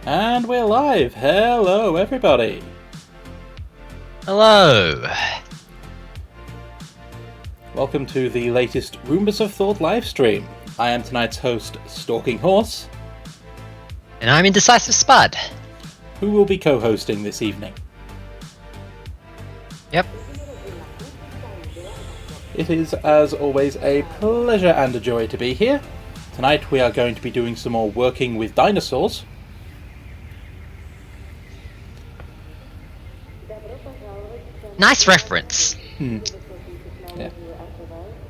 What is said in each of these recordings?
And we're live! Hello, everybody! Hello! Welcome to the latest Rumours of Thought livestream. I am tonight's host, Stalking Horse. And I'm Indecisive Spud. Who will be co-hosting this evening. Yep. It is, as always, a pleasure and a joy to be here. Tonight we are going to be doing some more working with dinosaurs. Nice reference. Yeah.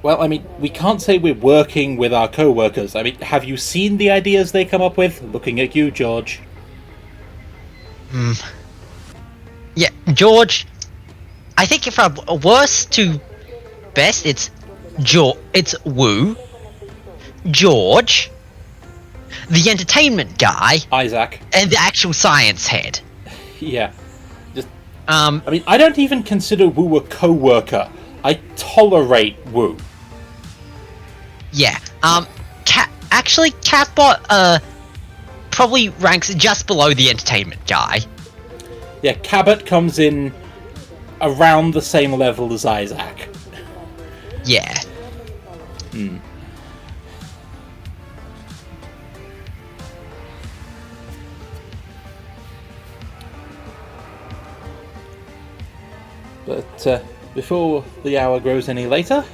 Well, I mean, we can't say we're working with our co-workers. I mean, have you seen the ideas they come up with? Looking at you, George. Yeah, George. I think from worst to best, it's Woo, George, the entertainment guy, Isaac. and the actual science head. Yeah. I mean, I don't even consider Woo a co-worker. I tolerate Woo. Yeah. Catbot probably ranks just below the entertainment guy. Yeah, Cabot comes in around the same level as Isaac. Yeah. But before the hour grows any later,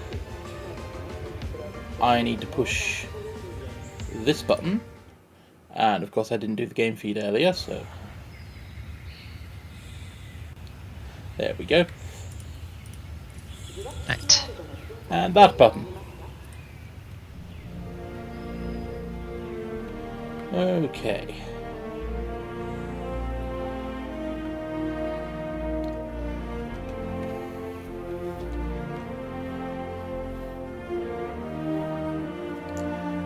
I need to push this button. And of course I didn't do the game feed earlier, so... There we go. Right. And that button. Okay.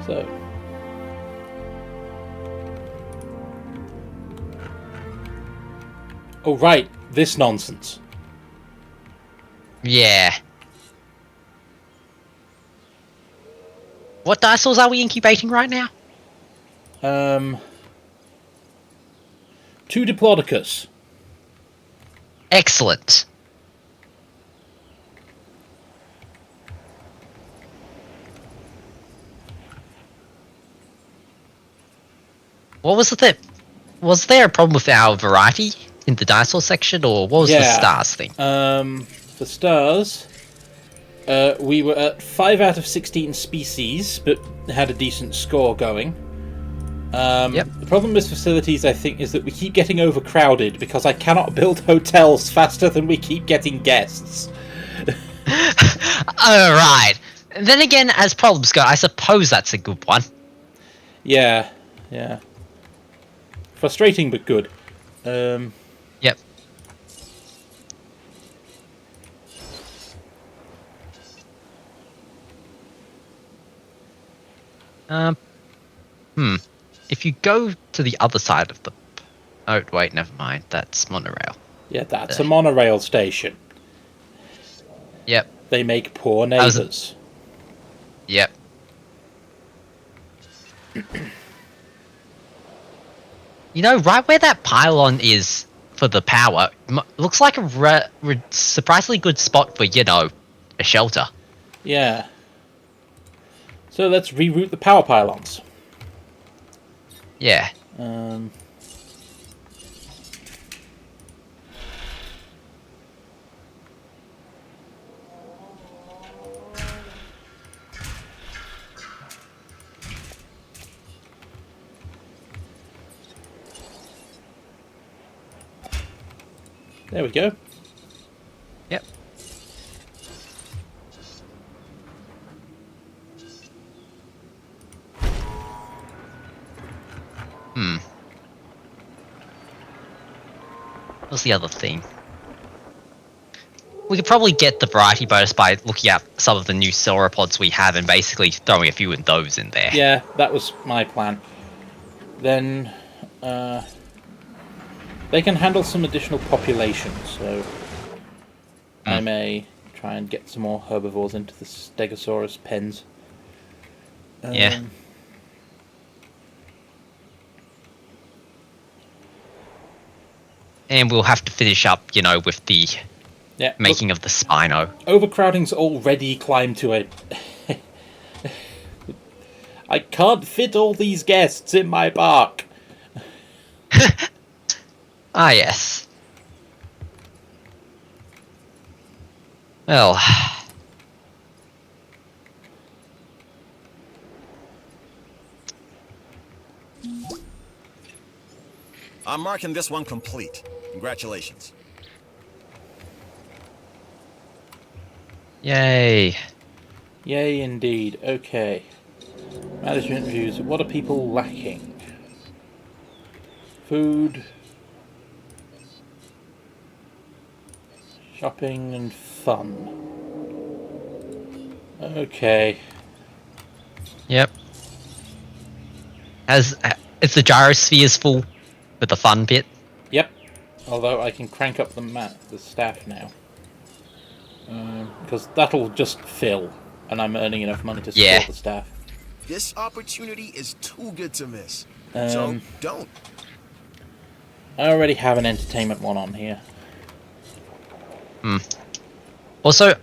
So. Oh right, this nonsense. Yeah. What dinosaurs are we incubating right now? Two Diplodocus. Excellent. What was the thing? Was there a problem with our variety in the dinosaur section, or what was the stars thing? For stars, we were at 5 out of 16 species, but had a decent score going. Yep. The problem with facilities, I think, is that we keep getting overcrowded because I cannot build hotels faster than we keep getting guests. Alright. Then again, as problems go, I suppose that's a good one. Yeah. Frustrating, but good. Yep. If you go to the other side of the... Oh, wait, never mind. That's monorail. Yeah, that's a monorail station. Yep. They make poor neighbours. Yep. You know, right where that pylon is for the power, looks like a surprisingly good spot for, you know, a shelter. Yeah. So let's reroute the power pylons. Yeah. There we go. Yep. What's the other thing? We could probably get the variety bonus by looking at some of the new sauropods we have and basically throwing a few of those in there. Yeah, that was my plan. Then, they can handle some additional population, so I may try and get some more herbivores into the Stegosaurus pens. Yeah. and we'll have to finish up, with the making of the Spino. Overcrowding's already climbed to a... I can't fit all these guests in my park. Ah, yes. Well... I'm marking this one complete. Congratulations. Yay. Yay, indeed. Okay. Management views. What are people lacking? Food. Shopping and fun. Okay. Yep. Is the gyrospheres full with the fun bit? Yep. Although I can crank up the staff now. Because that'll just fill, and I'm earning enough money to support the staff. This opportunity is too good to miss. So don't. I already have an entertainment one on here. Also,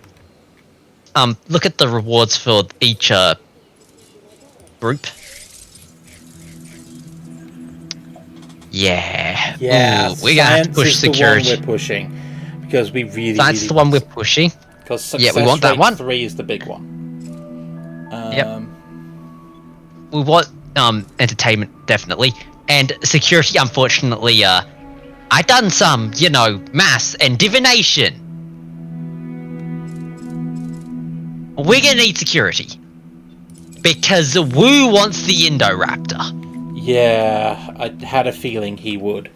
look at the rewards for each group. Yeah. Yeah, ooh, we're gonna have to push security. The one we're pushing because we really. That's the one we're pushing. Because success we want that rate one. 3 is the big one. Yep. We want entertainment definitely, and security. Unfortunately, I done some, maths and divination. We're gonna need security because Wu wants the Indoraptor. Yeah, I had a feeling he would.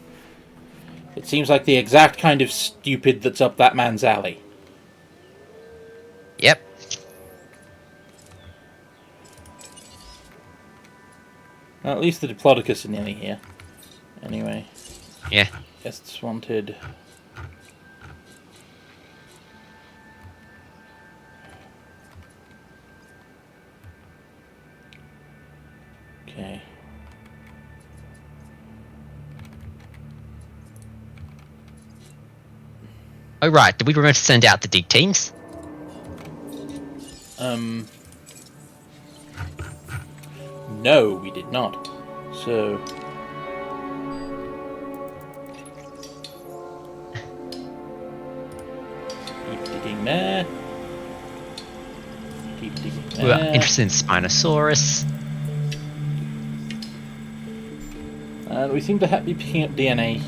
It seems like the exact kind of stupid that's up that man's alley. Yep. Well, at least the Diplodocus are nearly here. Anyway. Yeah. Guests wanted. Okay. Oh right, did we remember to send out the dig teams? No, we did not. So... keep digging there. Keep digging there. We're interested in Spinosaurus. And we seem to be picking up DNA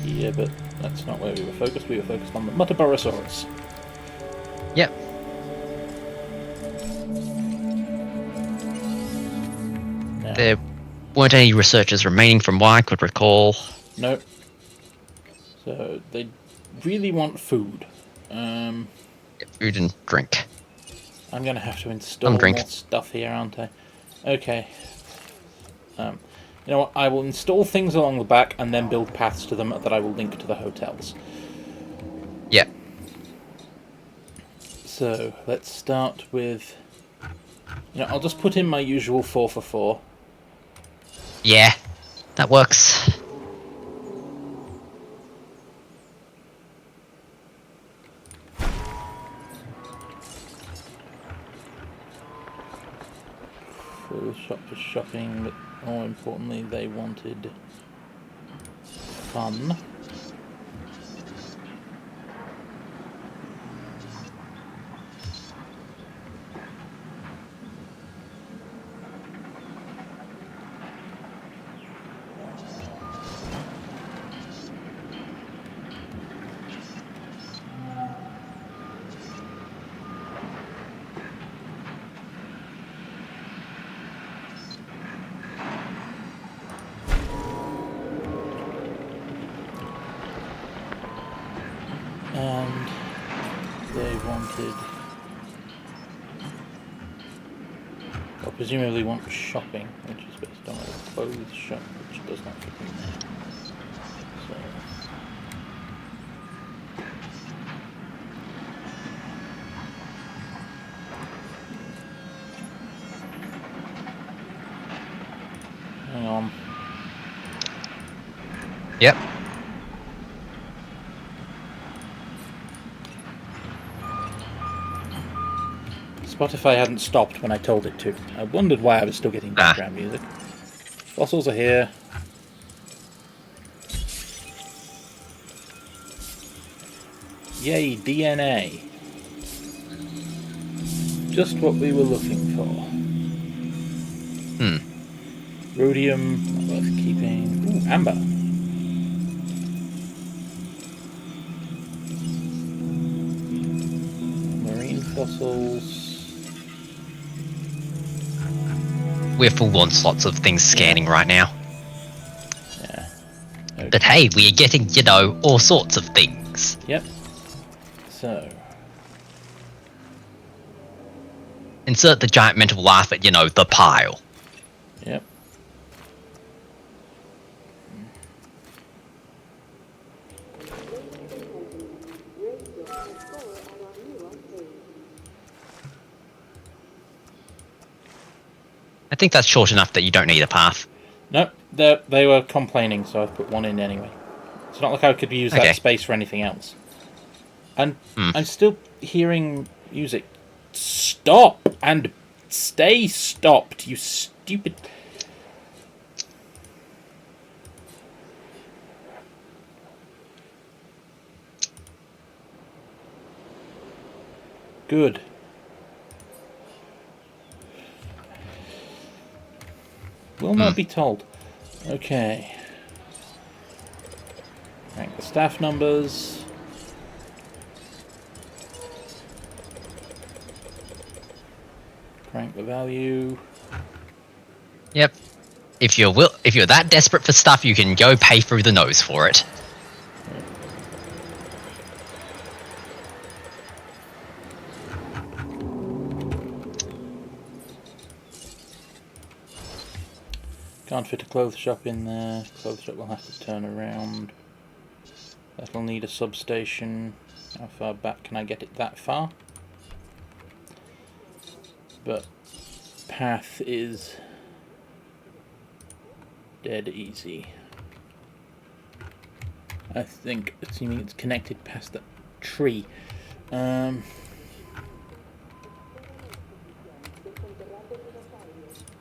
here, but that's not where we were focused. We were focused on the Muttaburrasaurus. Yep. Now, There weren't any researchers remaining from what I could recall. Nope. So they really want food. Food and drink. I'm going to have to install more stuff here, aren't I? Okay. You know what? I will install things along the back and then build paths to them that I will link to the hotels. Yeah. So let's start with. I'll just put in my usual 4 for 4. Yeah, that works. So the shop was shopping, but more importantly, they wanted fun. And they wanted, well, presumably want shopping, which is based on a clothes shop, which does not fit in there. So, hang on. Yep. Spotify hadn't stopped when I told it to. I wondered why I was still getting background music. Fossils are here. Yay, DNA. Just what we were looking for. Rhodium, not worth keeping. Ooh, amber. Marine fossils. We're full on slots of things scanning right now. Yeah. Okay. But hey, we are getting, you know, all sorts of things. Yep. So. Insert the giant mental laugh at, you know, the pile. Yep. I think that's short enough that you don't need a path. No, they were complaining, so I've put one in anyway. It's not like I could use that space for anything else. And I'm still hearing music. Stop and stay stopped, you stupid... Good. Will not be told. Okay. Rank the staff numbers. Rank the value. Yep. If you're that desperate for stuff, you can go pay through the nose for it. Can't fit a clothes shop in there. Clothes shop will have to turn around. That'll need a substation. How far back can I get it that far? But path is dead easy. I think, assuming it's connected past that tree.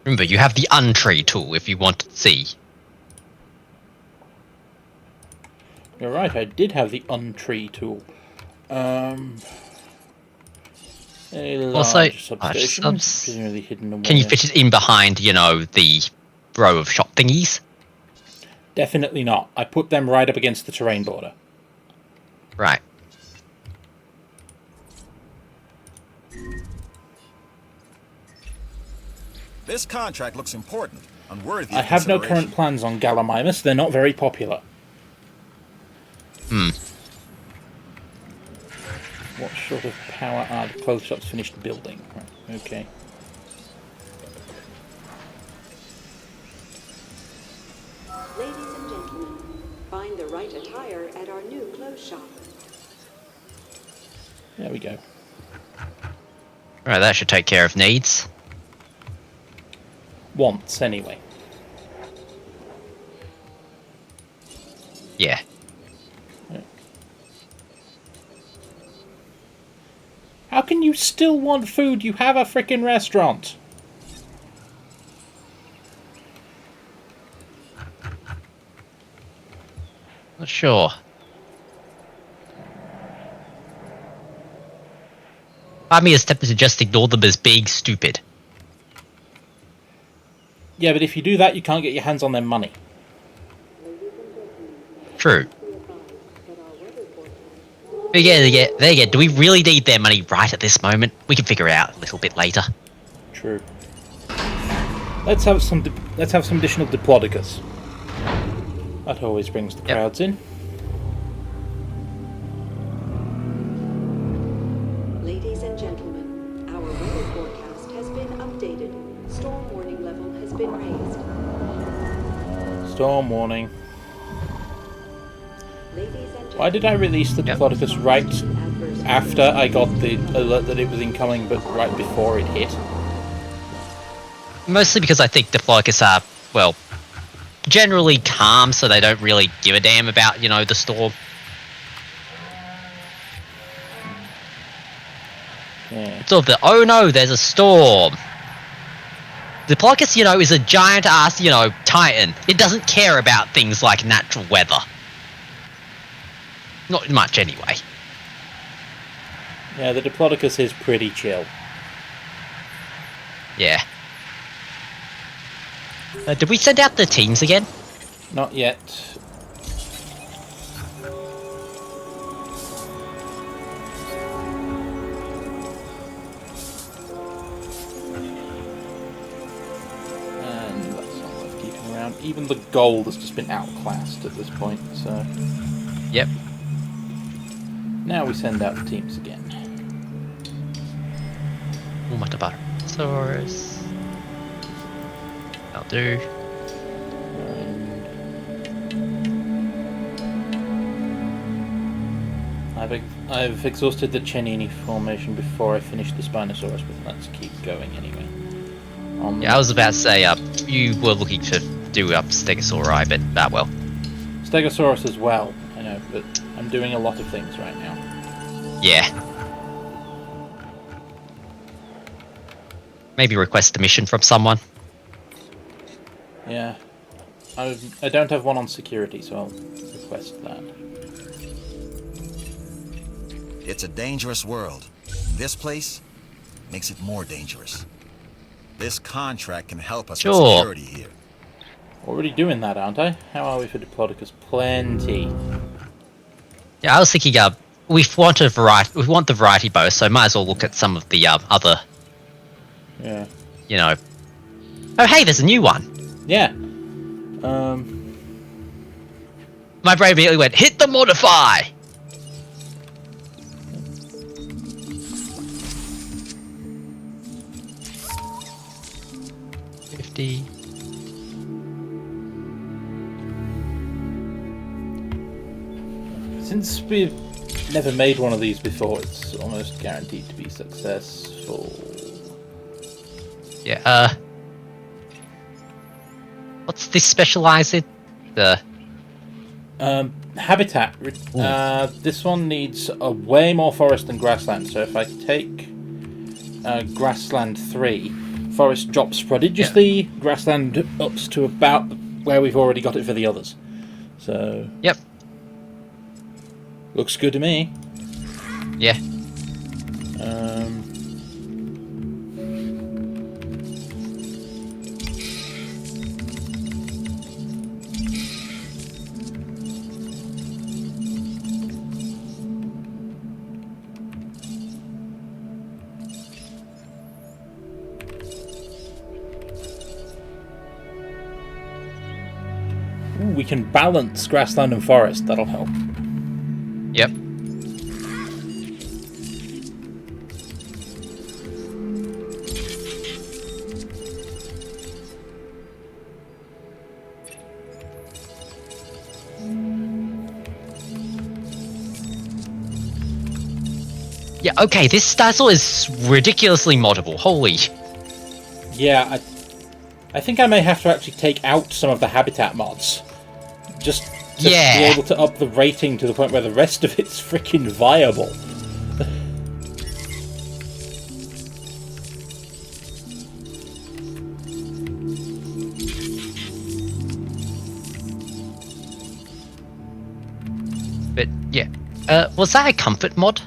Remember, you have the untree tool if you want to see. You're right, I did have the untree tool. A large substation, presumably hidden away. Can you fit it in behind, you know, the row of shop thingies? Definitely not. I put them right up against the terrain border. Right. This contract looks important, unworthy. I have no current plans on Gallimimus. They're not very popular. What sort of power are the clothes shops finished building? Right, okay. Ladies and gentlemen, find the right attire at our new clothes shop. There we go. Right, that should take care of needs. Once, anyway. Yeah. How can you still want food? You have a frickin' restaurant. Not sure. Part of me is tempted to just ignore them as being stupid. Yeah, but if you do that, you can't get your hands on their money. True. But yeah, there you go. Do we really need their money right at this moment? We can figure it out a little bit later. True. Let's have some additional diplodocus. That always brings the crowds in. Ladies and gentlemen, our weather forecast has been updated. Storm warning level has been raised. Storm warning. Ladies and gentlemen, Why did I release the diplodocus right after I got the alert that it was incoming, but right before it hit? Mostly because I think Diplodocus are, well, generally calm, so they don't really give a damn about, you know, the storm. Yeah. It's all the, oh no, there's a storm. Diplodocus, is a giant-ass, titan. It doesn't care about things like natural weather. Not much, anyway. Yeah, the Diplodocus is pretty chill. Yeah. Did we send out the teams again? Not yet. And that's not worth keeping around. Even the gold has just been outclassed at this point, so... Yep. Now we send out the teams again. Umatabasaurus. That'll do. I've exhausted the Chenini formation before I finished the Spinosaurus, but let's keep going anyway. Yeah, I was about to say, you were looking to do up Stegosauri, but well. Stegosaurus as well, I know, but I'm doing a lot of things right now. Yeah. Maybe request a mission from someone. Yeah. I don't have one on security, so I'll request that. It's a dangerous world. This place makes it more dangerous. This contract can help us with security here. Already doing that, aren't I? How are we for Diplodocus? Plenty. Yeah, I was thinking, we want a variety. We want the variety bow, so might as well look at some of the other. Yeah. Oh, hey, there's a new one. Yeah. My brain immediately went, hit the modify. Since we've never made one of these before, it's almost guaranteed to be successful. Yeah, what's this specialize in? Habitat. This one needs way more forest than grassland, so if I take grassland 3, forest drops prodigiously, grassland ups to about where we've already got it for the others. So... Yep. Looks good to me. Yeah. Ooh, we can balance grassland and forest. That'll help. Yep. Yeah, okay, this dinosaur is ridiculously moddable. Holy. Yeah, I think I may have to actually take out some of the habitat mods. Just to be able to up the rating to the point where the rest of it's freaking viable. But, yeah. Was that a comfort mod?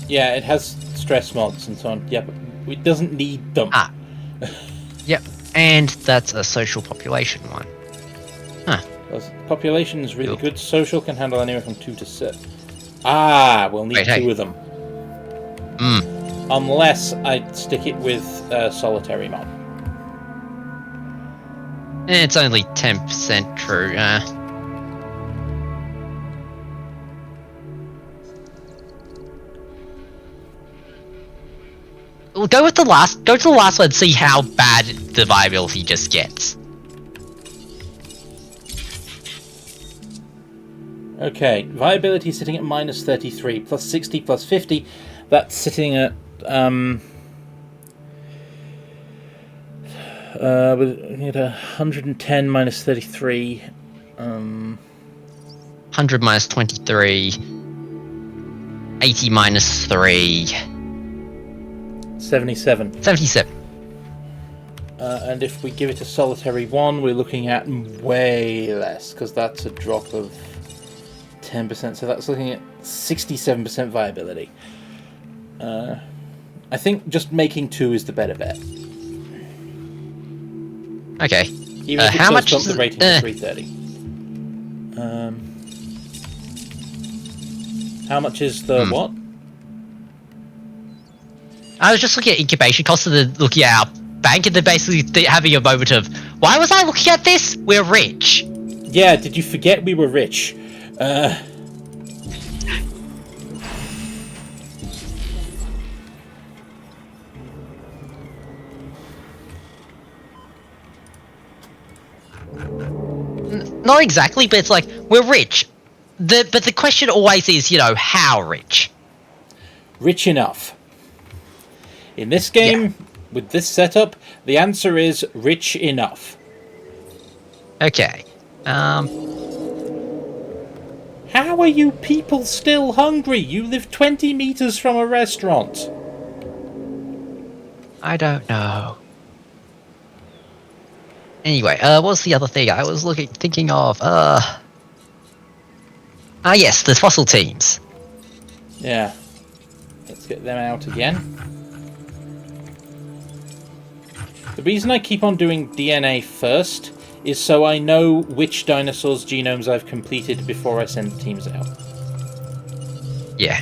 Yeah, it has stress mods and so on. Yeah, but it doesn't need them. Ah. Yep. And that's a social population one. Huh. Population is really good. Social can handle anywhere from 2 to 6. Ah, we'll need 2 of them. Unless I stick it with solitary mod. It's only 10% true. We'll go with the last. Go to the last one and see how bad the viability just gets. Okay, viability is sitting at minus 33, plus 60, plus 50. That's sitting at with 110 minus 33. 100 minus 23. 80 minus 3. 77. 77. And if we give it a solitary 1, we're looking at way less, because that's a drop of 10%, so that's looking at 67% viability. I think just making 2 is the better bet. Okay. Even if it how does much bump is the rating to 330. How much is the what? I was just looking at incubation costs and looking at our bank, and then basically having a moment of, why was I looking at this? We're rich. Yeah, did you forget we were rich? Not exactly, but it's like, we're rich. But the question always is, how rich? Rich enough. In this game, with this setup, the answer is rich enough. Okay. How are you people still hungry? You live 20 meters from a restaurant. I don't know. Anyway, what's the other thing I was thinking of? Yes, the fossil teams. Yeah. Let's get them out again. The reason I keep on doing DNA first is so I know which dinosaurs' genomes I've completed before I send the teams out. Yeah.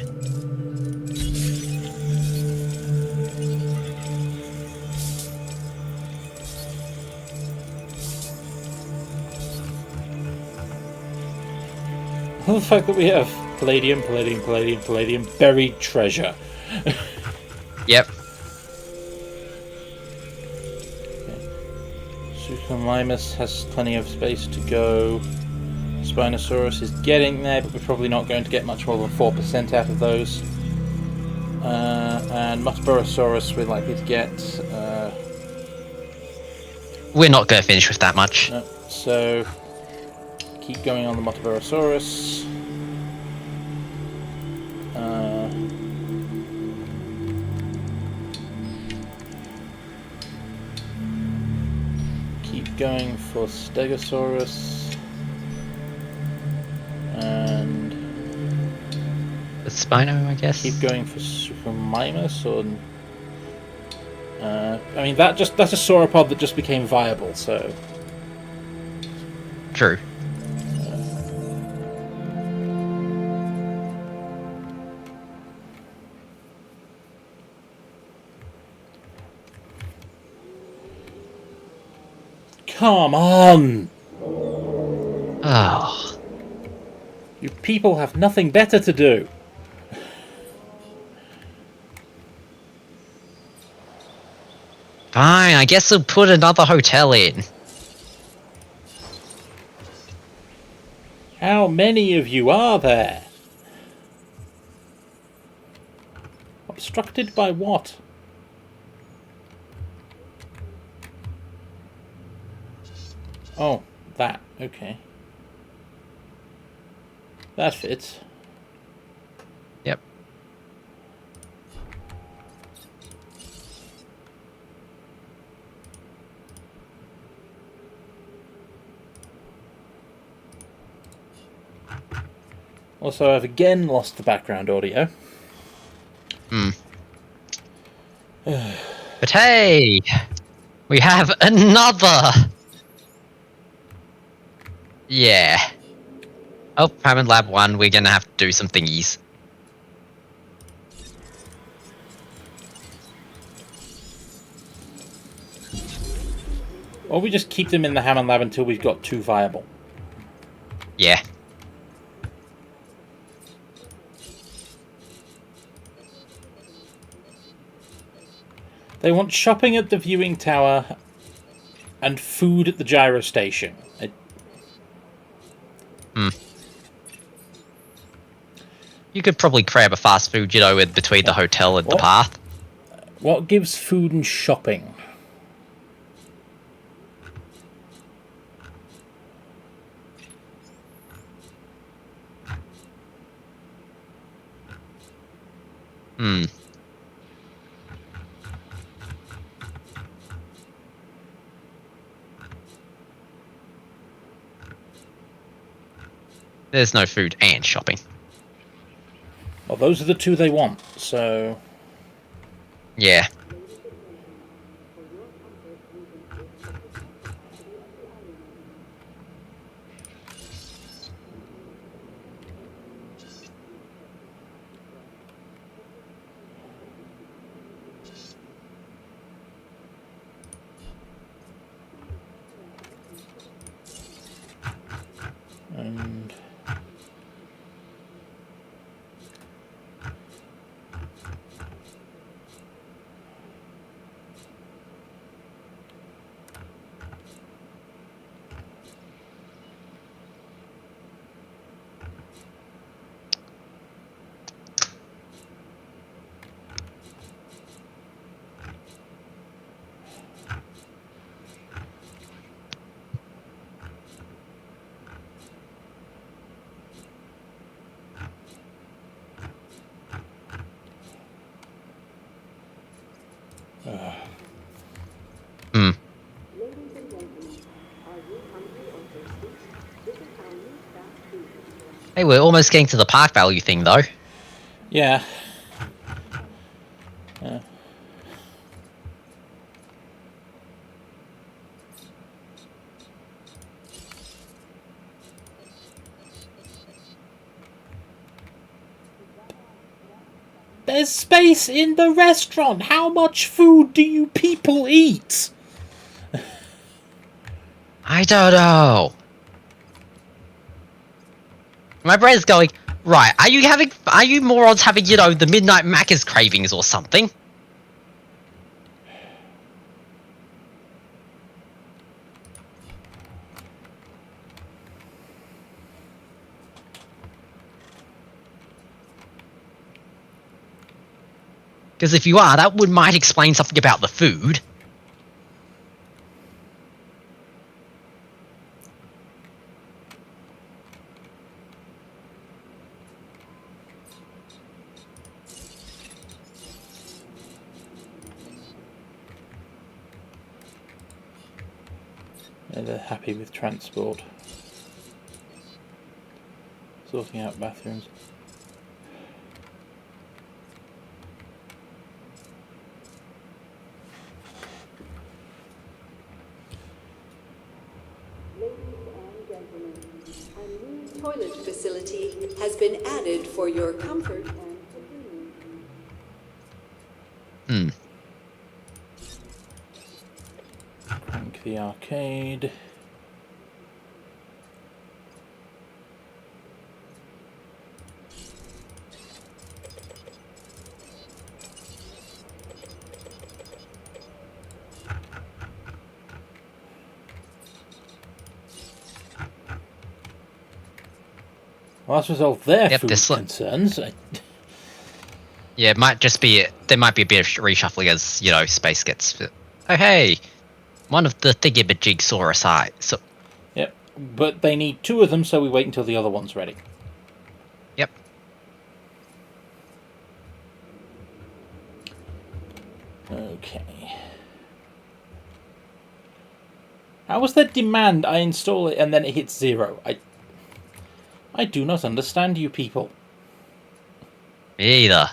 The fact that we have palladium, buried treasure. Yep. Suchomimus has plenty of space to go. Spinosaurus is getting there, but we're probably not going to get much more than 4% out of those. And Muttaburrasaurus we're likely to get... We're not going to finish with that much. No, so... keep going on the Muttaburrasaurus. Keep going for Stegosaurus. And... the Spino, I guess? keep going for Suchomimus, or... I mean, that's a sauropod that just became viable, so... True. Come on! Oh. You people have nothing better to do. Fine, I guess we'll put another hotel in. How many of you are there? Obstructed by what? Oh, that. Okay. That fits. Yep. Also, I've again lost the background audio. But hey! We have another! Yeah. Oh, Hammond Lab 1, we're gonna have to do some thingies. Or we just keep them in the Hammond Lab until we've got 2 viable. Yeah. They want shopping at the viewing tower and food at the gyro station. You could probably grab a fast food, in between the hotel and the path. What gives food and shopping? Hmm. There's no food and shopping. Well, those are the two they want, so... Yeah. And... Hmm. Ladies and gentlemen, are you hungry or thirsty? This is our new fast food restaurant. Hey, we're almost getting to the park value thing, though. Yeah. There's space in the restaurant! How much food do you people eat? I don't know. My brain's going, right, are you morons having, the midnight Macca's cravings or something? Because if you are, that might explain something about the food. Yeah, they're happy with transport. Sorting out bathrooms. Toilet facility has been added for your comfort and convenience. Hmm. Crank the arcade. Well, that's resolved their Yep, food concerns. Yeah, it might just be, there might be a bit of reshuffling as, space gets... Oh, hey! One of the thingamajigs saw us eye. So, Yep, but they need two of them, so we wait until the other one's ready. yep. Okay. How was that demand? I install it and then it hits 0. I do not understand you people. Me either.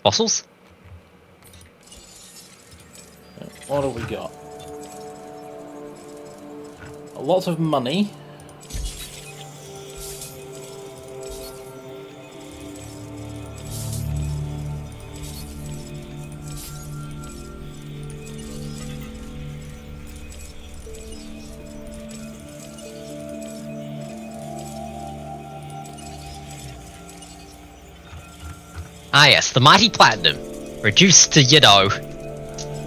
Fossils? What have we got? A lot of money. Ah yes, the mighty platinum. Reduced to,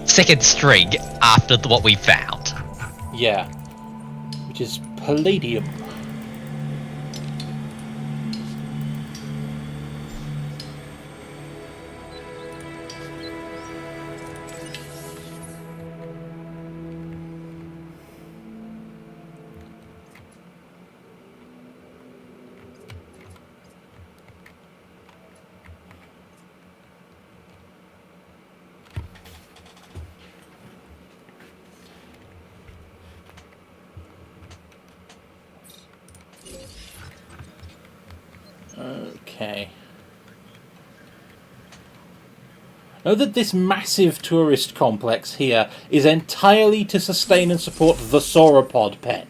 second string after what we found. Yeah. Which is palladium. Okay. Know that this massive tourist complex here is entirely to sustain and support the sauropod pen.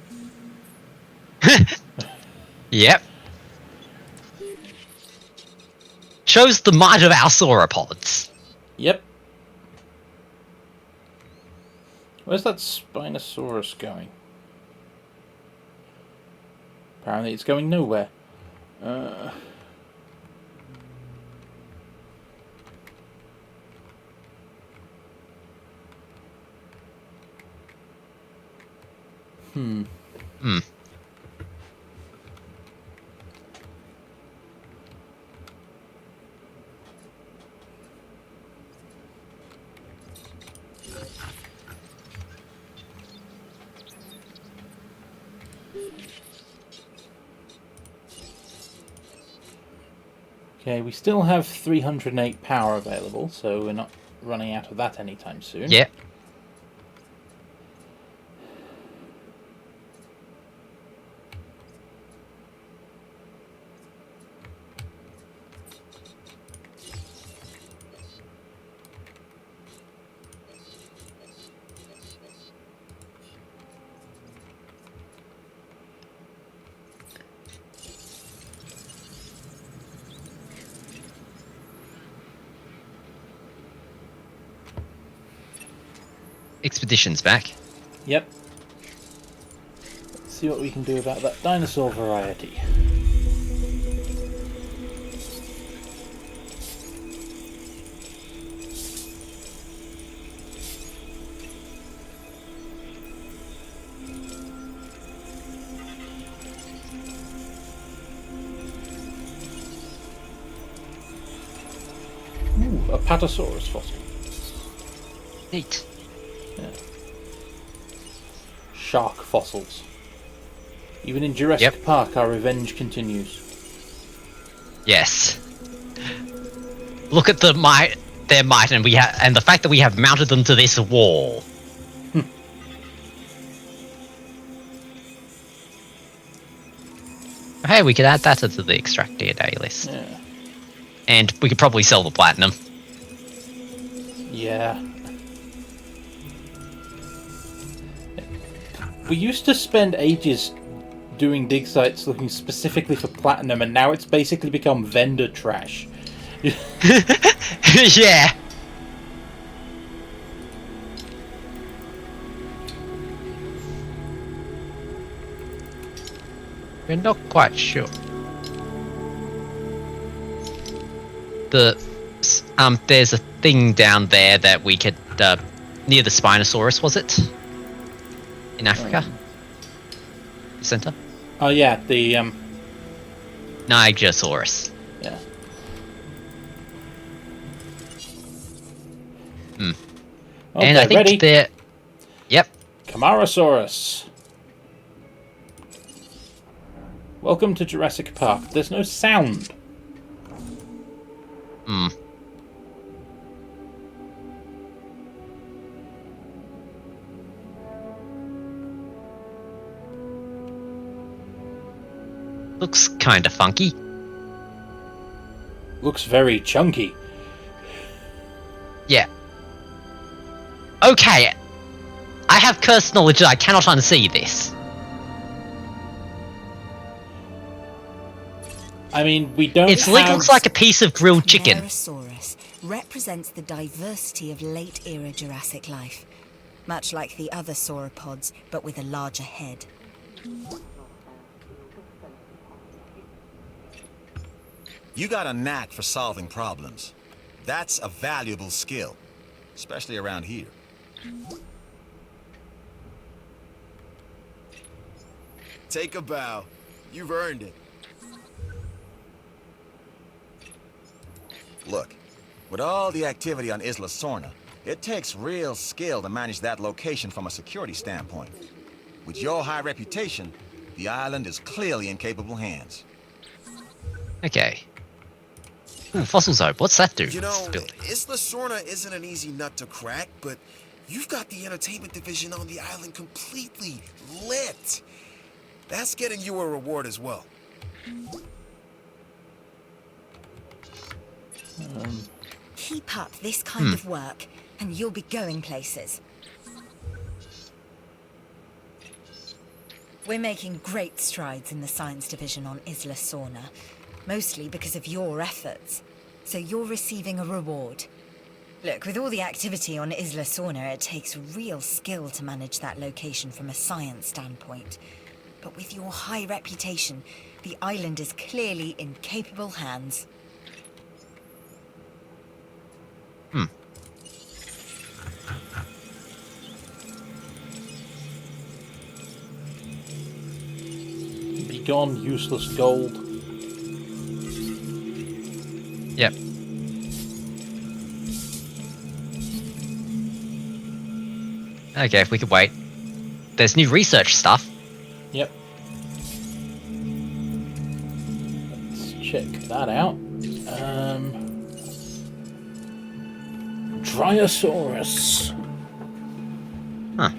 Yep. Shows the might of our sauropods. Yep. Where's that Spinosaurus going? Apparently it's going nowhere. Okay, we still have 308 power available, so we're not running out of that anytime soon. Yep. Expedition's back. Yep. Let's see what we can do about that dinosaur variety. Ooh, a Patasaurus fossil. Neat. Yeah. Shark fossils. Even in Jurassic Park, our revenge continues. Yes. Look at their might, and and the fact that we have mounted them to this wall. Hey, we could add that to the extract DNA list. Yeah. And we could probably sell the platinum. Yeah. We used to spend ages doing dig sites looking specifically for platinum, and now it's basically become vendor trash. Yeah. We're not quite sure. There's a thing down there that we could near the Spinosaurus, was it? In Africa? The center? Oh yeah, the Nigersaurus. yeah. Hmm. Okay, And I think ready? they're... Yep. Camarasaurus. Welcome to Jurassic Park. There's no sound. Hmm. Looks kinda funky. Looks very chunky. Yeah. Okay. I have cursed knowledge that I cannot unsee this. I mean, we don't It looks like a piece of grilled chicken. Camarasaurus represents the diversity of late-era Jurassic life, much like the other sauropods, but with a larger head. You got a knack for solving problems. That's a valuable skill, especially around here. Take a bow. You've earned it. Look, with all the activity on Isla Sorna, it takes real skill to manage that location from a security standpoint. With your high reputation, the island is clearly in capable hands. Okay. Ooh, fossil zone. What's that do? You know, Building. Isla Sorna isn't an easy nut to crack, but you've got the entertainment division on the island completely lit. That's getting you a reward as well. Keep up this kind of work, and you'll be going places. We're making great strides in the science division on Isla Sorna, mostly because of your efforts. So you're receiving a reward. Look, with all the activity on Isla Sorna, it takes real skill to manage that location from a science standpoint. But with your high reputation, the island is clearly in capable hands. Be gone, useless gold. Yep. Okay, if we could wait. There's new research stuff. Yep. Let's check that out. Dryosaurus. Huh.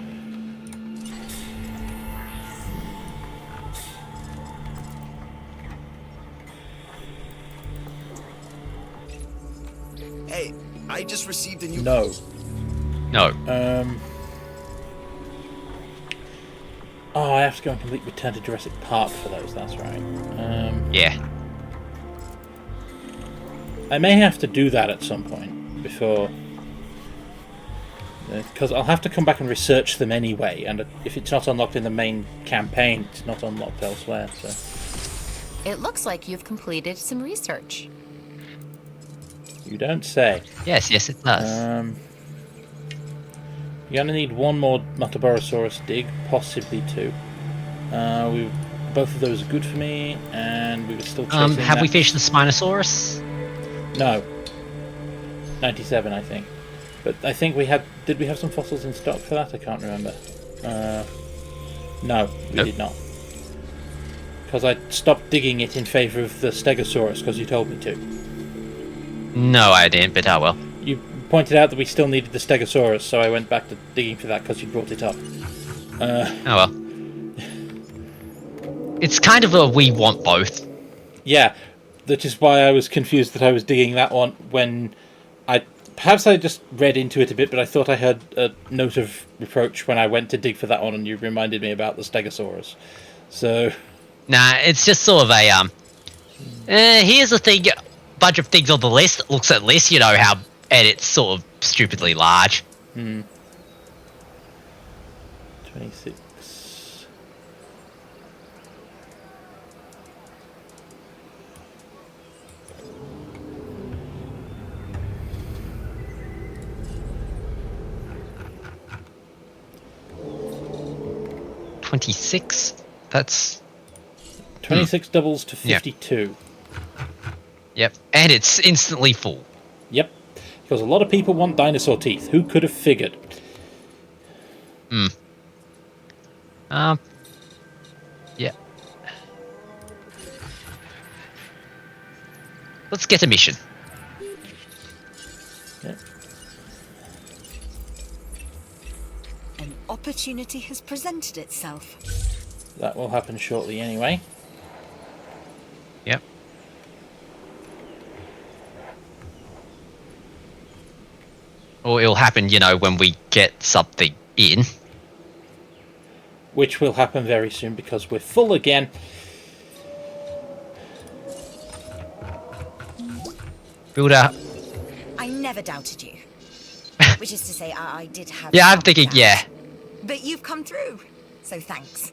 Hey, I just received a new... No. No. Oh, I have to go and complete Return to Jurassic Park for those, that's right. Yeah. I may have to do that at some point before... Because I'll have to come back and research them anyway, and if it's not unlocked in the main campaign, it's not unlocked elsewhere, so... It looks like you've completed some research. You don't say. Yes, it does. You're gonna need one more Metaborosaurus dig, possibly two. Both of those are good for me, and we were still chasing have we that. fished the Spinosaurus? No. 97, I think. But I think we had... Did we have some fossils in stock for that? I can't remember. No, we did not. Because I stopped digging it in favour of the Stegosaurus, because you told me to. No, I didn't, but oh well. You pointed out that we still needed the Stegosaurus, so I went back to digging for that because you brought it up. Oh well. It's kind of a we want both. Yeah, that is why I was confused that I was digging that one when perhaps I just read into it a bit, but I thought I heard a note of reproach when I went to dig for that one, and you reminded me about the Stegosaurus. So... Nah, it's just sort of a, here's the thing, bunch of things on the list, looks at list, you know how, and it's sort of stupidly large. 26... That's 26 doubles to 52. Yep, and it's instantly full. Yep, because a lot of people want dinosaur teeth. Who could have figured? Yeah. Let's get a mission. Yep. An opportunity has presented itself. That will happen shortly anyway. Yep. Or it'll happen, you know, when we get something in. Which will happen very soon because we're full again. Builder. I never doubted you. Which is to say, I did have... Yeah, I'm some thinking, doubt. yeah. But you've come through, so thanks.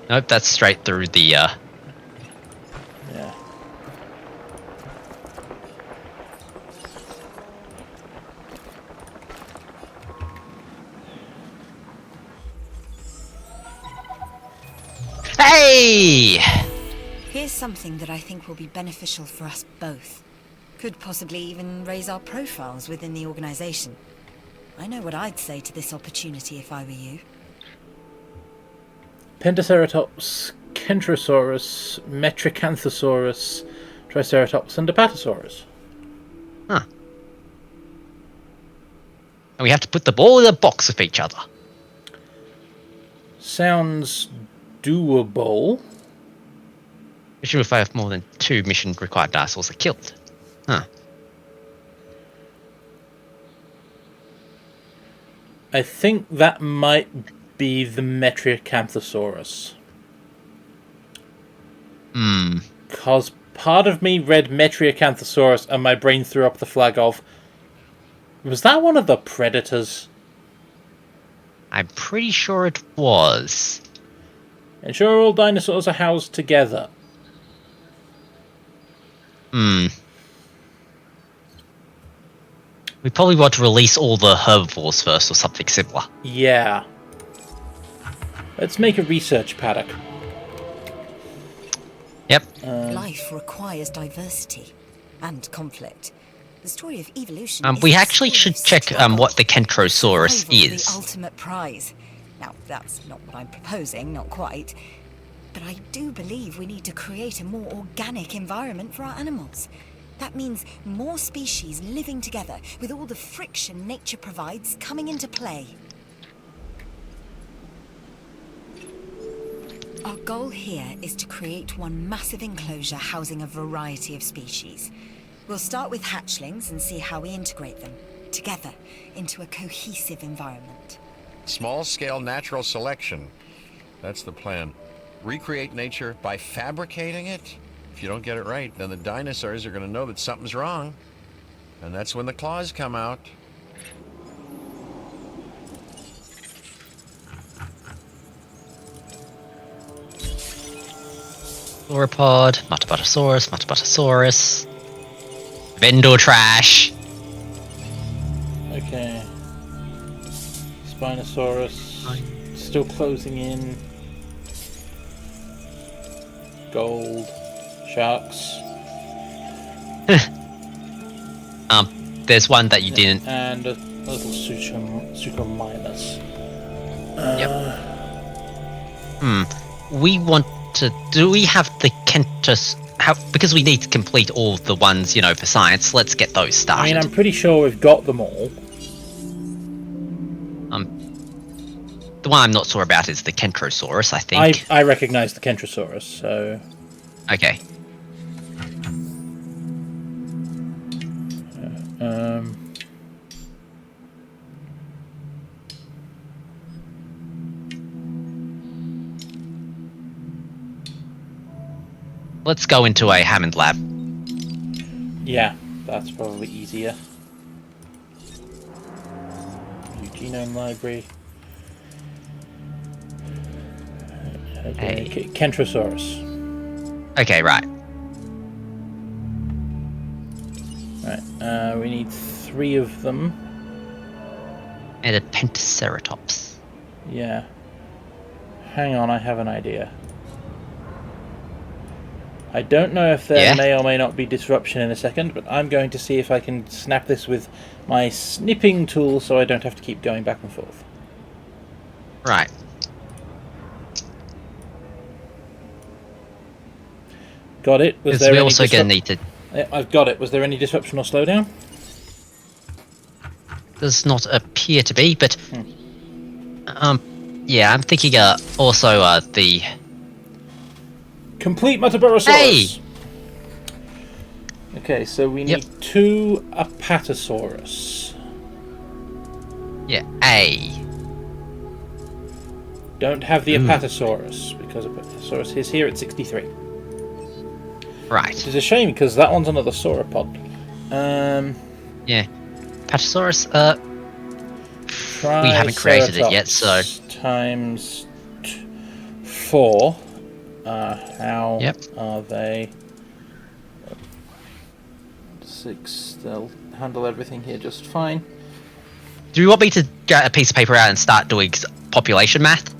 Nope, that's straight through the, Yeah. Hey! Here's something that I think will be beneficial for us both. Could possibly even raise our profiles within the organization. I know what I'd say to this opportunity if I were you. Pentaceratops, Kentrosaurus, Metricanthosaurus, Triceratops, and Apatosaurus. Huh. And we have to put them all in a box with each other. Sounds doable. Mission will fail if more than 2 mission required dinosaurs are killed. Huh. I think that might be the Metriacanthosaurus. Because part of me read Metriacanthosaurus and my brain threw up the flag of, was that one of the predators? I'm pretty sure it was. Ensure all dinosaurs are housed together. We probably want to release all the herbivores first or something similar. Yeah. Let's make a research paddock. Yep. Life requires diversity and conflict. The story of evolution. We is a actually story should of check struggle. what the Kentrosaurus Survival, is. the ultimate prize. Now, that's not what I'm proposing, not quite. But I do believe we need to create a more organic environment for our animals. That means more species living together with all the friction nature provides coming into play. Our goal here is to create one massive enclosure housing a variety of species. We'll start with hatchlings and see how we integrate them together into a cohesive environment. Small-scale natural selection. That's the plan. Recreate nature by fabricating it? If you don't get it right, then the dinosaurs are going to know that something's wrong. And that's when the claws come out. Sauropod, Muttabuttasaurus, Vendor trash. Okay. Spinosaurus. Still closing in. Gold. Sharks. There's one that you didn't. And a little Suchomimus. We want to. Do we have the Kentus? Because we need to complete all the ones, you know, for science. Let's get those started. I mean, I'm pretty sure we've got them all. The one I'm not sure about is the Kentrosaurus, I think. I recognise the Kentrosaurus, so... Okay. Let's go into a Hammond lab. Yeah, that's probably easier. New genome library. Hey. Kentrosaurus. Okay, right. Right, we need 3 of them. And a Pentaceratops. Yeah. Hang on, I have an idea. I don't know if there may or may not be disruption in a second, but I'm going to see if I can snap this with my snipping tool so I don't have to keep going back and forth. Right. Got it. Was there we any also going to need to... Yeah, I've got it. Was there any disruption or slowdown? Does not appear to be, but... yeah, I'm thinking also the... Complete Muttaburrasaurus! Hey! Okay, so we need 2 Apatosaurus. Yeah, A. Don't have the Apatosaurus, because Apatosaurus is here at 63. Right. Which is a shame, because that one's another sauropod. Yeah. Apatosaurus, we haven't created it yet, so... Times 4. How are they? 6. They'll handle everything here just fine. Do you want me to get a piece of paper out and start doing population math?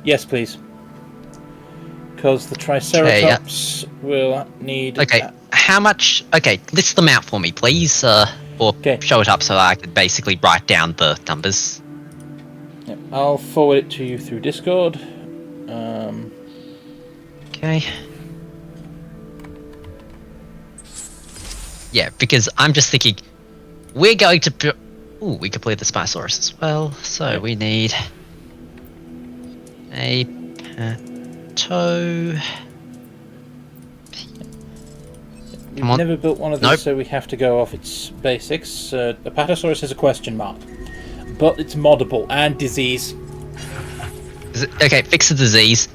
Yes, please. Because the Triceratops will need... Okay, how much... Okay, list them out for me, please. Or show it up so that I can basically write down the numbers. Yep, I'll forward it to you through Discord. Okay. Yeah, because I'm just thinking... We're going to... Ooh, we completed the Spinosaurus as well, so we need... A plateau. We've never built one of these, so we have to go off its basics. Apatosaurus is a question mark. But it's moddable and disease. Okay, fix the disease.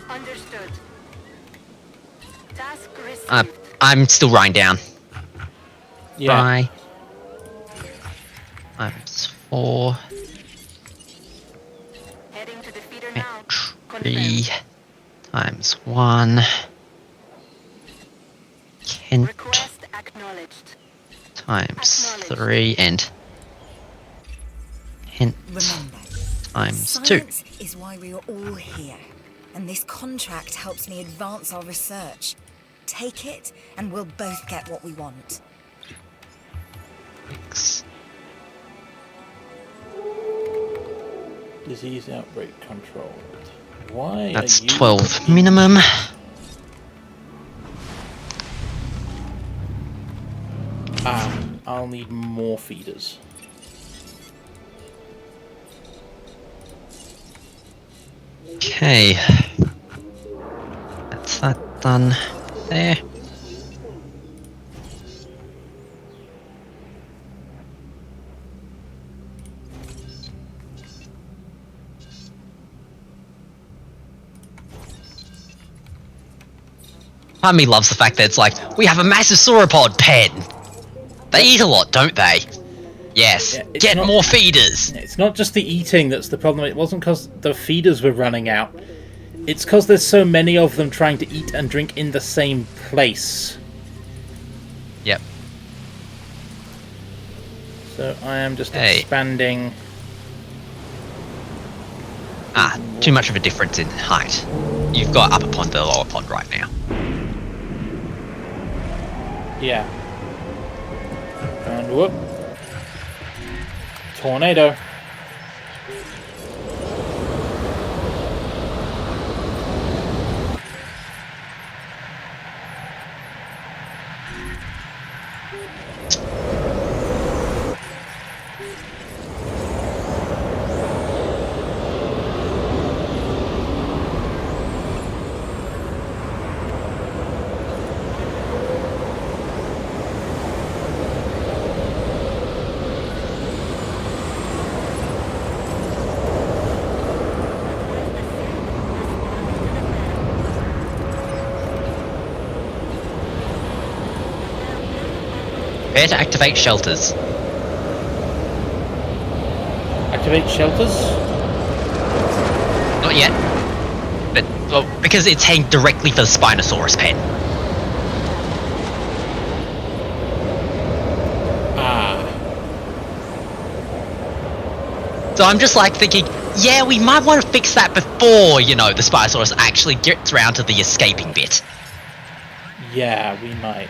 Understood. Task received. I'm still writing down. Yeah. Times 4. Heading to the feeder now. 3 times 1. Kent Request acknowledged. times 3 and Kent Remember, times 2. science is why we are all here, and this contract helps me advance our research. Take it, and we'll both get what we want. Thanks. Disease outbreak controlled. Why? That's are you 12 minimum. I'll need more feeders. Okay. That's that done there. Part of me loves the fact that it's like, we have a massive sauropod pen. They eat a lot, don't they? Yes. Yeah, Get more feeders. It's not just the eating that's the problem. It wasn't because the feeders were running out. It's because there's so many of them trying to eat and drink in the same place. Yep. So I am just expanding. Too much of a difference in height. You've got upper pond and lower pond right now. Yeah. And whoop. Tornado. Prepare to activate shelters. Activate shelters? Not yet. But, well, because it's heading directly for the Spinosaurus pen. So I'm just like thinking, yeah, we might want to fix that before, you know, the Spinosaurus actually gets around to the escaping bit. Yeah, we might.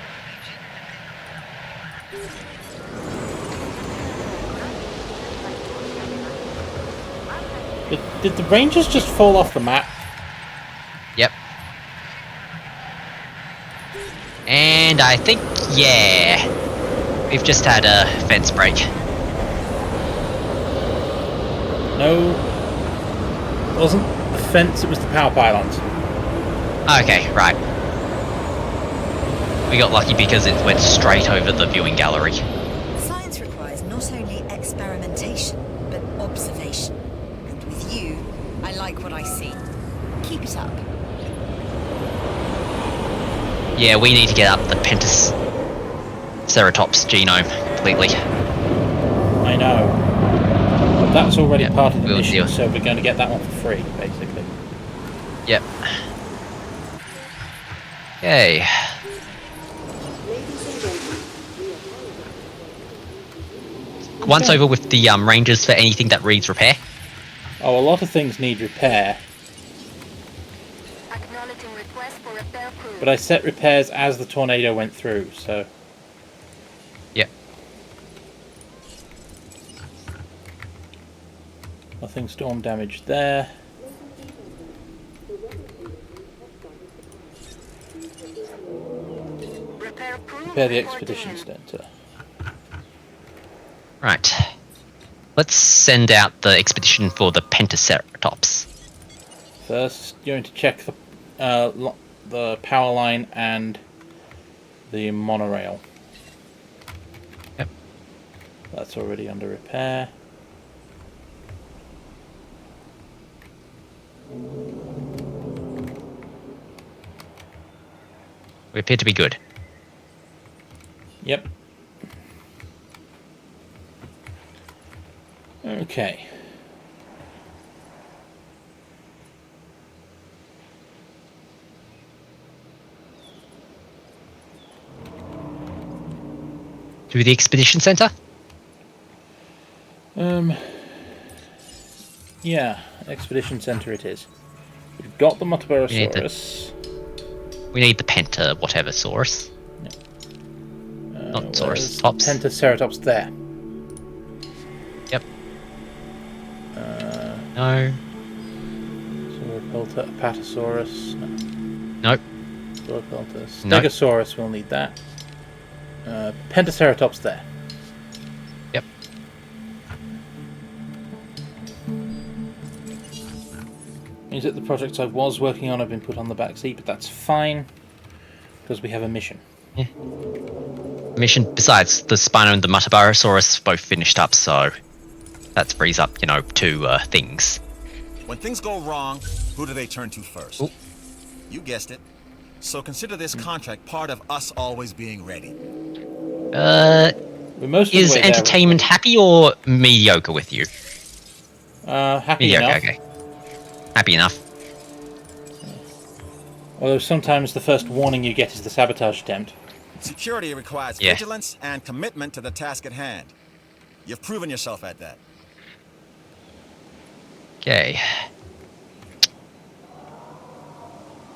Did the Rangers just fall off the map? Yep. And I think, yeah, we've just had a fence break. No, it wasn't the fence, it was the power pylons. Okay, right. We got lucky because it went straight over the viewing gallery. Science requires not only experimentation, but observation. And with you, I like what I see. Keep it up. Yeah, we need to get up the Pentaceratops genome completely. I know. But that's already part of the we'll mission, deal. so we're going to get that one for free, basically. Yep. Okay. Once over with the rangers for anything that reads repair. Oh, a lot of things need repair. Acknowledging request for repair crew. But I set repairs as the tornado went through, so... Yep. Nothing storm damage there. Repair crew Repair the reporting expedition in. center. Right. Let's send out the expedition for the Pentaceratops. First, you're going to check the power line and the monorail. Yep. That's already under repair. We appear to be good. Yep. Okay. To the expedition center? Yeah, expedition center it is. We've got the Motobarosaurus. We need the Penta whatever source. Not Saurus, Tops. Pentaceratops there. Yep. No. Sauropelta, Apatosaurus. No. Nope. Sauropelta. Nope. Stegosaurus, we'll need that. Pentaceratops there. Yep. Means that the projects I was working on have been put on the back seat, but that's fine because we have a mission. Yeah. Mission. Besides, the Spino and the Mutabarosaurus both finished up, so that frees up, 2 things. When things go wrong, who do they turn to first? Ooh. You guessed it. So consider this contract part of us always being ready. We're most of the Is way there. entertainment happy or mediocre with you? Happy Mediocre, enough. okay. Happy enough. Although sometimes the first warning you get is the sabotage attempt. Security requires Yeah. vigilance and commitment to the task at hand. You've proven yourself at that. Okay.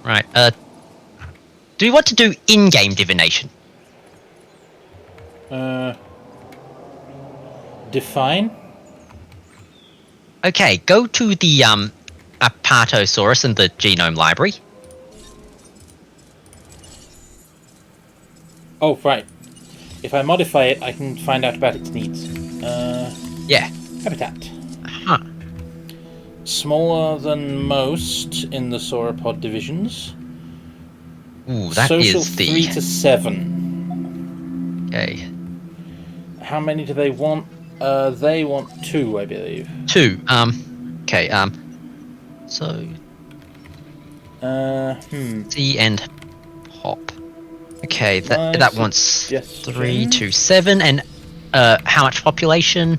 Right, do you want to do in-game divination? Define? Okay, go to the, Apatosaurus and the genome library. Oh, right. If I modify it, I can find out about its needs. Yeah. Habitat. Huh. Smaller than most in the sauropod divisions. Ooh, that Social is the... 3 to 7. Okay. How many do they want? They want 2, I believe. 2, okay, so... C and Pop. Okay, that Nice wants suggestion. 3 to 7, and how much population?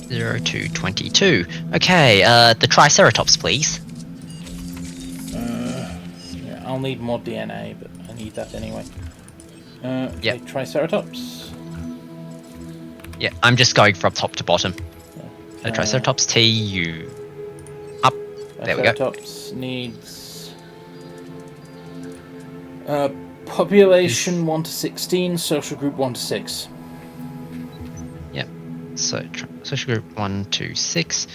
0 to 22. Okay, the Triceratops, please. Yeah, I'll need more DNA, but I need that anyway. Yep. Okay, Triceratops. Yeah, I'm just going from top to bottom. Triceratops T, U. Up. There we go. Triceratops needs population 1 to 16, social group 1 to 6. Yep. So, social group 1 to 6.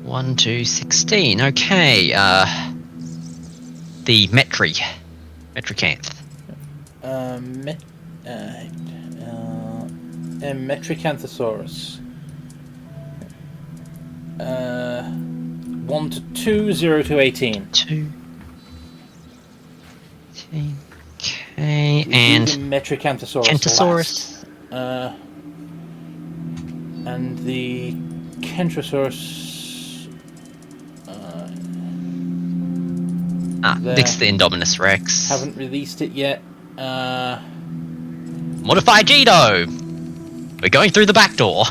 1 to 16. Okay, the Metricanth. Metricanthosaurus. 1 to 2, 0 to 18. 2. 18. Okay, and Metricanthosaurus. Kentosaurus. Last. And the Kentrosaurus. Next to the Indominus Rex. Haven't released it yet. Modify genome! We're going through the back door.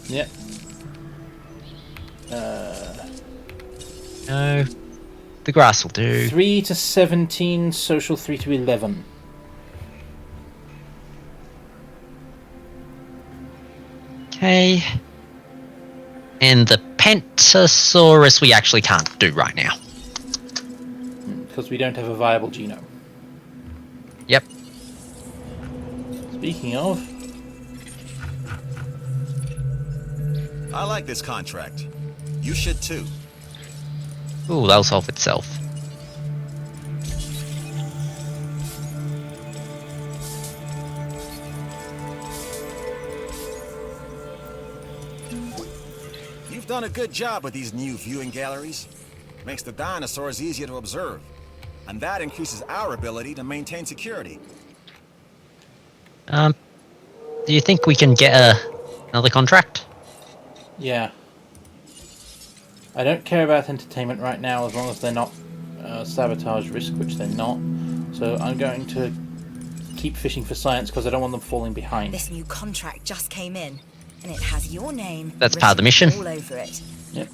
Yep. No. The grass will do. 3 to 17, social 3 to 11. Okay. And the Pentasaurus we actually can't do right now. Because we don't have a viable genome. Yep. Speaking of, I like this contract. You should too. Ooh, that'll solve itself. They've done a good job with these new viewing galleries. Makes the dinosaurs easier to observe. And that increases our ability to maintain security. Do you think we can get another contract? Yeah. I don't care about entertainment right now as long as they're not sabotage risk, which they're not. So I'm going to keep fishing for science because I don't want them falling behind. This new contract just came in, and it has your name. That's part of the mission. All over it. Yep.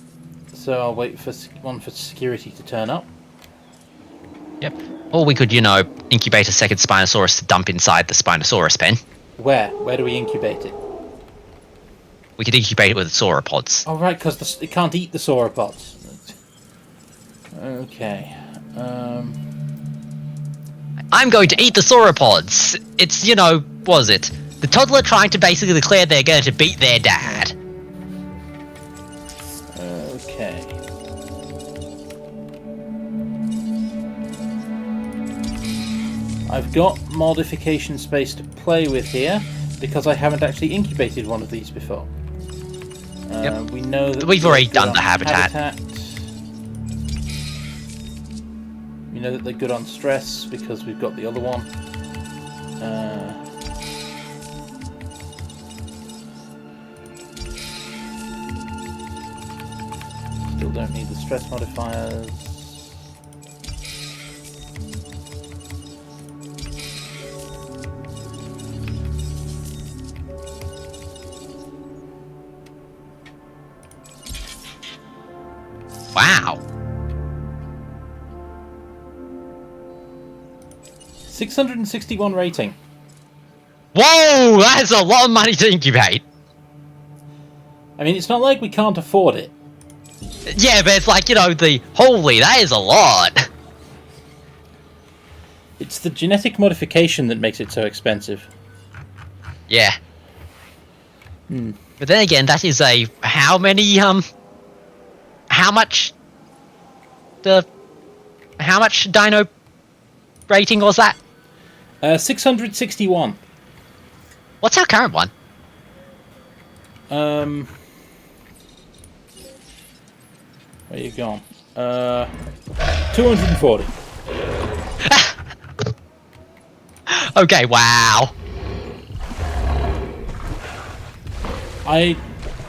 So I'll wait for one for security to turn up. Yep. Or we could, incubate a second Spinosaurus to dump inside the Spinosaurus pen. Where? Where do we incubate it? We could incubate it with sauropods. Oh, right, because it can't eat the sauropods. Okay. I'm going to eat the sauropods! It's, was it? The toddler trying to basically declare they're going to beat their dad. Okay. I've got modification space to play with here because I haven't actually incubated one of these before. Yep. We know that we've already done the habitat. We know that they're good on stress because we've got the other one. Still don't need the stress modifiers. Wow. 661 rating. Whoa, that's a lot of money to incubate. I mean, it's not like we can't afford it. Yeah, but it's like, holy, that is a lot. It's the genetic modification that makes it so expensive. Yeah. But then again, that is how much dino rating was that? 661. What's our current one? Where you gone? 240. Okay, wow. I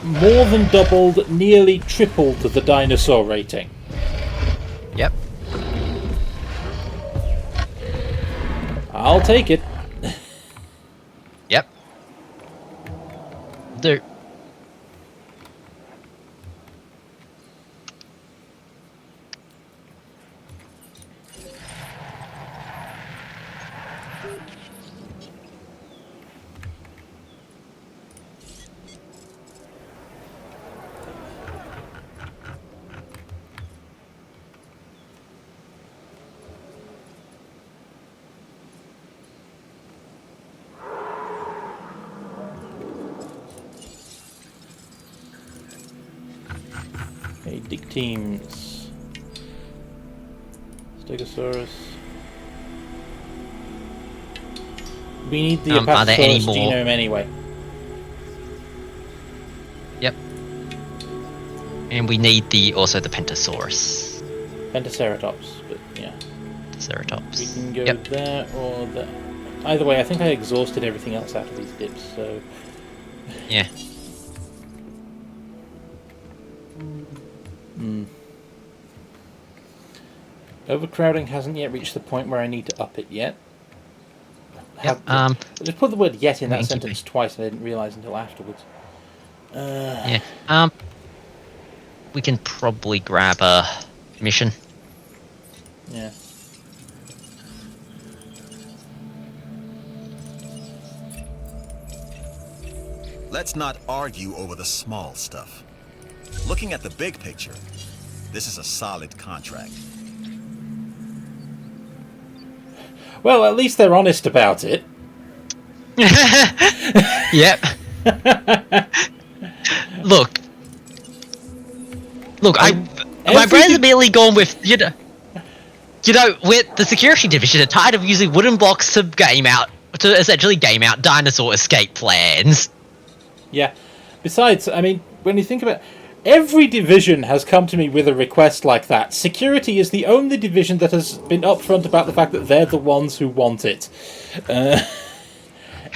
more than doubled, nearly tripled the dinosaur rating. Yep. I'll take it. Yep. Do. Okay, dig teams. Stegosaurus. We need the are there any Apatosaurus more? genome anyway. Yep. And we need also the Pentasaurus. Pentaceratops, but yeah. Ceratops. We can go Yep. there or there. Either way, I think I exhausted everything else out of these dips, so... Yeah. Overcrowding hasn't yet reached the point where I need to up it yet. Yep. I just put the word "yet" in that Thank you. sentence twice, and I didn't realise until afterwards. Yeah. We can probably grab a mission. Yeah. Let's not argue over the small stuff. Looking at the big picture, this is a solid contract. Well, at least they're honest about it. Yep. Look, my brain's immediately gone with with the security division are tired of using wooden blocks to essentially game out dinosaur escape plans. Yeah. Besides, I mean, when you think about Every division has come to me with a request like that. Security is the only division that has been upfront about the fact that they're the ones who want it.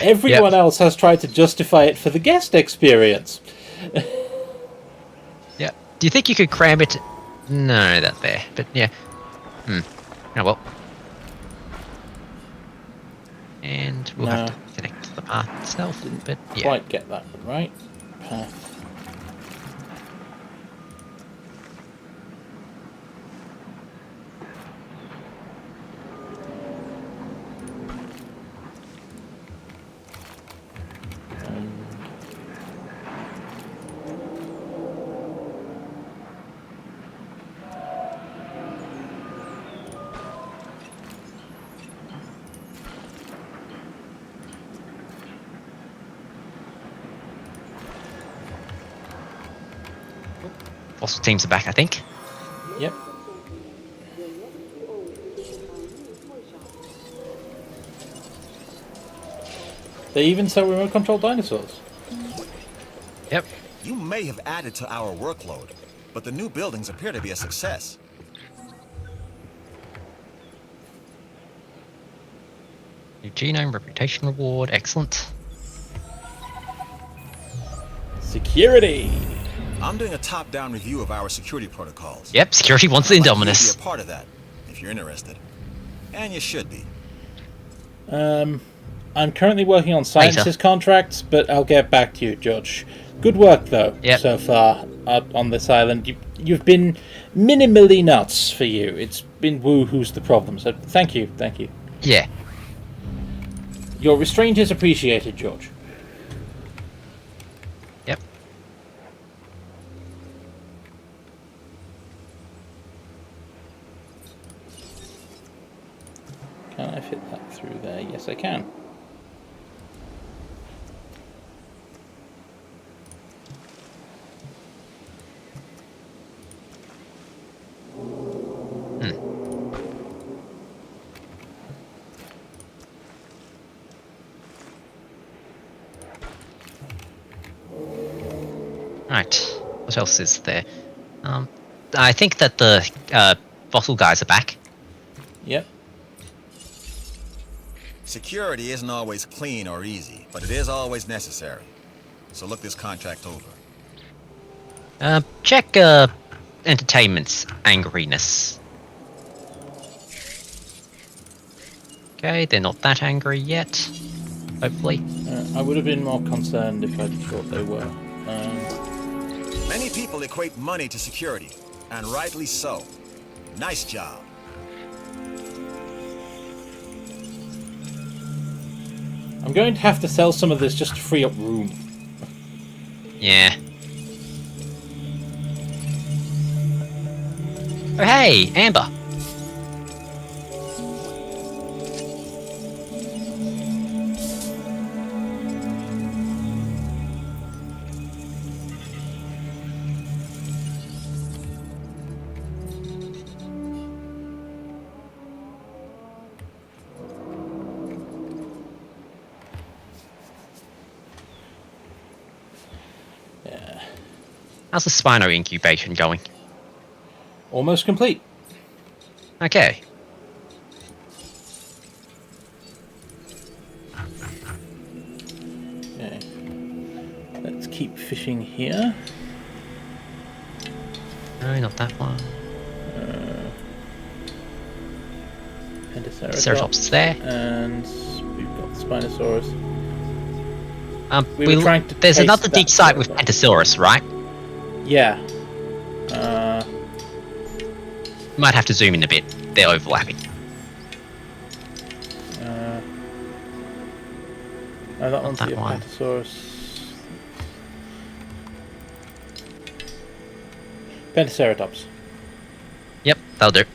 Everyone else has tried to justify it for the guest experience. Yeah. Do you think you could cram it? No, that's there. But yeah. Oh well. And we'll have to connect to the path itself. Didn't but yeah. quite get that one right. Path. Fossil teams are back, I think. Yep. They even sell remote control dinosaurs. Yep. You may have added to our workload, but the new buildings appear to be a success. New genome, reputation reward, excellent. Security! I'm doing a top-down review of our security protocols. Yep, security wants the I'd like you to Indominus. be a part of that, if you're interested. And you should be. I'm currently working on sciences contracts, but I'll get back to you, Judge. Good work, though, so far on this island. You've been minimally nuts for you. It's been Wu who's the problem, so thank you. Yeah. Your restraint is appreciated, George. Yep. Can I fit that through there? Yes, I can. Right. What else is there? I think that the fossil guys are back. Yep. Security isn't always clean or easy, but it is always necessary. So look this contract over. Check entertainment's angriness. Okay, they're not that angry yet. Hopefully. I would have been more concerned if I thought they were. Many people equate money to security, and rightly so. Nice job. I'm going to have to sell some of this just to free up room. Yeah. Oh hey, Amber. How's the Spino incubation going? Almost complete. Okay. Okay. Let's keep fishing here. No, not that one. Pentoceratops is there. And we've got the Spinosaurus. There's another dig site with Pentosaurus, right? Yeah. Might have to zoom in a bit. They're overlapping. No, that one's the one. Pentosaurus. Pentoceratops. Yep, that'll do.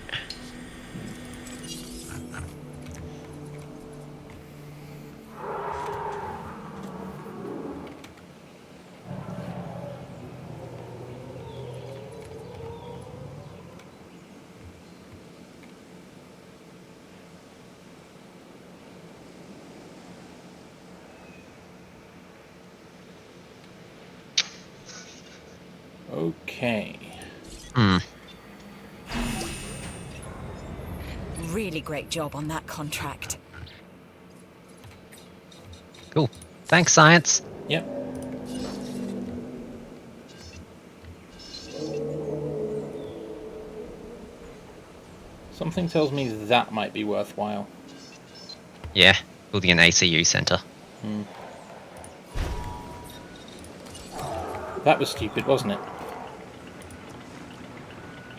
Okay. Really great job on that contract. Cool. Thanks, science. Yep. Something tells me that might be worthwhile. Yeah, building an ACU center. That was stupid, wasn't it?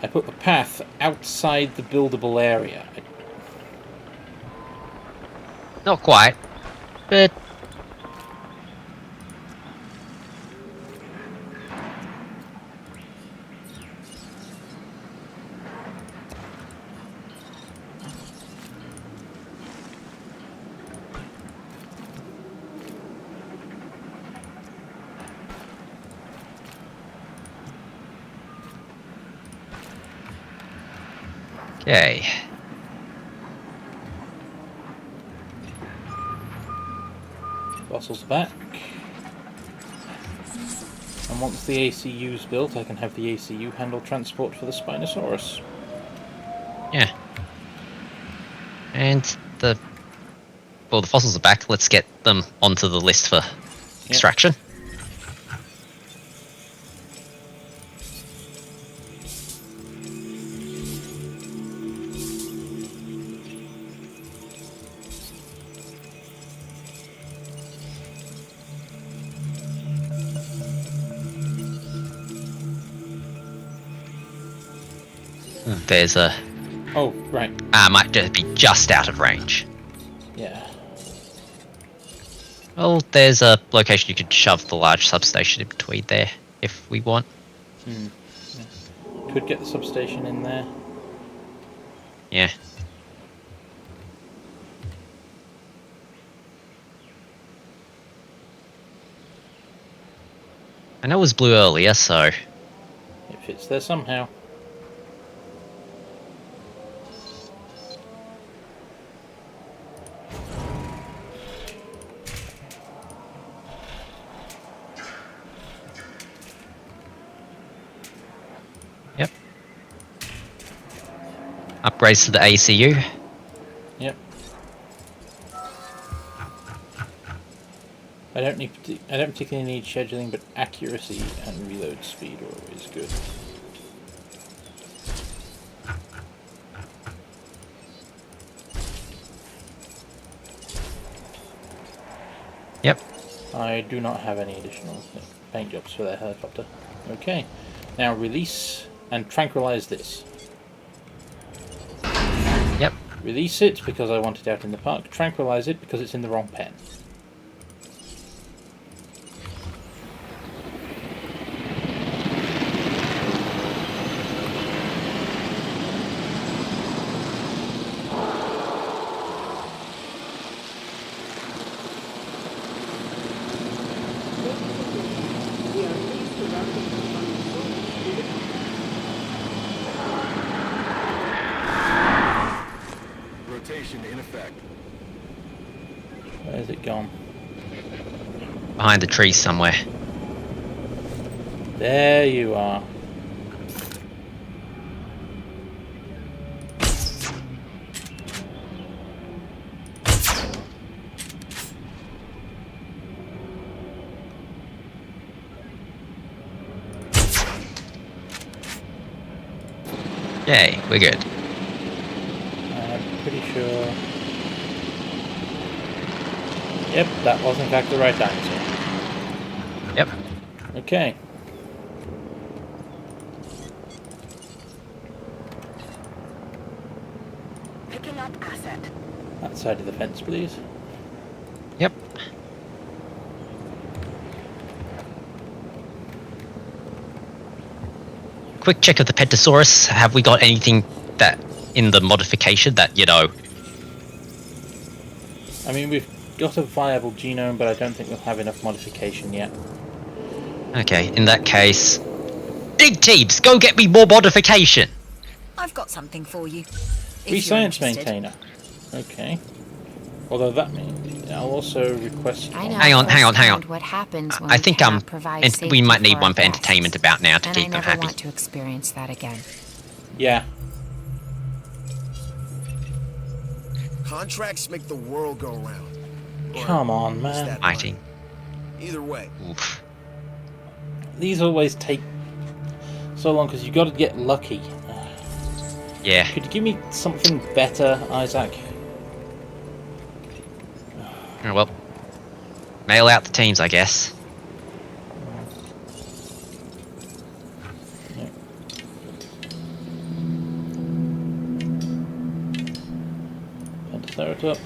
I put the path outside the buildable area. Not quite, but okay. Fossils back. And once the ACU's built, I can have the ACU handle transport for the Spinosaurus. Yeah. And the fossils are back. Let's get them onto the list for extraction. There's a... Oh, right. might just be just out of range. Yeah. Well, there's a location you could shove the large substation in between there, if we want. Yeah. Could get the substation in there. Yeah. I know it was blue earlier, so... It fits there somehow. Yep. Upgrades to the ACU. Yep. I don't particularly need scheduling, but accuracy and reload speed are always good. Yep. I do not have any additional paint jobs for that helicopter. Okay. Now release and tranquilize this. Yep. Release it because I want it out in the park. Tranquilize it because it's in the wrong pen. We are pleased to welcome you on the Rotation in effect. Where's it gone? Behind the trees somewhere. There you are. Yay, we're good. I'm pretty sure. Yep, that was in fact the right answer. Yep. Okay. Picking up asset. That side of the fence, please. Yep. Quick check of the Pentasaurus. Have we got anything that in the modification that, you know... I mean, we've got a viable genome, but I don't think we'll have enough modification yet. Okay, in that case... Dig teams, go get me more modification! I've got something for you. Free if you're science interested. maintainer. Okay. Although that means I'll also request. Hang on. What happens when I think we might need one for guests. entertainment about now to And keep them I never happy. want to experience that again. Yeah. Contracts make the world go round. Or Come on, is man. that Mighty. money? Either way. Oof. These always take so long because you got to get lucky. Yeah. Could you give me something better, Isaac? Oh, well, mail out the teams, I guess. Yeah. Pentaceratops.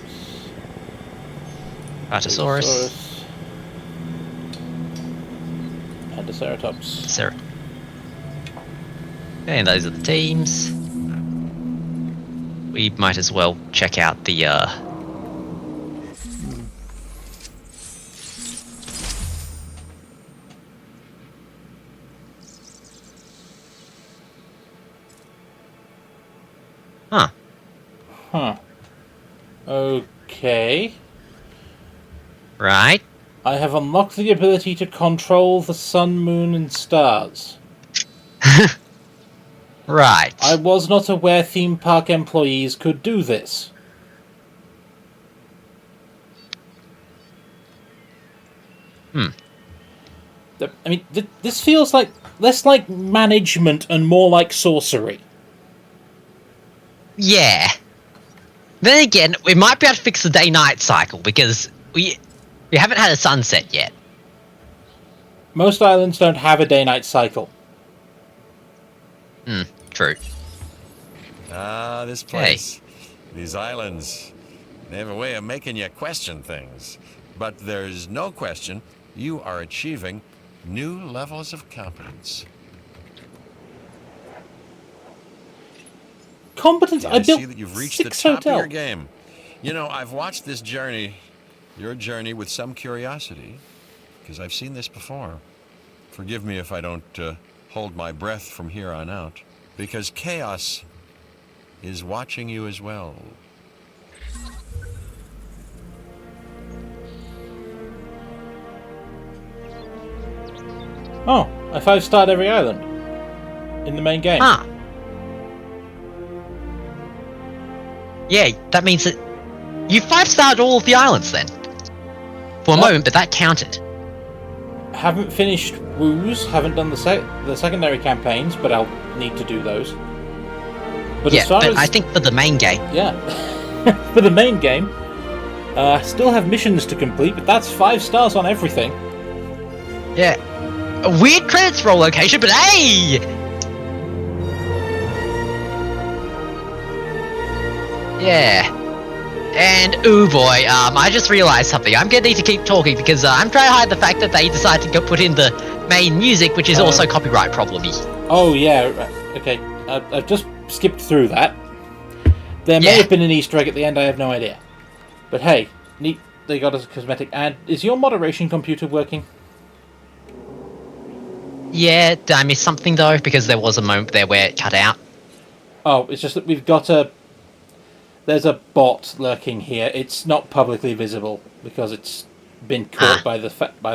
Artosaurus. Pentaceratops. Sarah. Okay, and those are the teams. We might as well check out the Huh. Okay. Right. I have unlocked the ability to control the sun, moon, and stars. Right. I was not aware theme park employees could do this. I mean, this feels like less like management and more like sorcery. Yeah. Then again, we might be able to fix the day-night cycle because we haven't had a sunset yet. Most islands don't have a day-night cycle. True. Ah, this place. These islands. They have a way of making you question things. But there's no question you are achieving new levels of competence. Competence? Yeah, I built see that you've reached 6 the top hotels. of your game. You know, I've watched this journey, your journey, with some curiosity, because I've seen this before. Forgive me if I don't hold my breath from here on out, because chaos is watching you as well. Oh, I 5-starred every island in the main game. Huh. Yeah, that means that you 5-starred all of the islands then. For a moment, but that counted. Haven't finished Woos, haven't done the secondary campaigns, but I'll need to do those. But Yeah, as far but as, I think for the main game. Yeah. For the main game, I still have missions to complete, but that's 5 stars on everything. Yeah. A weird credits roll location, but hey! Yeah. And ooh boy, I just realized something. I'm gonna need to keep talking because I'm trying to hide the fact that they decided to go put in the main music, which is also copyright problem-y. Oh yeah, right. Okay. I've just skipped through that. There may have been an Easter egg at the end, I have no idea. But hey, neat, they got us a cosmetic. And is your moderation computer working? Yeah, did I miss something though? Because there was a moment there where it cut out. Oh, it's just that we've got there's a bot lurking here. It's not publicly visible because it's been caught by the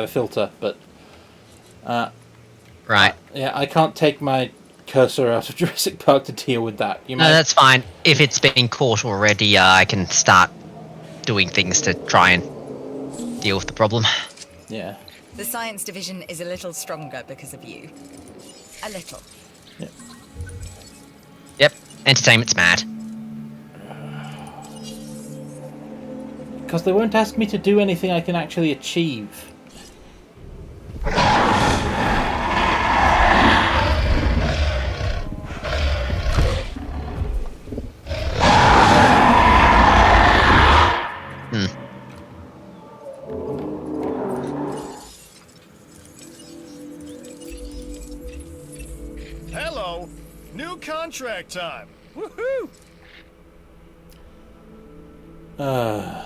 filter, but right. Yeah, I can't take my cursor out of Jurassic Park to deal with that. You No, that's fine. If it's been caught already, I can start doing things to try and deal with the problem. Yeah. The science division is a little stronger because of you. A little. Yep. Entertainment's mad. Because they won't ask me to do anything I can actually achieve. Hello! New contract time! Woohoo!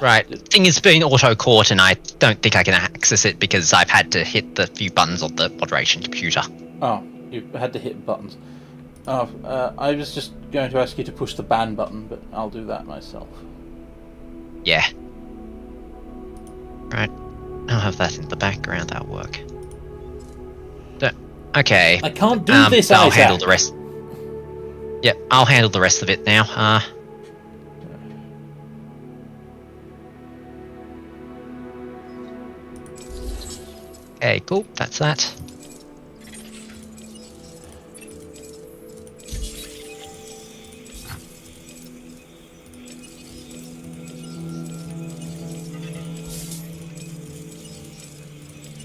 Right. The thing is being auto-caught, and I don't think I can access it because I've had to hit the few buttons on the moderation computer. Oh, you had to hit buttons. Oh, I was just going to ask you to push the ban button, but I'll do that myself. Yeah. Right. I'll have that in the background. That'll work. Okay. I can't do this, I'll Isaac. handle the rest. Yep, I'll handle the rest of it now. Okay, cool. That's that.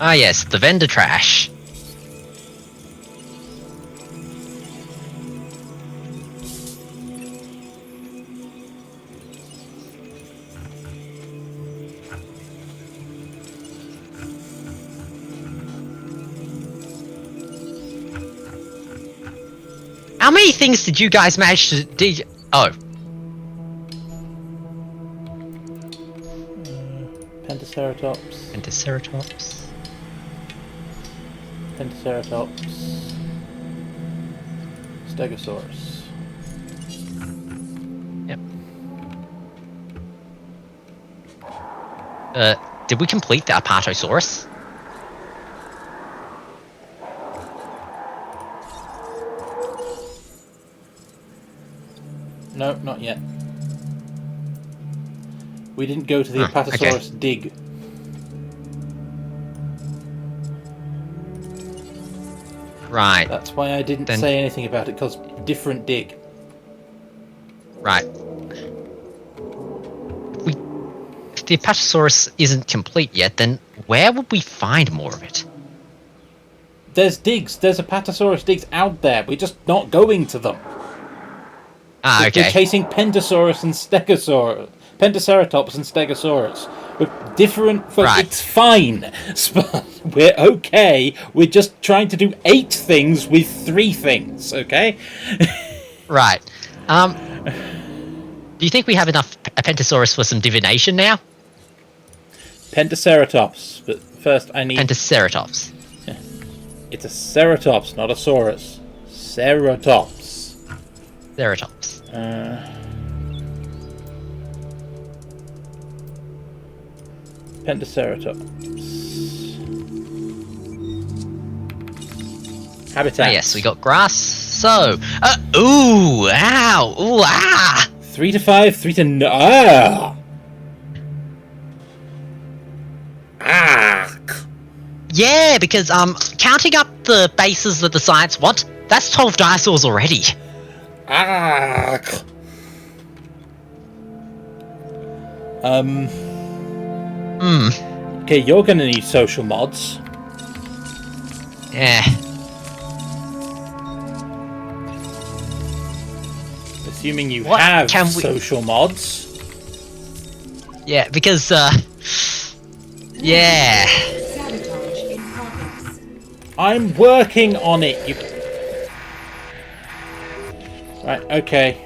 Ah yes, the vendor trash. How many things did you guys manage to dig? Oh. Pentaceratops. Pentaceratops. Pentaceratops. Stegosaurus. Yep. Did we complete the Apatosaurus? No, not yet. We didn't go to the Apatosaurus dig. Right. That's why I didn't say anything about it, because different dig. Right. If the Apatosaurus isn't complete yet, then where would we find more of it? There's digs. There's Apatosaurus digs out there. We're just not going to them. Ah, okay. We're chasing Pentasaurus and Stegosaurus. Pentaceratops and Stegosaurus. We're different. Right. It's fine. We're okay. We're just trying to do 8 things with 3 things, okay? Right. Do you think we have enough Pentasaurus for some divination now? Pentaceratops. But first I need... Pentaceratops. It's a ceratops, not a saurus. Ceratops. Ceratops. Pentaceratops. Habitat. Ah, yes, we got grass. So, ooh, ow, ooh, ah. 3 to 5, 3 to ah. Ah. Yeah, because counting up the bases that the science want, that's 12 dinosaurs already. Ah. Okay, you're gonna need social mods. Yeah. Assuming you have social mods. Yeah, because yeah. Sabotage in progress. I'm working on it. You. Right. Okay.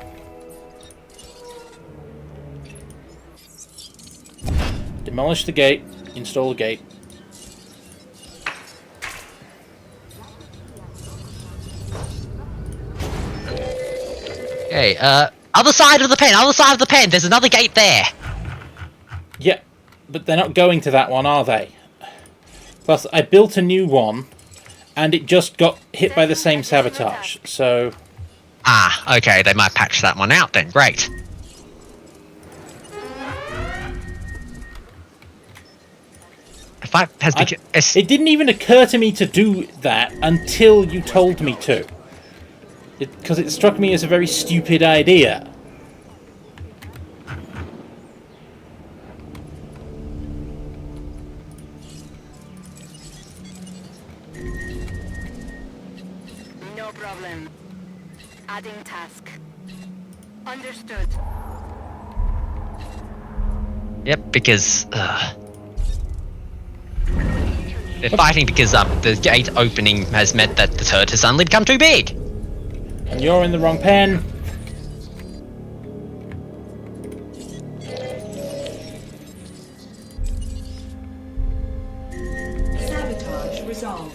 Demolish the gate. Install the gate. Okay, other side of the pen, other side of the pen, there's another gate there. Yeah, but they're not going to that one, are they? Plus, I built a new one, and it just got hit by the same sabotage, so... Ah, okay, they might patch that one out then, great. It didn't even occur to me to do that until you told me to. Because it struck me as a very stupid idea. No problem. Adding task. Understood. Yep, because they're fighting because the gate opening has meant that the turret has suddenly become too big. And you're in the wrong pen. Sabotage resolved.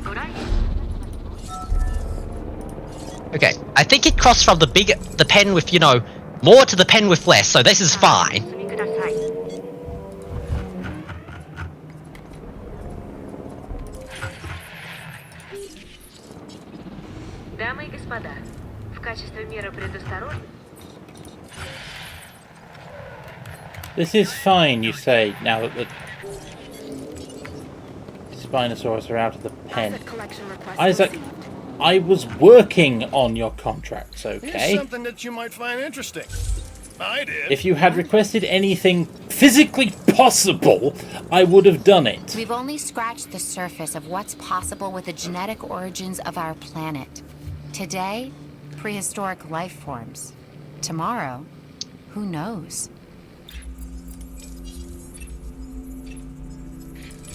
Alright. I think it crossed from the pen with, more to the pen with less, so this is fine. Дамы и господа, в качестве меры предосторожности... This is fine, you say, now that the Spinosaurus are out of the pen. Isaac, I was working on your contracts, okay? Here's something that you might find interesting. I did. If you had requested anything physically possible, I would have done it. We've only scratched the surface of what's possible with the genetic origins of our planet. Today, prehistoric life forms. Tomorrow, who knows?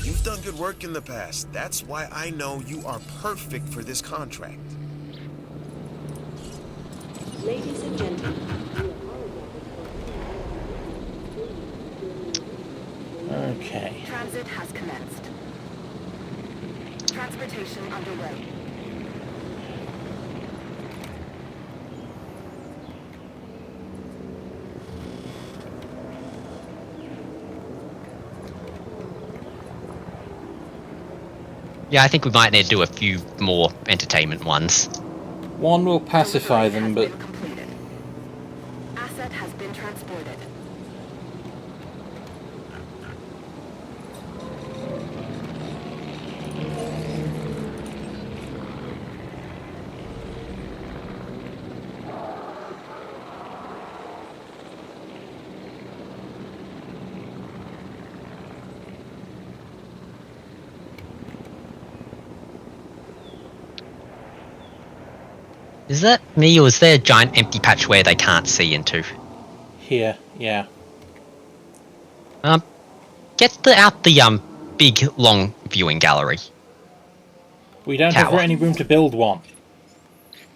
You've done good work in the past. That's why I know you are perfect for this contract. Ladies and gentlemen, Okay. Transit has commenced. Transportation underway. Yeah, I think we might need to do a few more entertainment ones. One will pacify them, but... Completed. Asset has been transported. Is that me, or is there a giant empty patch where they can't see into? Here, yeah. Get out the big long viewing gallery. We don't have any room to build one.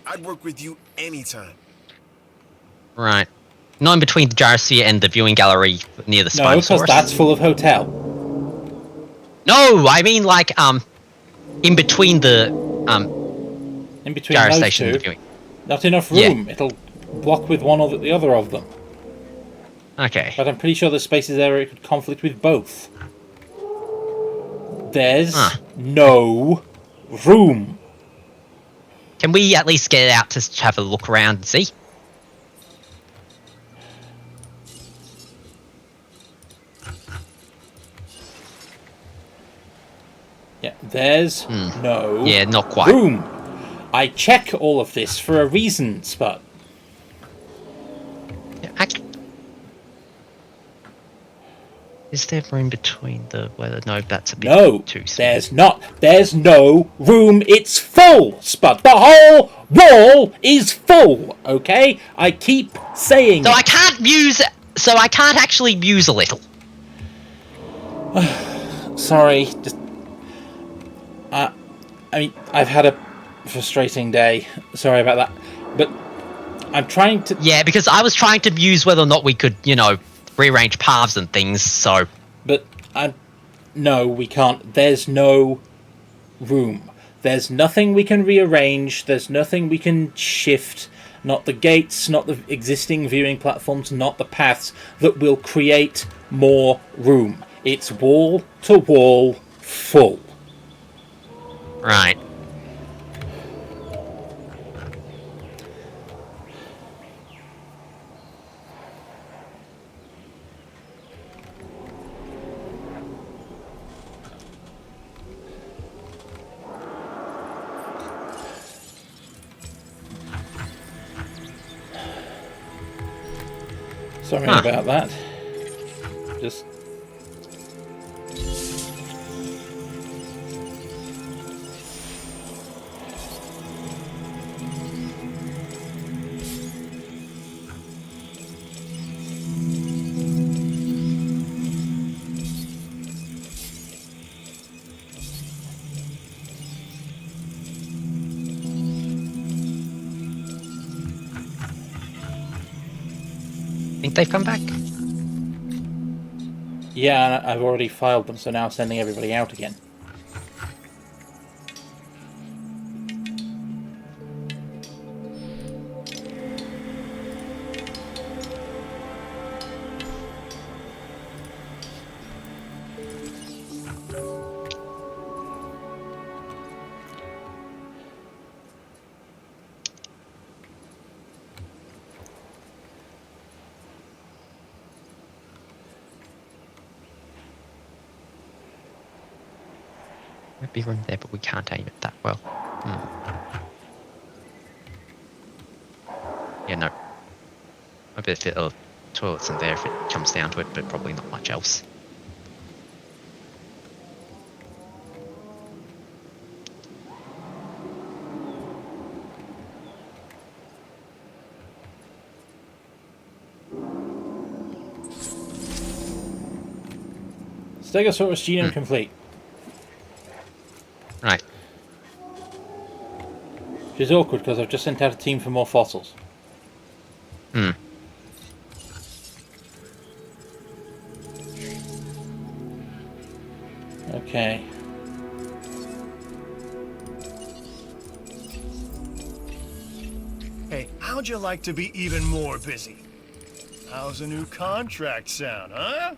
I'd work with you anytime. Right. Not in between the gyrosphere and the viewing gallery near the Spinosaurus. No, because that's full of hotel. No, I mean like in between the In between gyro those station and two, the viewing. not enough room. Yeah. It'll block with one or the other of them. Okay. But I'm pretty sure there's spaces there where it could conflict with both. There's no room. Can we at least get out to have a look around and see? Yeah, there's no not quite. room. I check all of this for a reason, Spud. Yeah, is there room between the... Well, no, that's a bit too small. There's not. There's no room. It's full, Spud. The whole wall is full, okay? I keep saying So I can't muse... So I can't actually muse a little. Sorry, just... I mean, I've had a frustrating day. Sorry about that. But I'm trying to... Yeah, because I was trying to muse whether or not we could, rearrange paths and things, so... But no, we can't. There's no room. There's nothing we can rearrange. There's nothing we can shift. Not the gates, not the existing viewing platforms, not the paths that will create more room. It's wall to wall full. Right. Sorry about that. Just... Think they've come back? Yeah, I've already filed them, so now I'm sending everybody out again. Might be room there, but we can't aim it that well. Yeah, no. A bit of toilets in there if it comes down to it, but probably not much else. Stegosaurus genome complete. Right. Which is awkward because I've just sent out a team for more fossils. Okay. Hey, how'd you like to be even more busy? How's a new contract sound, huh?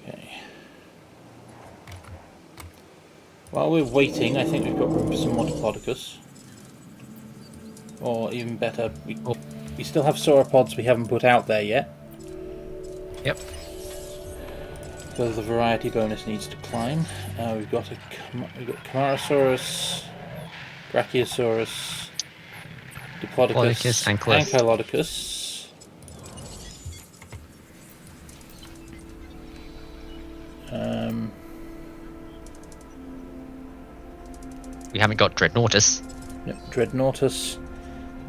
Okay. While we're waiting, I think we've got room for some more Diplodocus. Or even better, we still have sauropods we haven't put out there yet. Yep. Because the variety bonus needs to climb. We've got Camarasaurus, Brachiosaurus, Diplodocus, Ankylodocus. We haven't got Dreadnoughtus. Yep, Dreadnoughtus.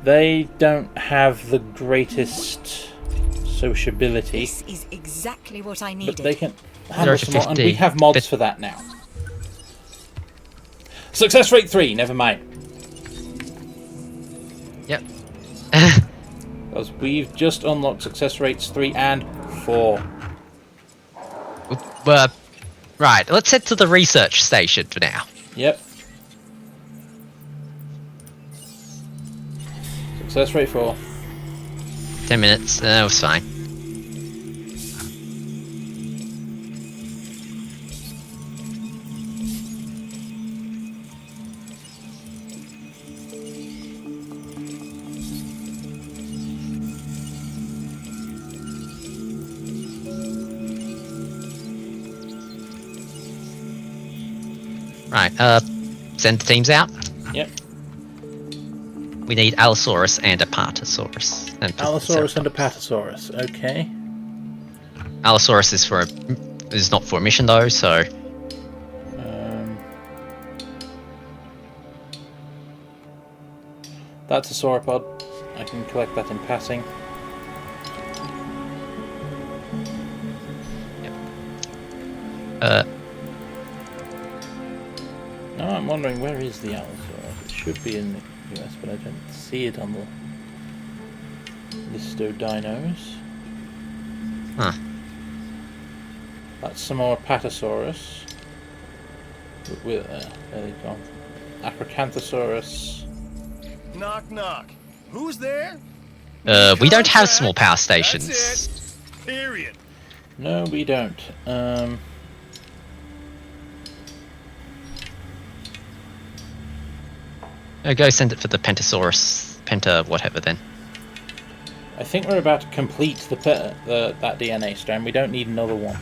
They don't have the greatest sociability. This is exactly what I needed. But they can handle some more, and we have mods for that now. Success rate 3, never mind. Yep. Because we've just unlocked success rates 3 and 4. Right, let's head to the research station for now. Yep. Success rate 4. 10 minutes, that was fine. Right, send the teams out. Yep. We need Allosaurus and Apatosaurus. Allosaurus and Apatosaurus, okay. Allosaurus is not for a mission though, so... That's a sauropod. I can collect that in passing. Yep. Now I'm wondering, where is the Allosaurus? It should be in the US, but I don't see it on the list of dinos. Huh. That's some more Apatosaurus. With, there you go. Acrocanthosaurus. Knock, knock. Who's there? We don't have small power stations. That's it. Period. No, we don't. Go send it for the Pentasaurus, whatever then. I think we're about to complete that DNA strand. We don't need another one.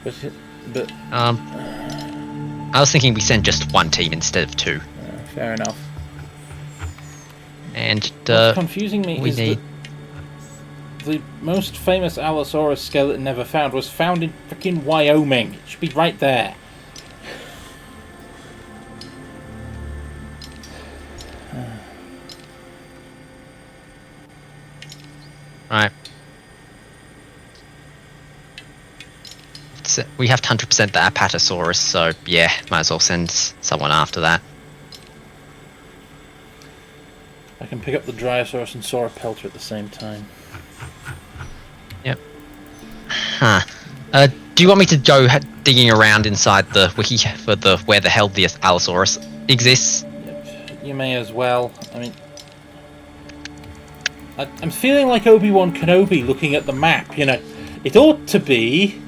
But I was thinking we send just one team instead of two. Fair enough. And what's confusing me is that the most famous Allosaurus skeleton never found was found in freaking Wyoming. It should be right there. Right. So we have to 100% the Apatosaurus, so yeah, might as well send someone after that. I can pick up the Dryosaurus and Sauropelter at the same time. Yep. Huh. Do you want me to go digging around inside the wiki for where the hell the Allosaurus exists? Yep. You may as well. I mean, I'm feeling like Obi-Wan Kenobi looking at the map, you know. It ought to be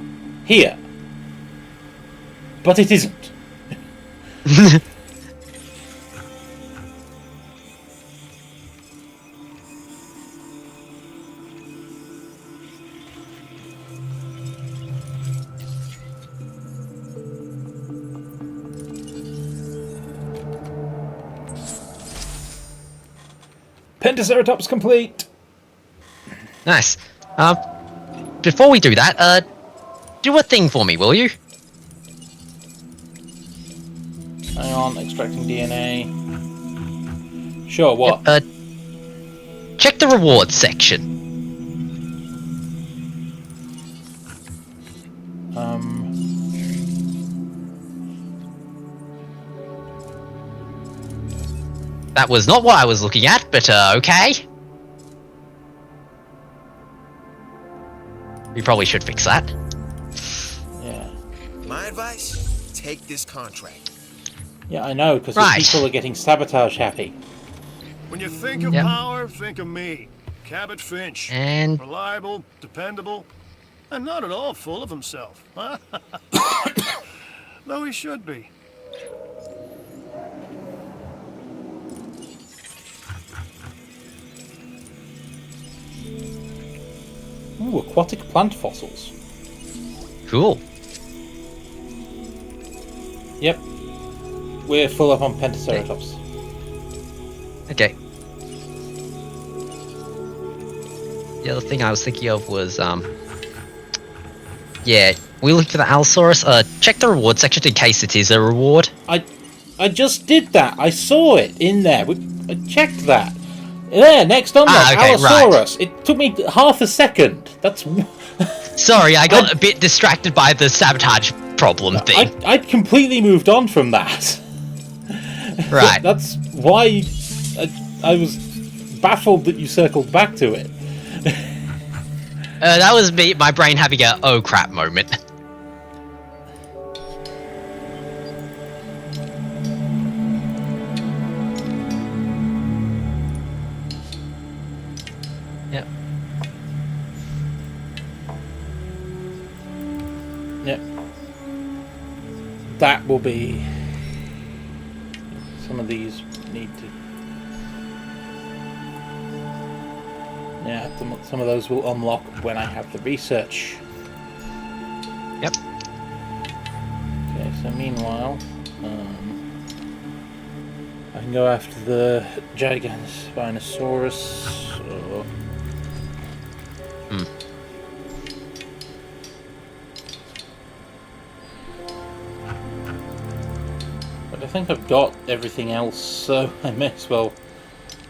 here. But it isn't. Pentaceratops complete! Nice. Before we do that, do a thing for me, will you? Hang on, extracting DNA. Sure, what? Yep, check the rewards section. That was not what I was looking at, but okay. We probably should fix that. Yeah. My advice, take this contract. Yeah, I know, because Right. people are getting sabotage happy. When you think of Yep. power, think of me. Cabot Finch. And Reliable, dependable, and not at all full of himself. Though he should be. Ooh, aquatic plant fossils. cool. Yep. We're full up on Pentaceratops. Okay. The other thing I was thinking of was, yeah, we looked for the Allosaurus. Check the reward section in case it is a reward. I just did that. I saw it in there. I checked that. There, next on there, okay, Allosaurus. Right. It took me half a second. That's... Sorry, I got a bit distracted by the sabotage problem thing. I'd completely moved on from that. Right. That's why I was baffled that you circled back to it. That was me, my brain having a oh crap moment. Yep. Yep. That will be... Some of these need to... Yeah, some of those will unlock when I have the research. Yep. Okay, so meanwhile, I can go after the Giganospinosaurus. Or... But I think I've got everything else, so I may as well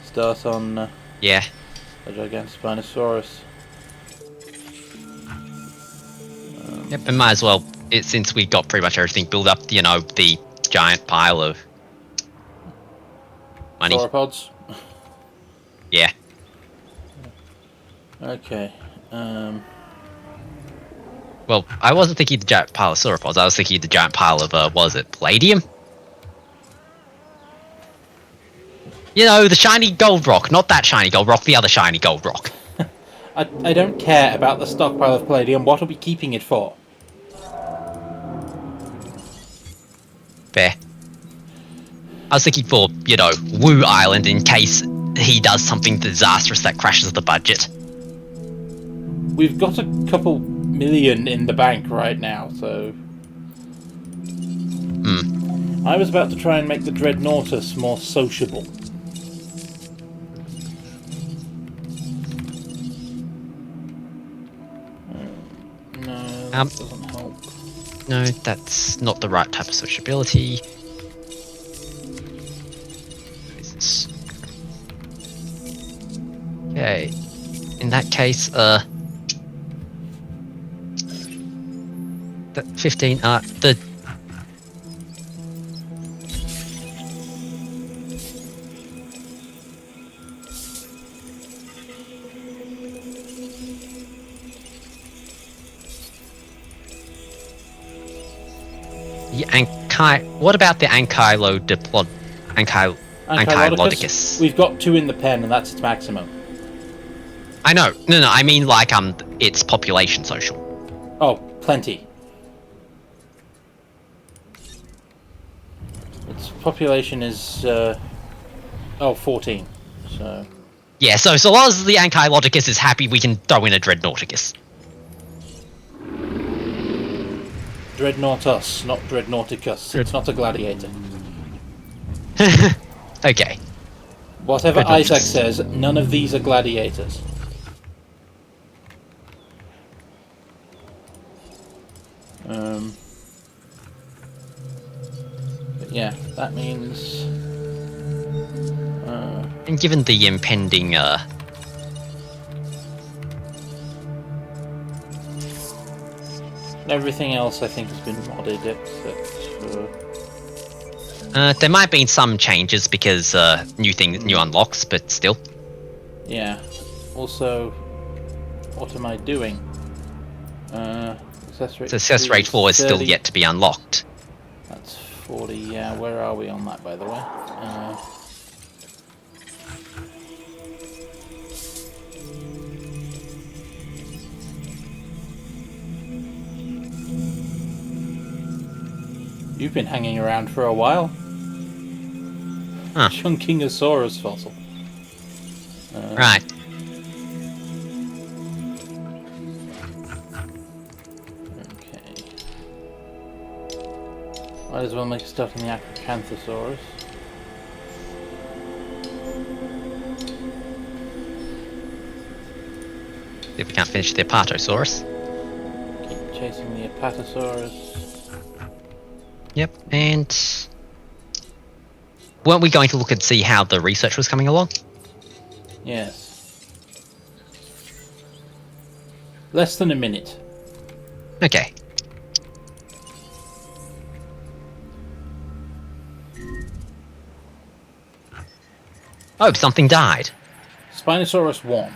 start on Yeah. the Giganospinosaurus. Yep, and might as well, since we got pretty much everything, build up, you know, the giant pile of money. Sauropods? Yeah. Okay. Well, I wasn't thinking the giant pile of sauropods, I was thinking the giant pile of, what was it, palladium? You know, the shiny gold rock, not that shiny gold rock, the other shiny gold rock. I don't care about the stockpile of palladium. What are we keeping it for? Fair. I was thinking for, you know, Woo Island in case he does something disastrous that crashes the budget. We've got a couple million in the bank right now, so... I was about to try and make the Dreadnoughtus more sociable. No, that doesn't help. No, that's not the right type of sociability. What is this? Okay. In that case, that 15, the... What about the Ankylodicus? We've got 2 in the pen, and that's its maximum. I know. No, I mean like its population social. Oh, plenty. Its population is 14. So yeah, so long as the Ankylodicus is happy, we can throw in a Dreadnoughticus. Dreadnoughtus, not Dreadnoughticus. It's not a gladiator. Okay. Whatever Isaac says, none of these are gladiators. But yeah, that means... and given the impending, everything else I think has been modded except for... there might have been some changes because, new unlocks, but still. Yeah. Also, what am I doing? Success rate 4 is still yet to be unlocked. That's 40, yeah. Where are we on that, by the way? You've been hanging around for a while. Huh. Chunkingosaurus fossil. Right. Okay. Might as well make stuff in the Acrocanthosaurus. If we can't finish the Apatosaurus. Keep chasing the Apatosaurus. Yep, and... weren't we going to look and see how the research was coming along? Yes. Less than a minute. Okay. Oh, something died. Spinosaurus 1.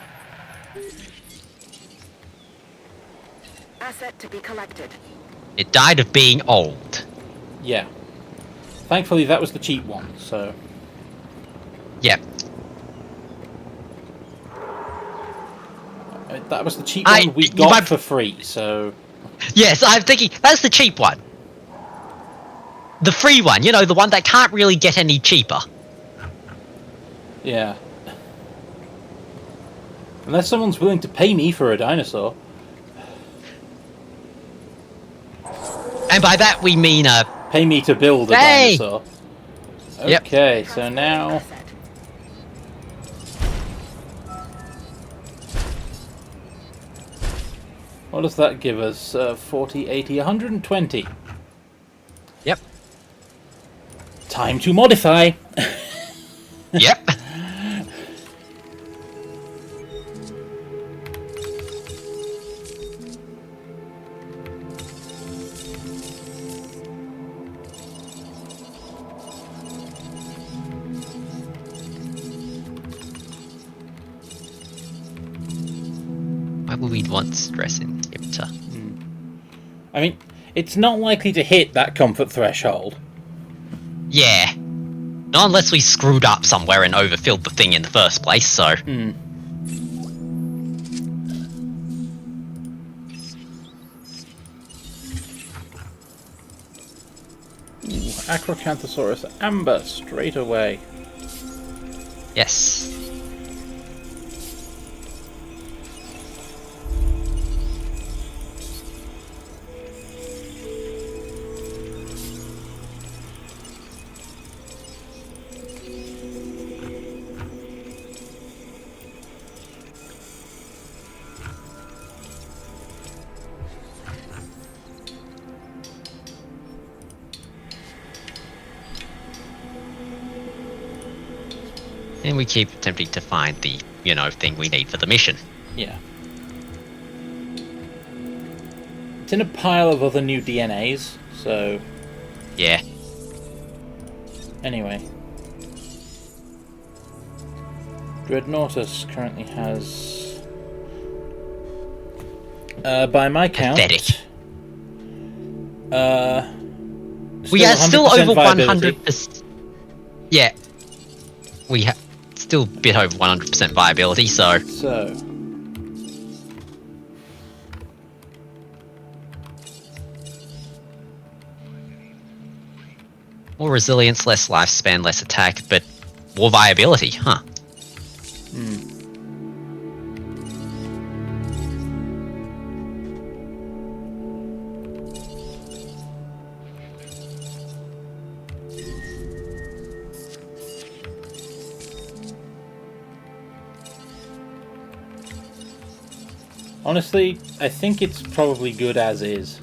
Asset to be collected. It died of being old. Yeah. Thankfully that was the cheap one, so... Yep. That was the cheap one we got for free, so... Yes, I'm thinking, that's the cheap one. The free one, you know, the one that can't really get any cheaper. Yeah. Unless someone's willing to pay me for a dinosaur. And by that we mean, pay me to build a dinosaur. Okay, yep. So now... what does that give us? 40, 80, 120. Yep. Time to modify! Yep. Why would we want stress inhibitor? I mean, it's not likely to hit that comfort threshold. Yeah. Not unless we screwed up somewhere and overfilled the thing in the first place, so... Ooh, Acrocanthosaurus amber, straight away. Yes. And we keep attempting to find the, you know, thing we need for the mission. Yeah. It's in a pile of other new DNAs, so... yeah. Anyway. Dreadnoughtus currently has... by my count... pathetic. We are still over viability. 100%. Yeah. We have still a bit over 100% viability, so... more resilience, less lifespan, less attack, but more viability, huh? Honestly, I think it's probably good as is.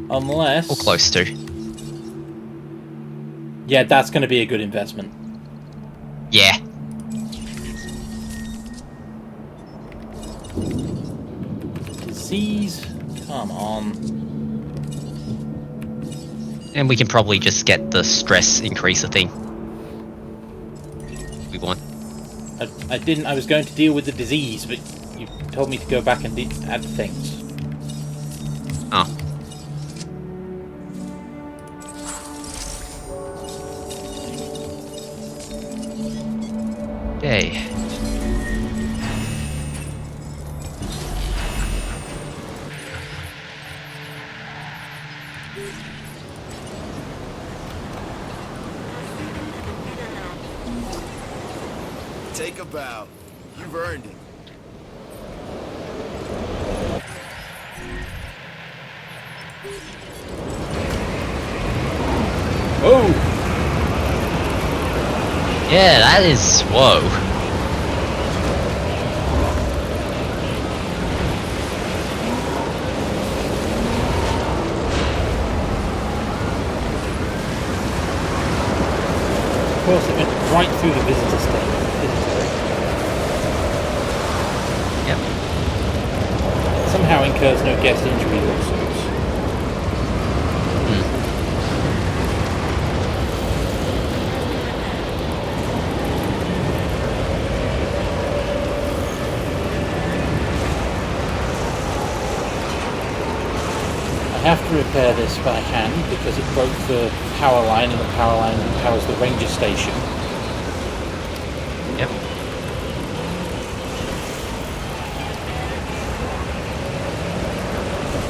Unless... Or close to. Yeah, that's going to be a good investment. Yeah. Disease. Come on. And we can probably just get the stress increaser thing. We want. I didn't. I was going to deal with the disease, but you told me to go back and add things. Oh. Okay. Take a bow. You've earned it. Oh! Yeah, that is... Whoa. Of course, it went right through the visitor stand. Yep. Somehow incurs no guest injury lawsuits. I have to repair this by hand because it broke the power line, and the power line powers the ranger station. Yep.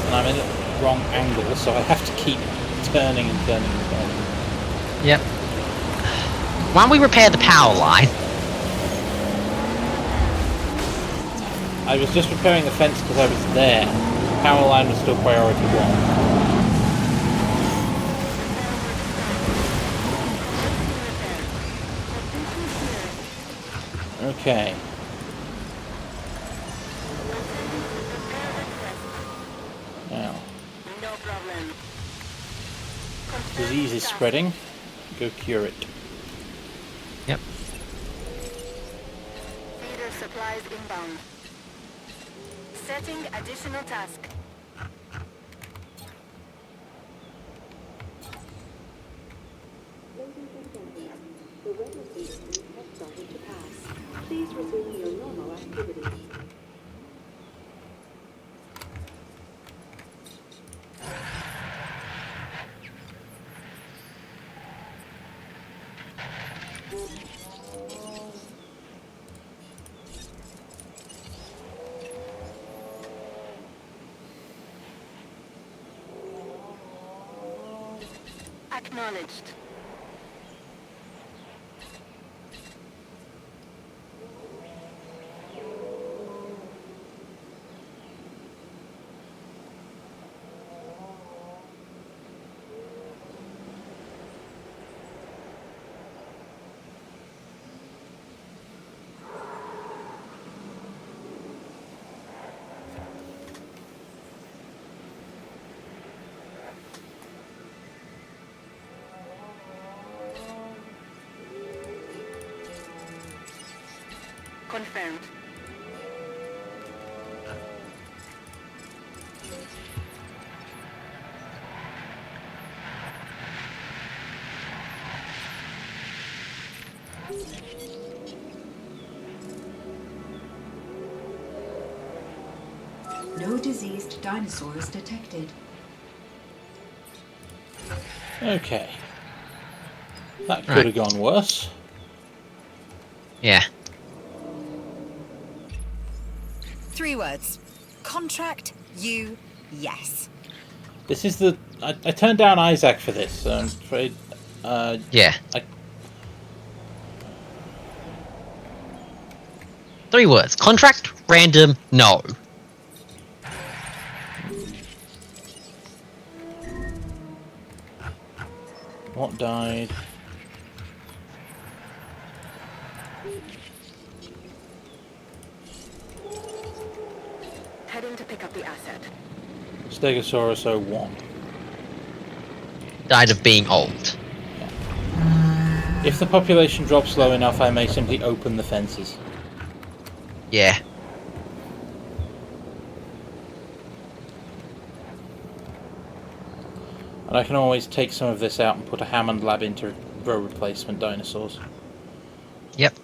And I'm in the wrong angle, so I have to keep turning and turning and turning. Yep. Why don't we repair the power line? I was just repairing the fence because I was there. Power line was still priority 1. Okay. Now. Disease is spreading. Go cure it. Yep. Feeder supplies inbound. Setting additional task. Ladies and gentlemen, the weather conditions have started to pass. Please resume your normal activities. Acknowledged. Confirmed. No diseased dinosaurs detected. Okay. That could have gone worse. Yeah. 3 words. Contract you yes. This is the... I turned down Isaac for this, so I'm afraid... Yeah. 3 words. Contract, random, no. What died? Heading to pick up the asset. Stegosaurus 01. Died of being old. If the population drops low enough, I may simply open the fences. Yeah. And I can always take some of this out and put a Hammond lab into row replacement dinosaurs. Yep.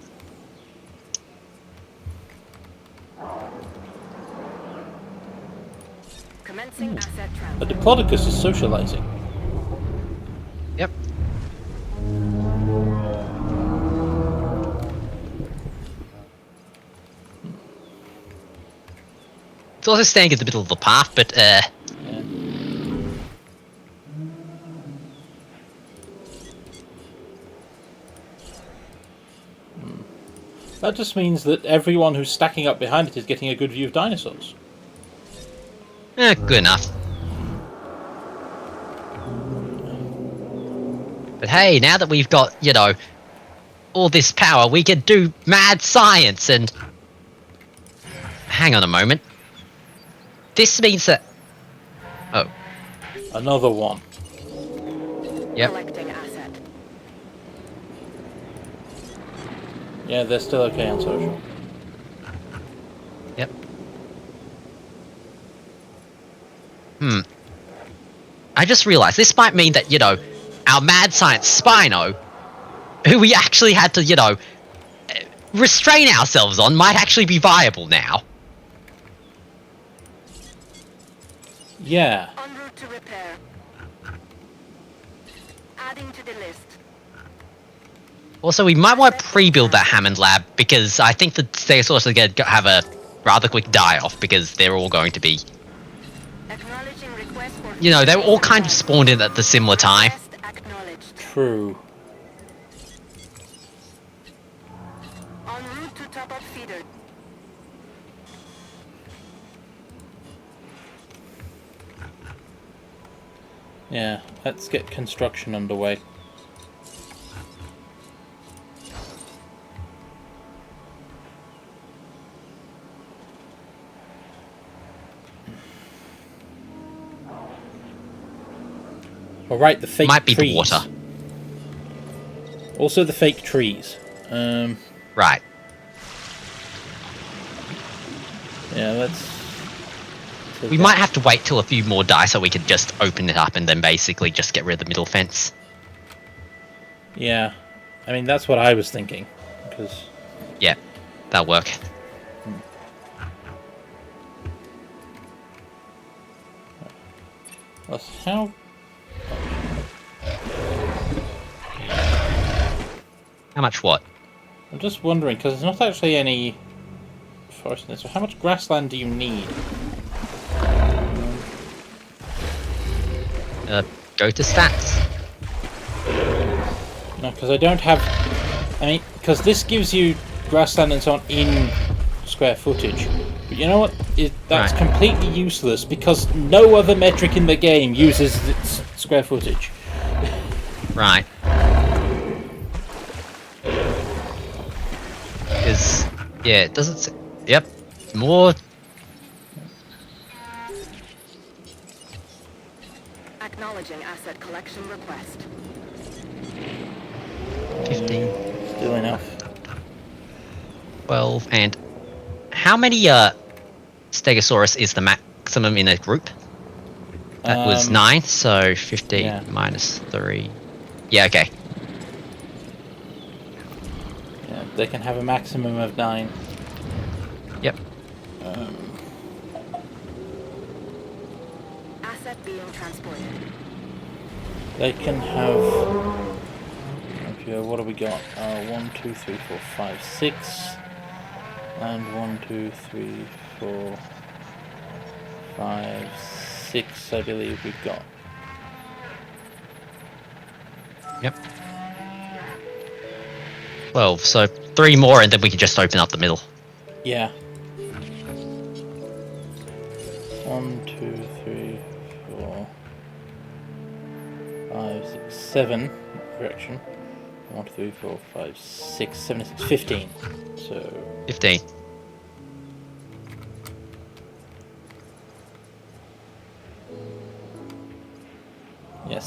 Commencing asset A transfer. Diplodocus is socializing. Yep. It's also staying in the middle of the path, but Yeah. That just means that everyone who's stacking up behind it is getting a good view of dinosaurs. good enough. But hey, now that we've got, you know, all this power, we can do mad science and... Hang on a moment. This means that... Oh. Another one. Yep. Collecting asset. Yeah, they're still okay on social. Yep. I just realized this might mean that, you know, our mad science Spino, who we actually had to, you know, restrain ourselves on, might actually be viable now. Yeah. En route to repair. Adding to the list. Also, we might want to pre-build that Hammond lab, because I think the Stegosaurus are going to have a rather quick die-off, because they're all going to be... Acknowledging request for... You know, they were all kind of spawned in at the similar time. Request acknowledged. True. En route to top-up feeder. Yeah, let's get construction underway. Alright, the fake Might be trees. the water. Also the fake trees. Right. Yeah, let's... We might have to wait till a few more die so we can just open it up and then basically just get rid of the middle fence. Yeah. I mean, that's what I was thinking. Because... Yeah, that'll work. Plus, how... How much what? I'm just wondering, because there's not actually any forest in this, so how much grassland do you need? Go to stats. No, because I don't have... I mean, because this gives you grassland and so on in square footage. But you know what? That's Right. completely useless, because no other metric in the game uses its square footage. Right. Because, yeah, it doesn't say... Yep. More... Acknowledging asset collection request. 15, Still enough. 12, and... How many, Stegosaurus is the maximum in a group? That was 9, so 15 yeah. minus 3... Yeah, okay. Yeah, they can have a maximum of 9. Yep. Asset being transported. They can have... Okay, what have we got? 1, 2, 3, 4, 5, 6. And 1, 2, 3, 4, 5, 6, I believe we've got. Yep. 12, so 3 more and then we can just open up the middle. Yeah. 1, 2, 3, 4, 5, 6, 7. Correction. 1, 2, 3, 4, 5, 6, 7, 6, 15. So 15.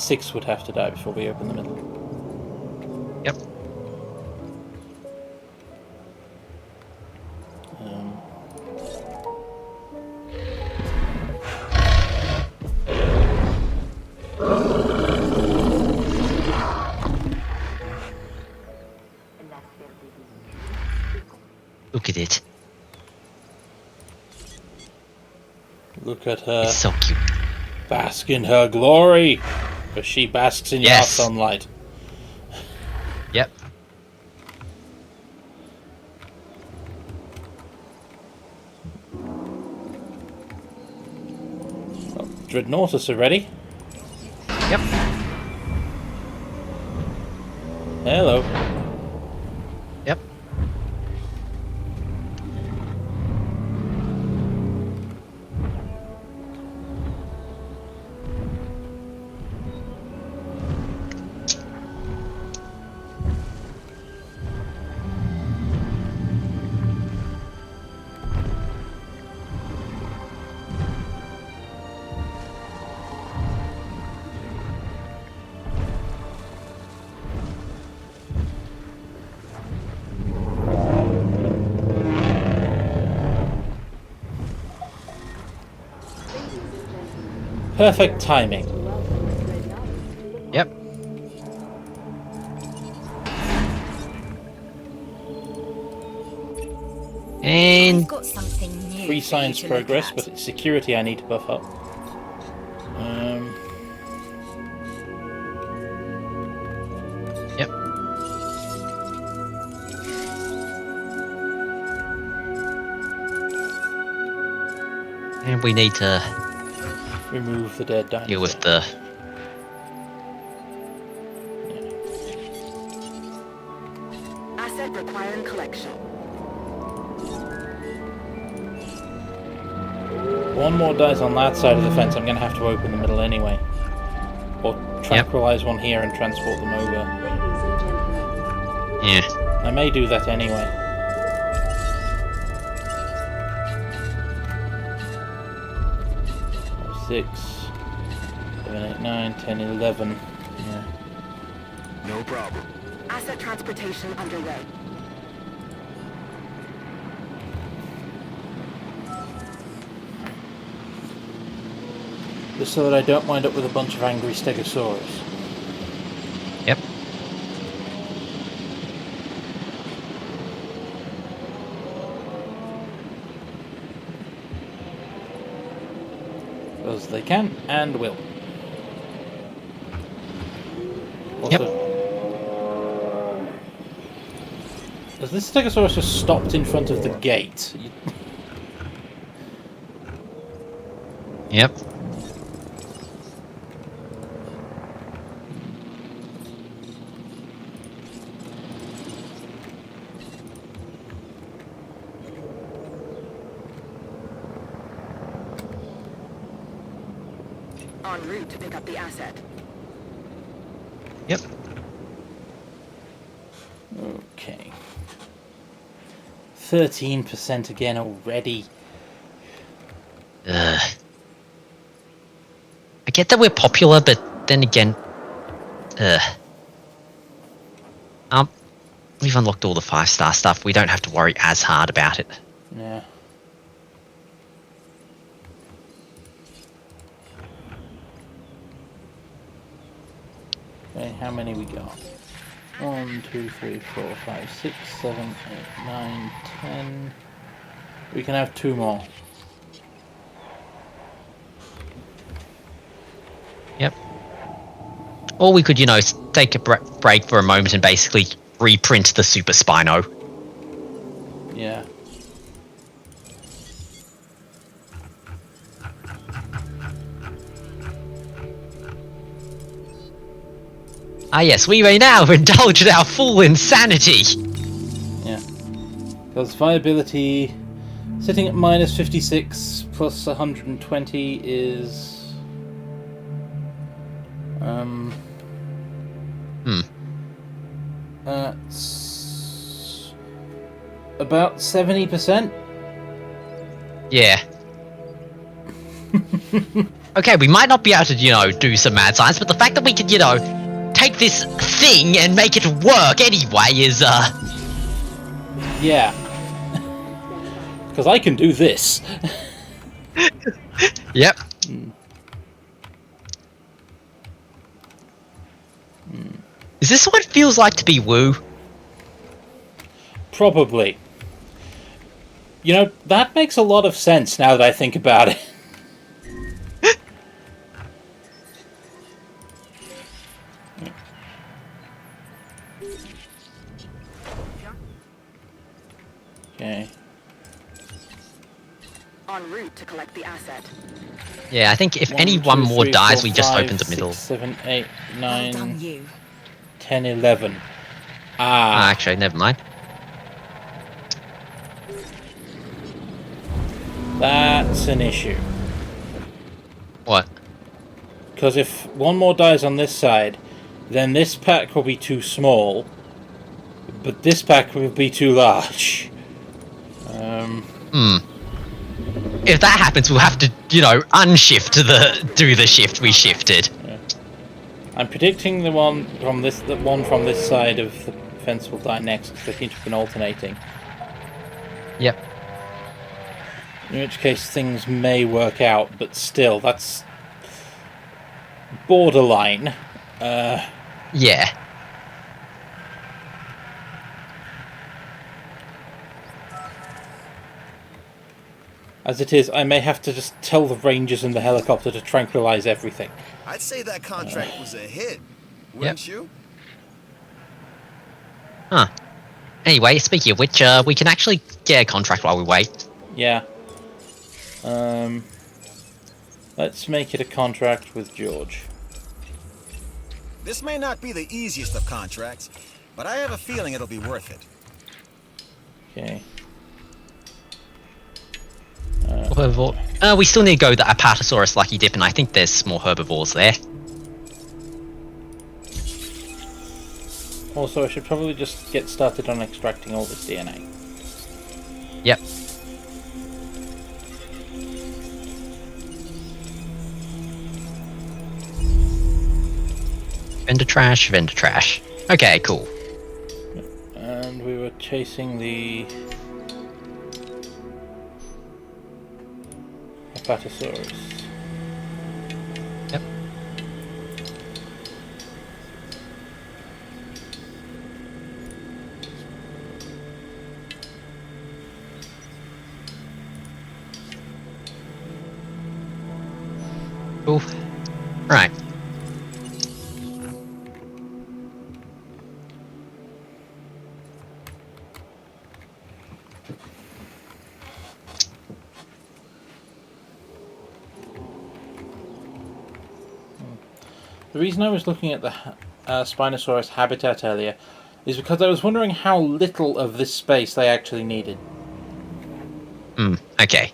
6 would have to die before we open the middle. Yep. Look at it. Look at her. It's so cute. Bask in her glory, because she basks in your sunlight. Yep. Well, Dreadnoughtus are ready. Yep. Hello. Yep. Perfect timing. Yep. And We've got something new. Free science for you to look progress, at. but it's security I need to buff up. Yep. And we need to Remove the dead dinosaur. deal with the... Asset requiring collection. One more dies on that side of the fence. I'm going to have to open the middle anyway. Or tranquilize one here and transport them over. Yeah. I may do that anyway. Six, 7, 8, 9, 10, 11. Yeah. No problem. Asset transportation underway. Just so that I don't wind up with a bunch of angry stegosaurus. Yep. Because they can and will. Also, has this stegosaurus just stopped in front of the gate? Yep. En route to pick up the asset. Yep. Okay. 13% again already. I get that we're popular, but then again... we've unlocked all the 5-star stuff. We don't have to worry as hard about it. Yeah. Okay, how many we got? 1, 2, 3, 4, 5, 6, 7, 8, 9, 10. We can have 2 more. Yep. Or we could, you know, take a break for a moment and basically reprint the Super Spino. Yeah. Ah yes, we may now indulge in our full insanity! Yeah. Because viability sitting at minus 56 plus 120 is... That's about 70%. Yeah. Okay, we might not be able to, do some mad science, but the fact that we could, take this thing and make it work anyway is, Yeah. Because I can do this. Yep. Is this what it feels like to be Woo? Probably. That makes a lot of sense now that I think about it. Okay. En route to collect the asset. Yeah, I think if any one more dies, we just open the middle. 7, 8, 9, Well done, you. 10, 11. Actually, never mind. That's an issue. What? Because if one more dies on this side, then this pack will be too small, but this pack will be too large. If that happens, we'll have to, unshift do the shift we shifted. Yeah. I'm predicting the one from this side of the fence will die next because they seem to have been alternating. Yep. In which case things may work out, but still, that's borderline. Yeah. As it is, I may have to just tell the Rangers and the helicopter to tranquilize everything. I'd say that contract was a hit, wouldn't you? Huh. Anyway, speaking of which, we can actually get a contract while we wait. Yeah. Let's make it a contract with George. This may not be the easiest of contracts, but I have a feeling it'll be worth it. Okay. Herbivore. We still need to go the Apatosaurus Lucky Dip, and I think there's some more herbivores there. Also, I should probably just get started on extracting all this DNA. Yep. Vendor trash, vendor trash. Okay, cool. And we were chasing the Apatosaurus. Yep. Cool. Right. The reason I was looking at the Spinosaurus habitat earlier is because I was wondering how little of this space they actually needed. Okay.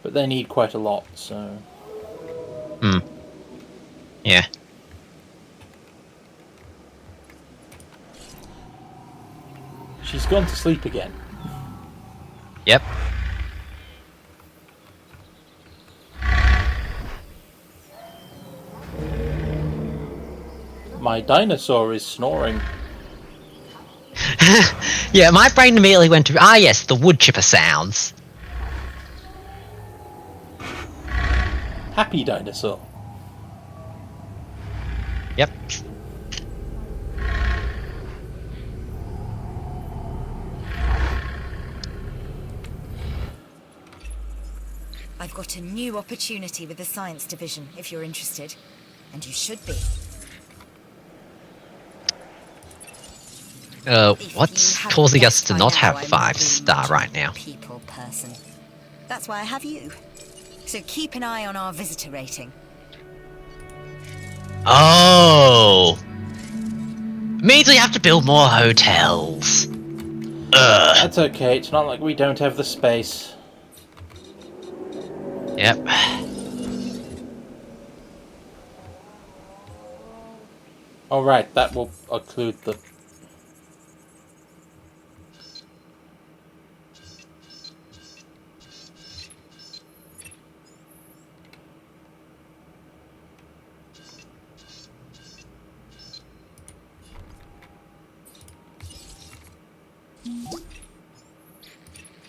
But they need quite a lot, so... Yeah. She's gone to sleep again. Yep. My dinosaur is snoring. Yeah, my brain immediately went to, yes, the wood chipper sounds. Happy dinosaur. Yep. I've got a new opportunity with the science division, if you're interested. And you should be. What's causing us to not have 5-star right now? People person. That's why I have you. So keep an eye on our visitor rating. Oh! Means we have to build more hotels. That's okay, it's not like we don't have the space. Yep. Alright, that will occlude the...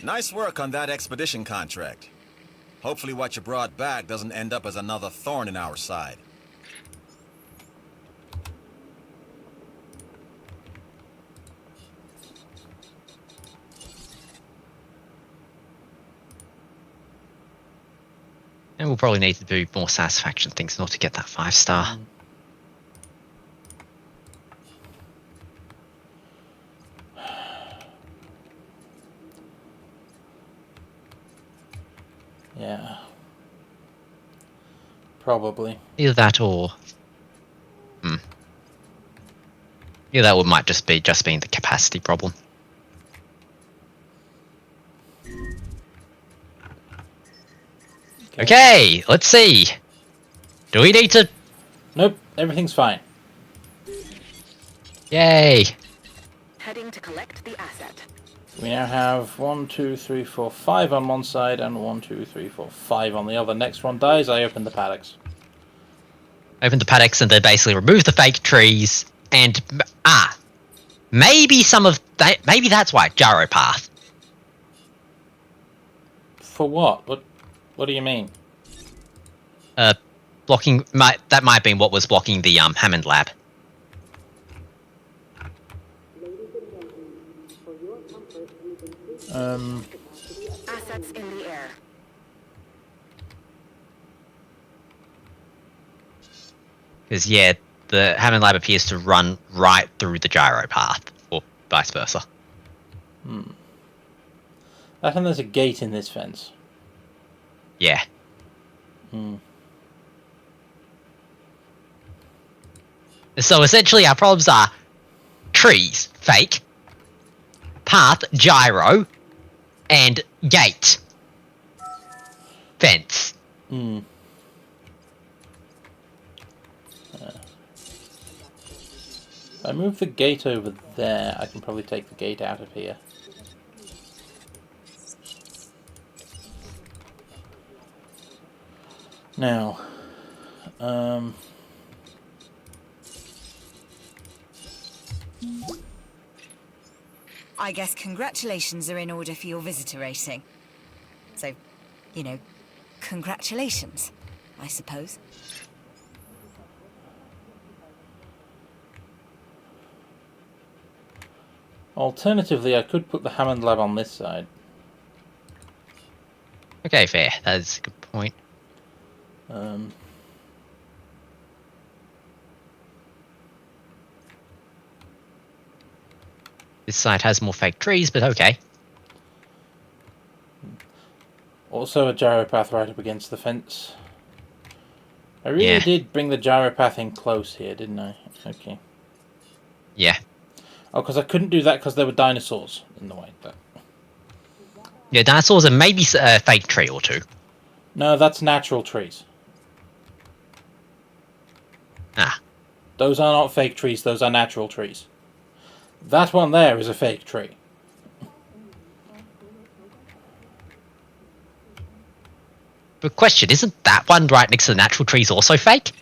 Nice work on that expedition contract. Hopefully what you brought back doesn't end up as another thorn in our side. And we'll probably need to do more satisfaction things in order to get that 5-star. Yeah. Probably. Either that or... Yeah, that might just being the capacity problem. Okay, let's see. Do we need to... Nope, everything's fine. Yay. Heading to collect the asset. We now have 1, 2, 3, 4, 5 on one side and 1, 2, 3, 4, 5 on the other. Next one dies, I open the paddocks. Open the paddocks and then basically remove the fake trees and... maybe some of that... Maybe that's why. Gyro path. For what? What do you mean? Blocking... that might have been what was blocking the Hammond lab. Assets in the air. Because, yeah, the Hammond lab appears to run right through the gyro path, or vice versa. I think there's a gate in this fence. Yeah. So essentially our problems are trees, fake, path, gyro, and gate, fence. If I move the gate over there, I can probably take the gate out of here. Now, I guess congratulations are in order for your visitor rating. So, you know, congratulations, I suppose. alternatively, I could put the Hammond lab on this side. Okay, fair. That's a good point. This side has more fake trees, but okay. Also a gyro path right up against the fence. I really did bring the gyro path in close here, didn't I? Okay. Yeah. Oh, because I couldn't do that because there were dinosaurs in the way. But... yeah, dinosaurs and maybe a fake tree or two. No, that's natural trees. Ah. Those are not fake trees, those are natural trees. That one there is a fake tree. But question, isn't that one right next to the natural trees also fake?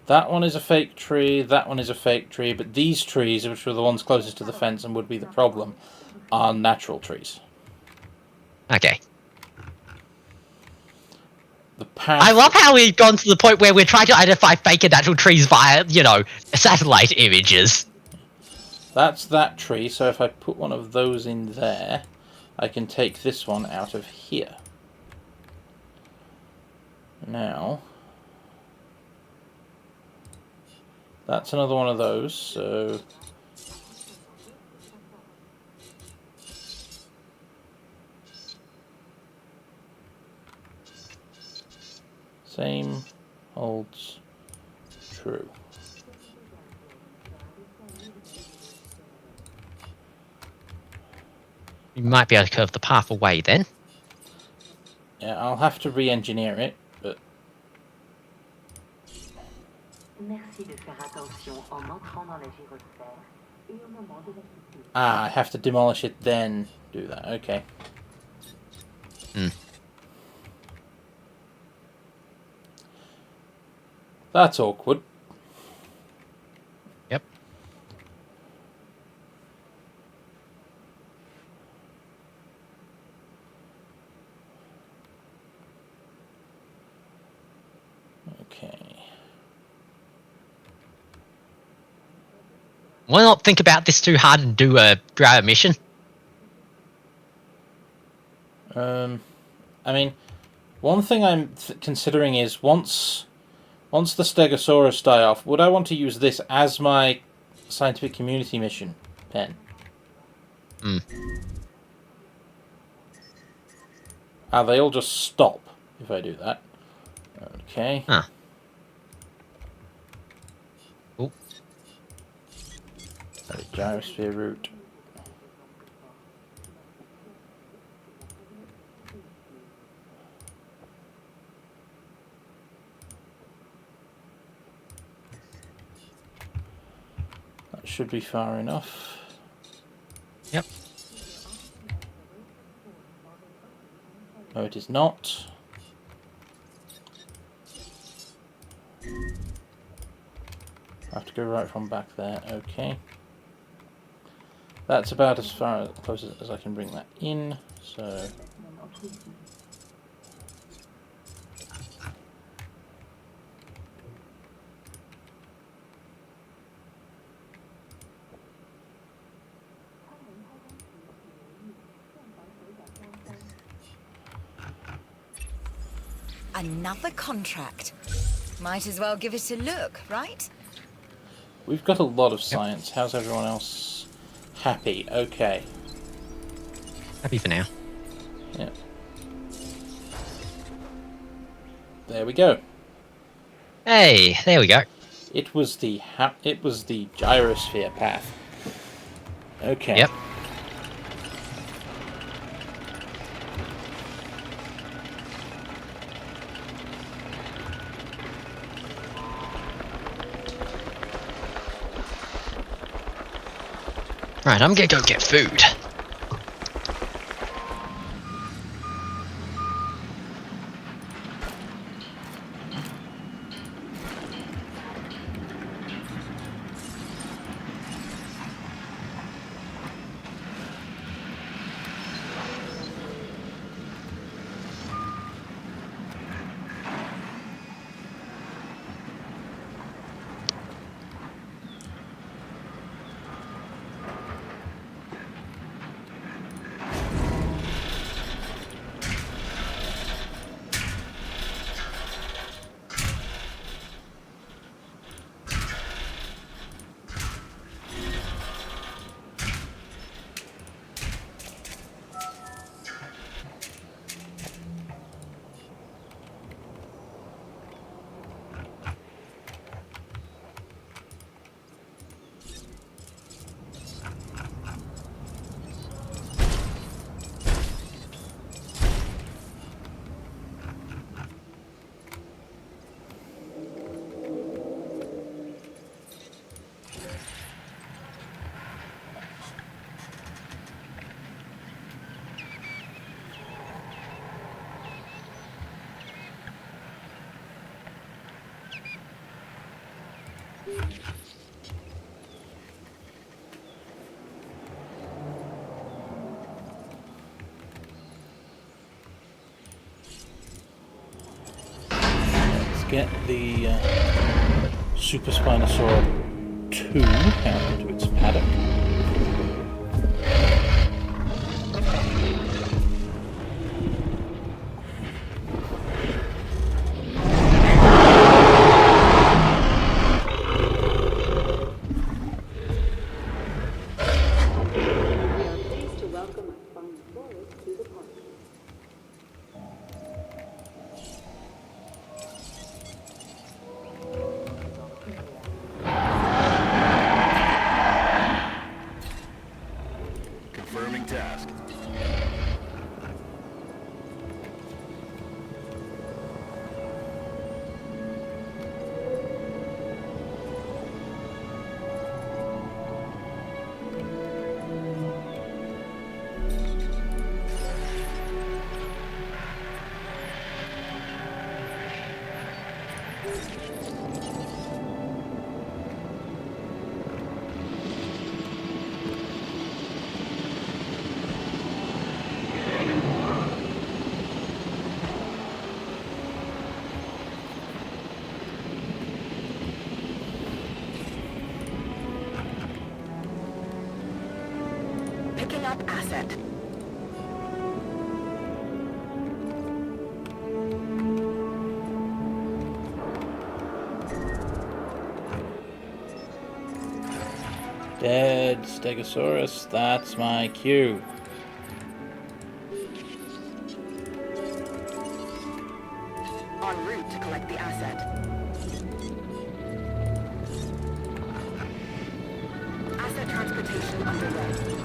That one is a fake tree, that one is a fake tree, but these trees, which were the ones closest to the fence and would be the problem, are natural trees. Okay. The path... I love how we've gone to the point where we're trying to identify fake and natural trees via, you know, satellite images. That's that tree, so if I put one of those in there, I can take this one out of here. Now... that's another one of those, so... same holds true. You might be able to curve the path away then. Yeah, I'll have to re-engineer it, but... ah, I have to demolish it then do that, okay. That's awkward. Yep. Why not think about this too hard and grab a mission? I mean, one thing I'm considering is once the Stegosaurus die off, would I want to use this as my scientific community mission pen? Hmm. They'll just stop if I do that. Okay. Huh. Oh. Gyrosphere route. That should be far enough. Yep. No, it is not. I have to go right from back there. Okay. That's about as far close as I can bring that in. So. Another contract. Might as well give it a look, right? We've got a lot of science. How's everyone else? Happy. Okay. Happy for now. Yep. There we go. Hey, there we go. It was the gyrosphere path. Okay. Yep. Right, I'm gonna go get food. Get the Super Spinosaur 2 out into its paddock. up asset. Dead Stegosaurus, that's my cue. En route to collect the asset. Asset transportation underway.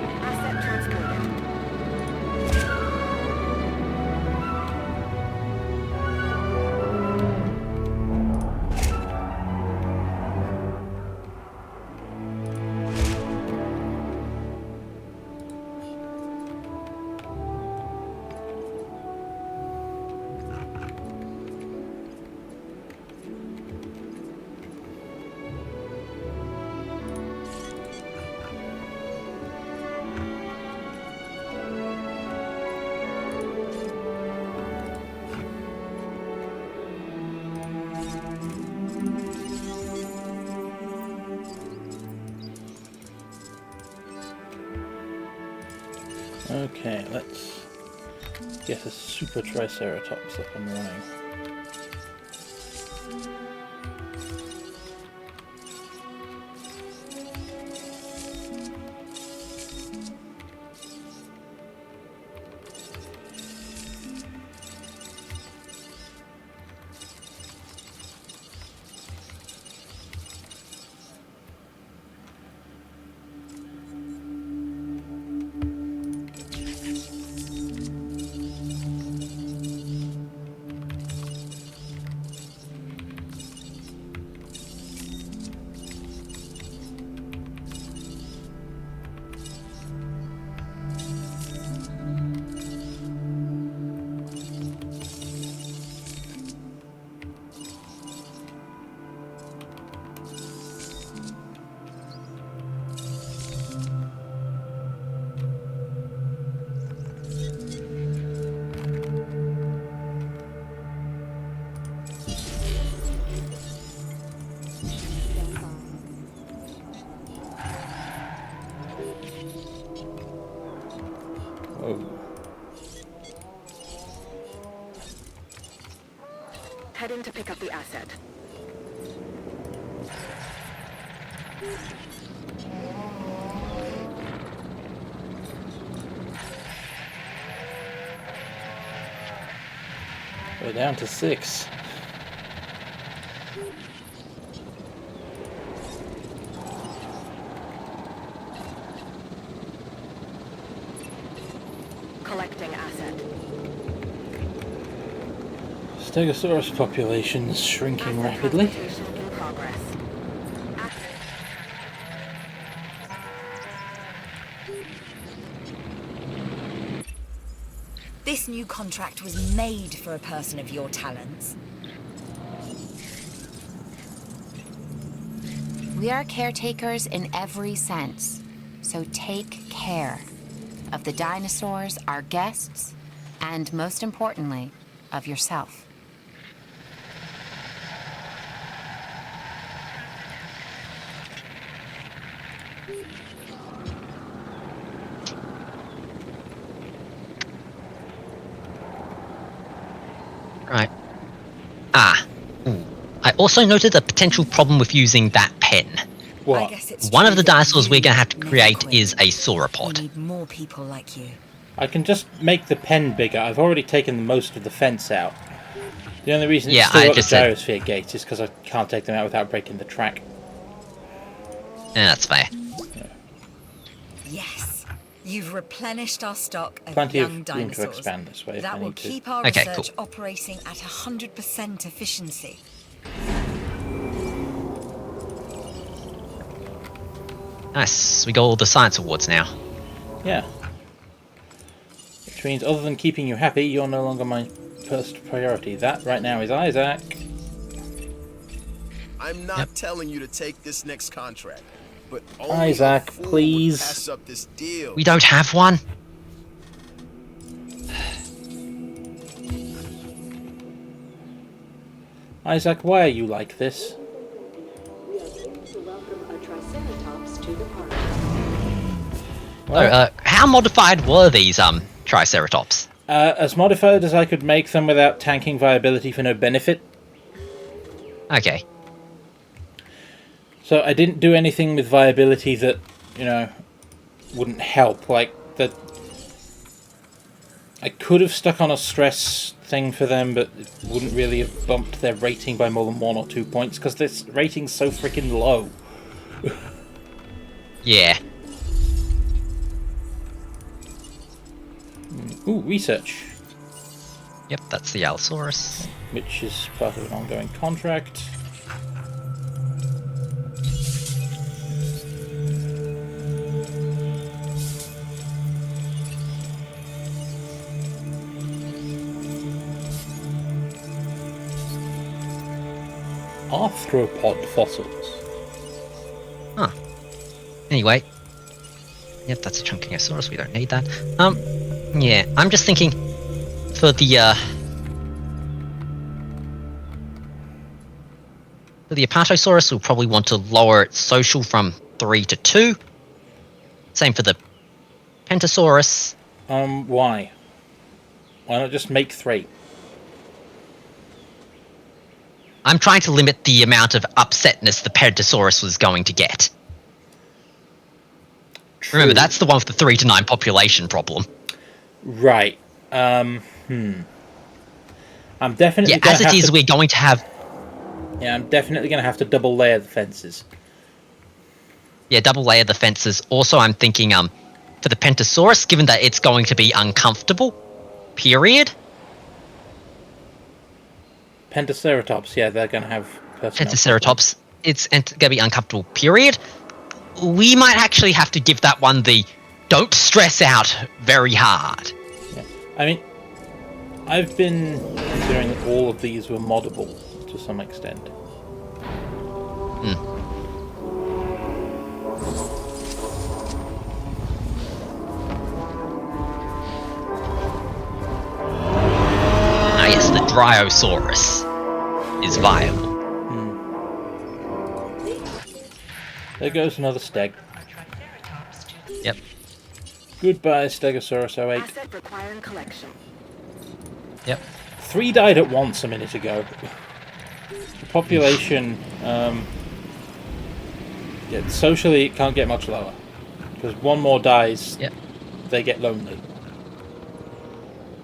Asset transported. Okay, let's get a Super Triceratops up and running. Whoa. Heading to pick up the asset. We're down to 6. Collecting asset. Stegosaurus population's shrinking Asset rapidly. transportation in progress. This new contract was made for a person of your talents. We are caretakers in every sense, so take care of the dinosaurs, our guests, and most importantly, of yourself. Right. I also noted a potential problem with using that pen. What? I guess it's One of true the that dinosaurs we're you going to have to never create quit. is a We sauropod. need more people like you. I can just make the pen bigger. I've already taken most of the fence out. The only reason it's still got the gyrosphere gates is because I can't take them out without breaking the track. Yeah, that's fair. Yes, you've replenished our stock of Plenty young of room to dinosaurs. expand this way if I That will need to. keep our Okay, research cool. operating at 100% efficiency. Nice. We got all the science awards now. Yeah. Which means, other than keeping you happy, you're no longer my first priority. That right now is Isaac. I'm not telling you to take this next contract, but only Isaac, a fool would please. pass up this deal. We don't have one. Isaac, why are you like this? We are pleased to welcome a Triceratops to the park. Well, How modified were these Triceratops? as modified as I could make them without tanking viability for no benefit. Okay. So I didn't do anything with viability that, you know, wouldn't help. Like, that I could have stuck on a stress thing for them, but it wouldn't really have bumped their rating by more than 1 or 2 points, because this rating's so freaking low. Yeah. Ooh, research. Yep, that's the Allosaurus. Which is part of an ongoing contract. Arthropod fossils. Huh. Anyway. Yep, that's a Chunkingosaurus. We don't need that. Yeah, I'm just thinking for the Apatosaurus, we'll probably want to lower its social from 3 to 2. Same for the Pentasaurus. Why? Why not just make 3? I'm trying to limit the amount of upsetness the Pentasaurus was going to get. True. Remember, that's the one with the 3 to 9 population problem. Right. I'm definitely. Yeah, as it is, we're going to have. Yeah, I'm definitely going to have to double layer the fences. Yeah, double layer the fences. Also, I'm thinking for the Pentasaurus, given that it's going to be uncomfortable. Period. Pentaceratops, yeah, they're going to have personnel Pentaceratops, it's going to be uncomfortable. Period. We might actually have to give that one the don't stress out very hard. Yeah. I mean, I've been considering that all of these were moddable to some extent. Ah, yes, the Dryosaurus is viable. There goes another steg. Yep. Goodbye, Stegosaurus 08. Asset requiring collection. Yep. 3 died at once a minute ago. The population, yeah, socially it can't get much lower. Because 1 more dies, they get lonely.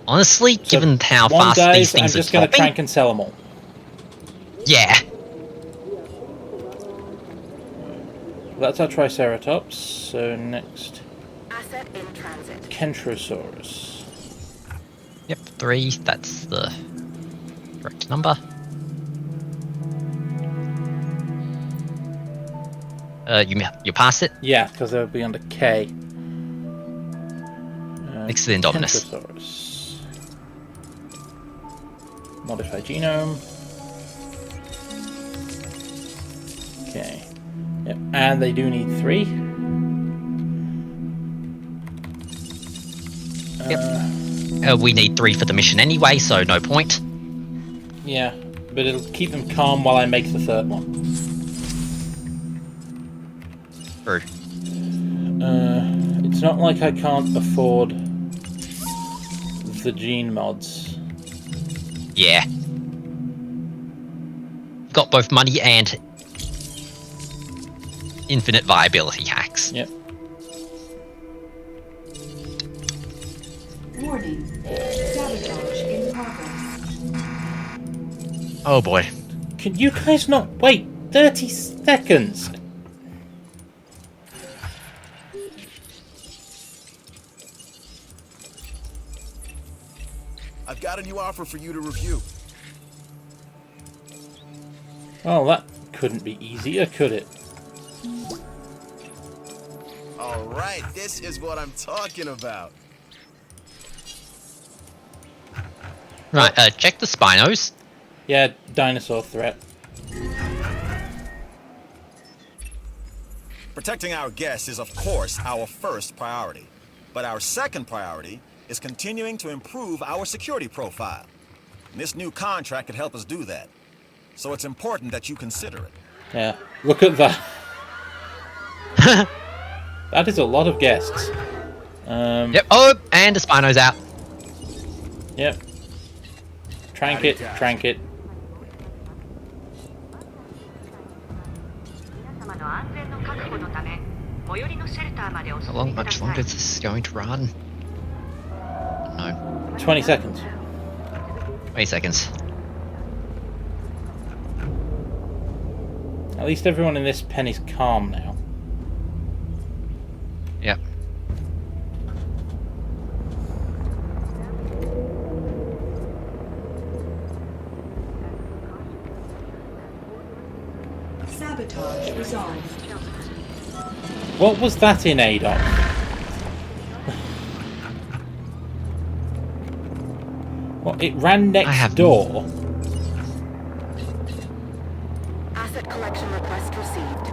Honestly, So given how 1 fast dies, these things I'm are just going to dropping, trank and sell them all. yeah. That's our Triceratops. So next, Asset in transit. Kentrosaurus. Yep, 3. That's the correct number. You pass it. Yeah, because they'll be under K. Next to the Indominus. Kentrosaurus. Modify genome. Okay. Yep, and they do need 3. Yep. We need 3 for the mission anyway, so no point. Yeah, but it'll keep them calm while I make the 3rd one. True. It's not like I can't afford the gene mods. Yeah. Got both money and infinite viability hacks. Yep. Warning. Sabotage in progress. Oh boy. Can you guys not wait 30 seconds? I've got a new offer for you to review. Well, that couldn't be easier, could it? right. This is what I'm talking about. Right, check the Spinos. Yeah, dinosaur threat. Protecting our guests is, of course, our first priority. But our second priority is continuing to improve our security profile. And this new contract could help us do that. So it's important that you consider it. Yeah, look at that. That is a lot of guests. Yep. Oh, and the Spino's out. Yep. Trank it, trank it. 皆様の安全の確保のため、最寄りのシェルターまでお How 進 long, みくだ much さ longer い。 is this going to run? No. 20 seconds. 20 seconds. At least everyone in this pen is calm now. Yep. Sabotage resolved. What was that in ADOC? What, it ran next door? Asset collection request received.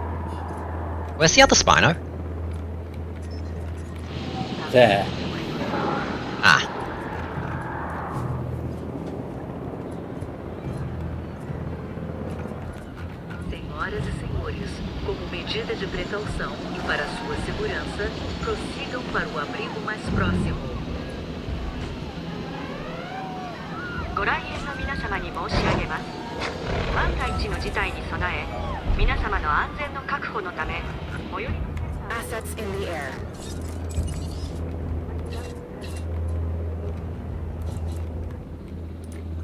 Where's the other Spino? There. Ah. Senhoras e senhores, como medida de precaução e para sua segurança, prossigam para o abrigo mais próximo. ご来園の皆様に申し上げます。万が一の事態に備え、皆様の安全の確保のため、最寄りの Assets in the air.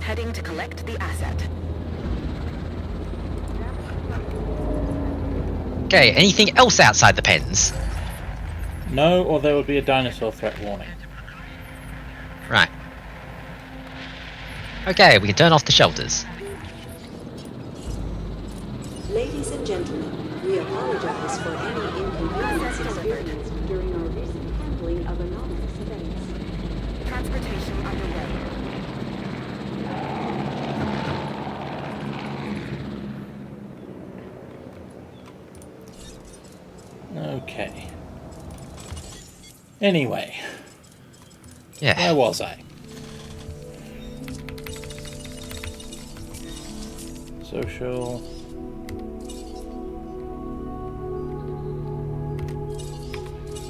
Heading to collect the asset. Okay, anything else outside the pens? No, or there would be a dinosaur threat warning. Right. Okay, we can turn off the shelters. Ladies and gentlemen, we apologize for any inconvenience experienced during our recent handling of anomalous events. Transportation underway. Okay. Anyway. Yeah. Where was I? Social.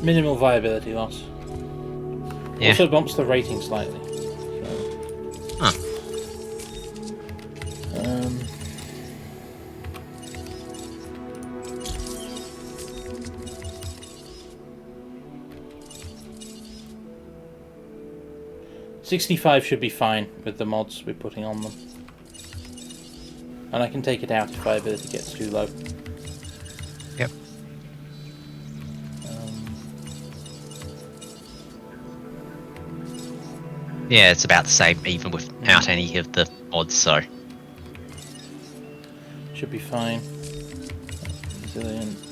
Minimal viability loss. Yeah. Also bumps the rating slightly. Huh. $65 should be fine with the mods we're putting on them. And I can take it out if viability gets too low. Yep. Yeah, it's about the same, even without any of the mods, so. Should be fine. Resilience.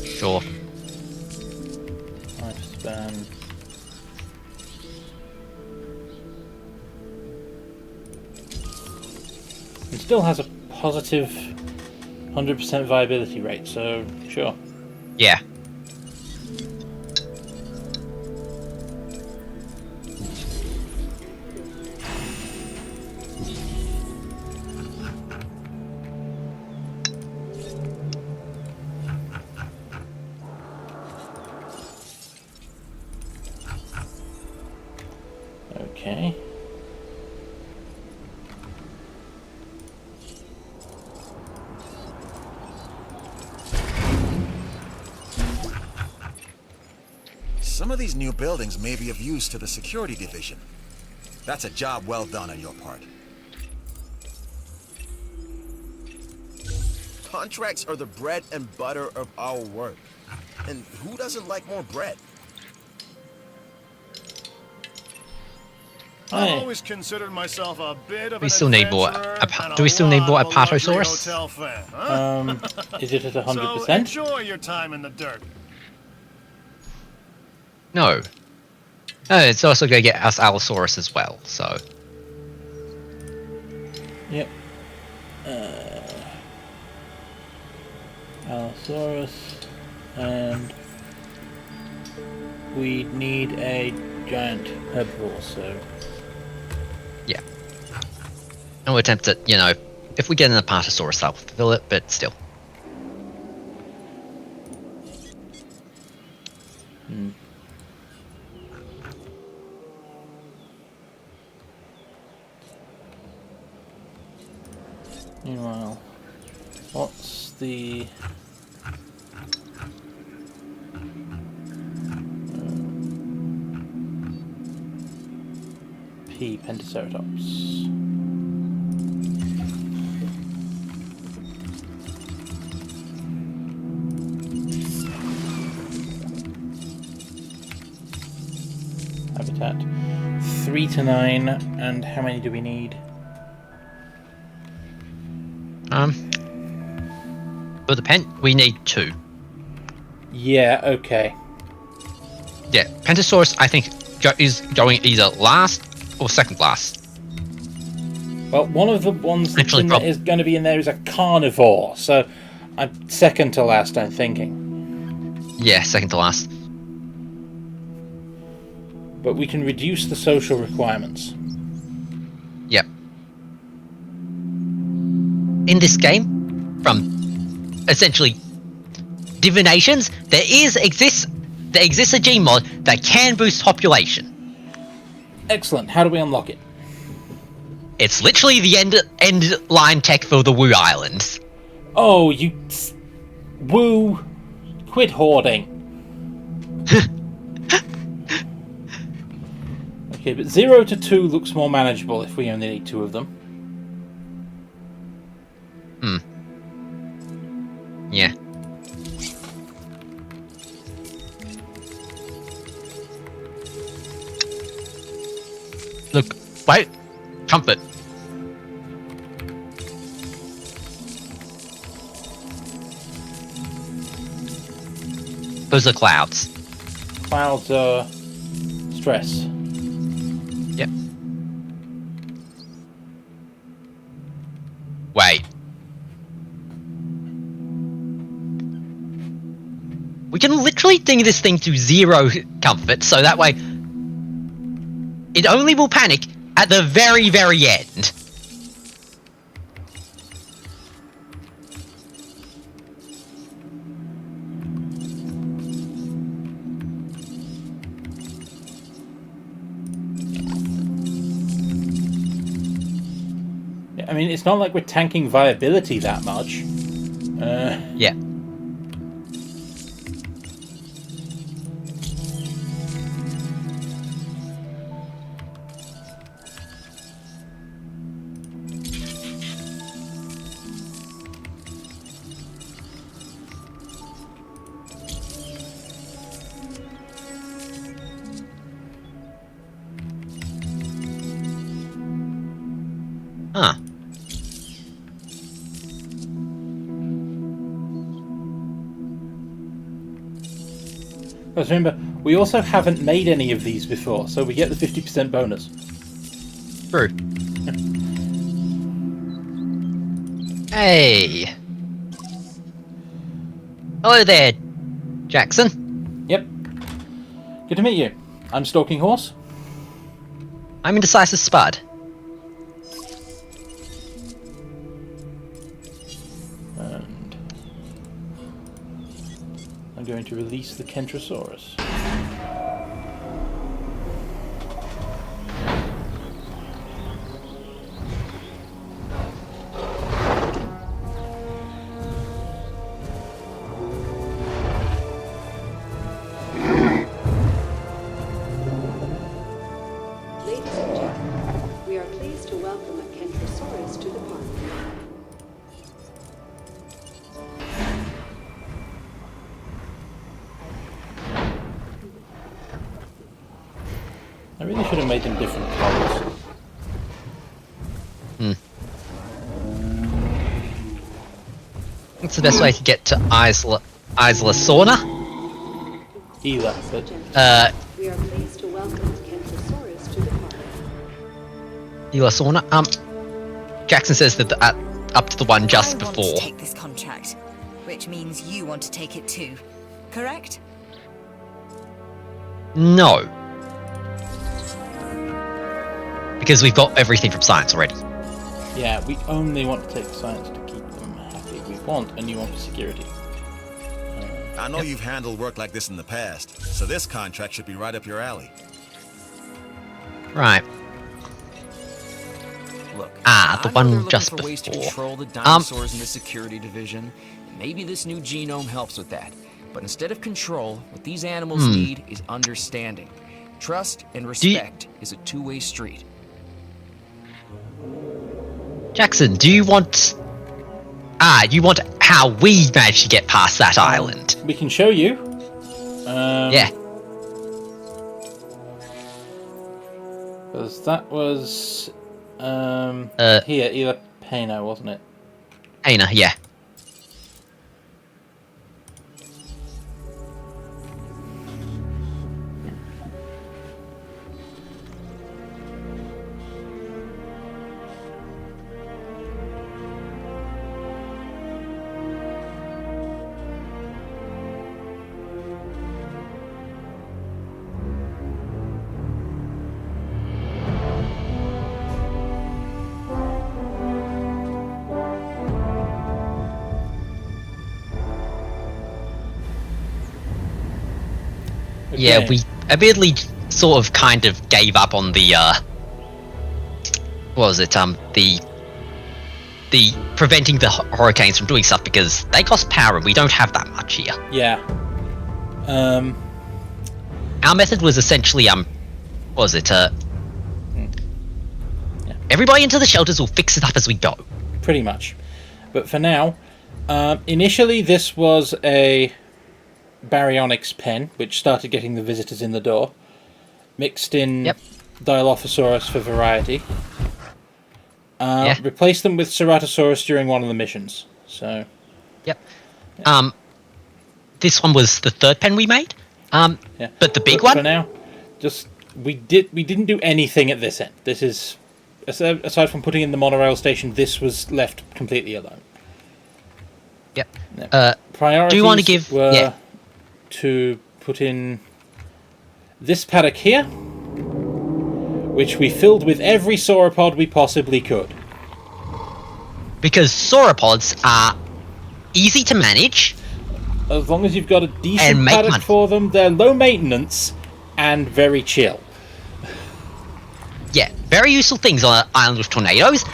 Sure. Lifespan. It still has a positive 100% viability rate, so sure. Yeah. Okay. Some of these new buildings may be of use to the security division. That's a job well done on your part. Contracts are the bread and butter of our work. And who doesn't like more bread? I've Hey. always considered myself a bit of We an still need more. adventurer and Do we still need more lot of a luxury Apatosaurus? hotel fan, huh? Is it at 100%? So enjoy your time in the dirt. No. It's also going to get us Allosaurus as well, so... Yep. Allosaurus, and we need a giant herbivore, so... Yeah. And we'll attempt to, you know, if we get an Apatosaurus, that'll fulfill it, but still. Meanwhile, what's the... P. Pentaceratops. Habitat 3 to 9, and how many do we need? For the pen, we need 2. Yeah, okay. Yeah, Pentasaurus, I think, is going either last or second last. Well, one of the ones that's Actually, is going to be in there is a carnivore, so I'm second to last, I'm thinking. Yeah, second to last. But we can reduce the social requirements. Yep. In this game, from essentially divinations, there exists a gene mod that can boost population. Excellent. How do we unlock it? It's literally the end line tech for the Wu Islands. Oh, you... Woo! Quit hoarding. Okay, but 0 to 2 looks more manageable if we only need 2 of them. Yeah. Look, wait. Comfort. Those are clouds. Clouds are... stress. Yep. Wait. We can literally ding this thing to 0 comfort, so that way it only will panic at the very, very end. I mean, it's not like we're tanking viability that much. Yeah. Huh. Because remember, we also haven't made any of these before, so we get the 50% bonus. True. Hey. Hello there, Jackson. Yep. Good to meet you. I'm Stalking Horse. I'm Indecisive Spud. And I'm going to release the Kentrosaurus. Ladies and gentlemen, we are pleased to welcome a Kentrosaurus to the park. I really should have made them different colours. What's the best way to get to Isla Sorna? Either, but... We are pleased to welcome Kentrosaurus to the party. Isla Sorna? Jackson says that up to the one just I want before. to take this contract, which means you want to take it too. Correct? No. Because we've got everything from science already. Yeah, we only want to take science to keep them happy. We want a new one for security. I know you've handled work like this in the past, so this contract should be right up your alley. Right. Look, the I know they're one looking just for ways to before. control the dinosaurs in the security division. Maybe this new genome helps with that. But instead of control, what these animals need is understanding. Trust and respect is a two-way street. Jackson, do you want... you want how we managed to get past that island? We can show you. Yeah. Because that was... here, either Pena, wasn't it? Aina, yeah. Okay. Yeah, we admittedly sort of kind of gave up on the, what was it, the preventing the hurricanes from doing stuff because they cost power and we don't have that much here. Yeah. Our method was essentially, what was it, everybody into the shelters will fix it up as we go. Pretty much. But for now, initially this was a baryonyx pen, which started getting the visitors in the door. Mixed in Dilophosaurus for variety. Replaced them with Ceratosaurus during one of the missions. So. Yep. This one was the third pen we made. But the big one. For now, just we didn't do anything at this end. This is aside from putting in the monorail station, this was left completely alone. Yep. Priorities do you want to give? Were to put in this paddock here, which we filled with every sauropod we possibly could. Because sauropods are easy to manage. As long as you've got a decent paddock for them, they're low maintenance and very chill. Yeah, very useful things on an island with tornadoes.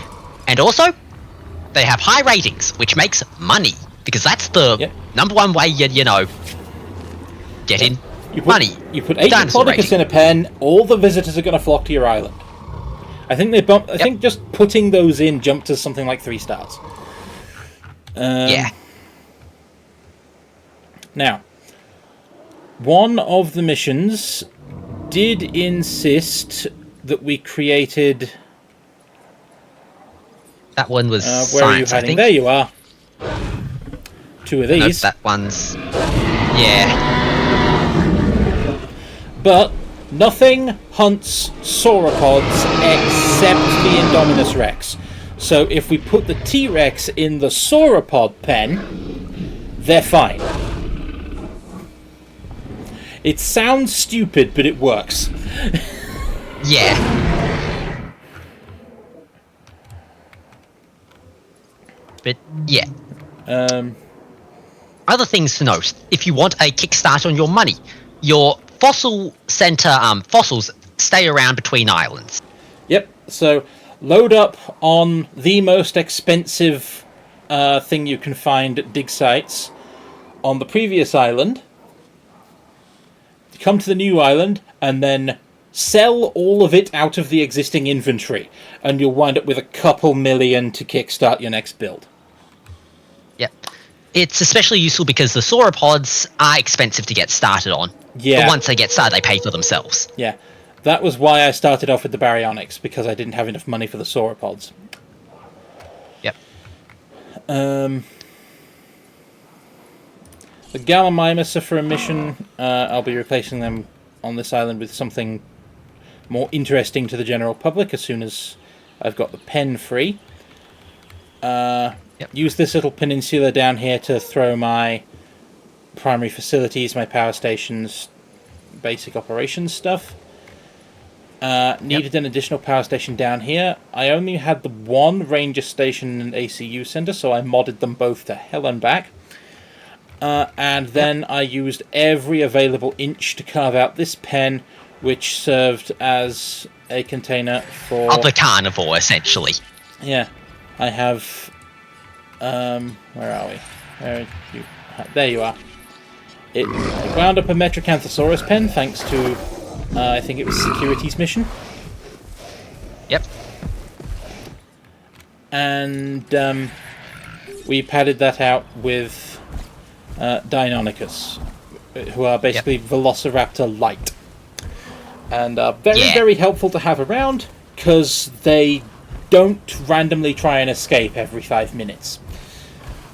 And also, they have high ratings, which makes money. Because that's the number one way you get in money. You put 8 Diplodocus in a pen, all the visitors are going to flock to your island. I think they bump. I think just putting those in jumped to something like 3 stars. Now, one of the missions did insist that we created. That one was where science, are you hiding? There you are. 2 of these. That one's. Yeah. But nothing hunts sauropods except the Indominus Rex. So if we put the T-Rex in the sauropod pen, they're fine. It sounds stupid, but it works. Yeah. But, yeah. Other things to note. If you want a kickstart on your money, your fossil center fossils stay around between islands. Yep, so load up on the most expensive thing you can find at dig sites on the previous island. Come to the new island and then sell all of it out of the existing inventory, and you'll wind up with a couple million to kickstart your next build. Yep. It's especially useful because the sauropods are expensive to get started on. Yeah. But once they get started, they pay for themselves. Yeah. That was why I started off with the baryonyx, because I didn't have enough money for the sauropods. Yep. The Gallimimus are for a mission. I'll be replacing them on this island with something more interesting to the general public as soon as I've got the pen free. Use this little peninsula down here to throw my primary facilities, my power stations, basic operations stuff. Needed an additional power station down here. I only had the one ranger station and ACU center, so I modded them both to hell and back. And then I used every available inch to carve out this pen, which served as a container for... Of the carnivore, essentially. Yeah. I have... where are we? There you are. It wound up a Metrocanthosaurus pen, thanks to... I think it was Security's mission. Yep. And we padded that out with Deinonychus, who are basically Velociraptor light. And are very, very helpful to have around, because they don't randomly try and escape every 5 minutes.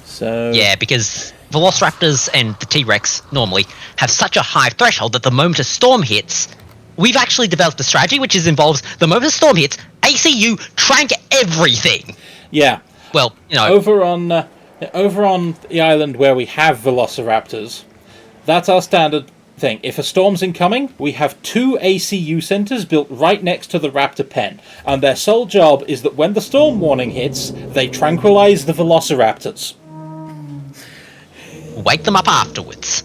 So... Yeah, because Velociraptors and the T-Rex normally have such a high threshold that the moment a storm hits... We've actually developed a strategy which involves the moment a storm hits, ACU trank everything. Yeah. Well, you know... Over on the island where we have Velociraptors, that's our standard thing. If a storm's incoming, we have 2 ACU centers built right next to the raptor pen, and their sole job is that when the storm warning hits, they tranquilize the Velociraptors. Wake them up afterwards.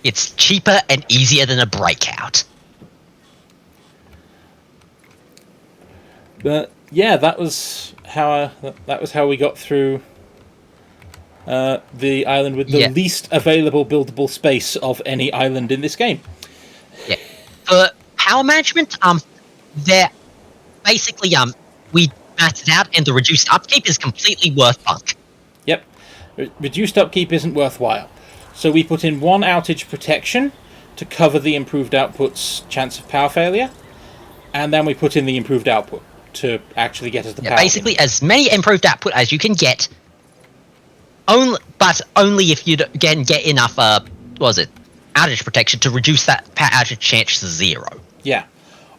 It's cheaper and easier than a breakout. But yeah, that was how we got through the island with the least available buildable space of any island in this game. Yeah. For power management, they're basically we maxed it out, and the reduced upkeep is completely worth bunk. Yep, reduced upkeep isn't worthwhile. So we put in 1 outage protection to cover the improved output's chance of power failure, and then we put in the improved output to actually get us the power. Basically, as many improved output as you can get, but only if you can get enough, outage protection to reduce that power outage chance to 0. Yeah.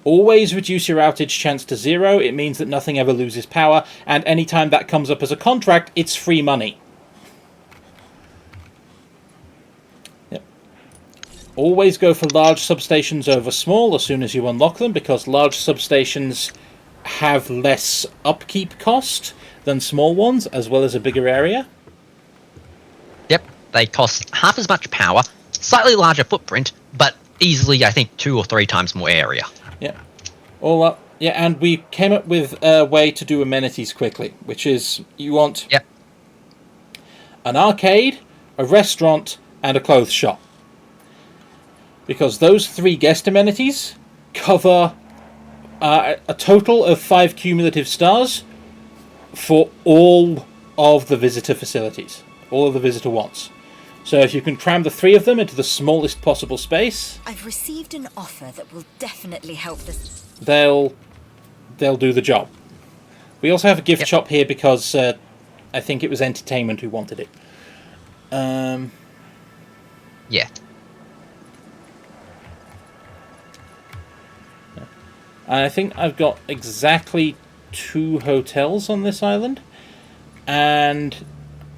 Always reduce your outage chance to 0. It means that nothing ever loses power, and anytime that comes up as a contract, it's free money. Always go for large substations over small as soon as you unlock them, because large substations have less upkeep cost than small ones, as well as a bigger area. Yep, they cost half as much power, slightly larger footprint, but easily, I think, 2 or 3 times more area. Yeah, all up. Yeah, and we came up with a way to do amenities quickly, which is you want an arcade, a restaurant, and a clothes shop. Because those 3 guest amenities cover a total of 5 cumulative stars for all of the visitor facilities, all of the visitor wants. So if you can cram the 3 of them into the smallest possible space... I've received an offer that will definitely help this... They'll do the job. We also have a gift shop here because I think it was entertainment who wanted it. Yeah. I think I've got exactly 2 hotels on this island, and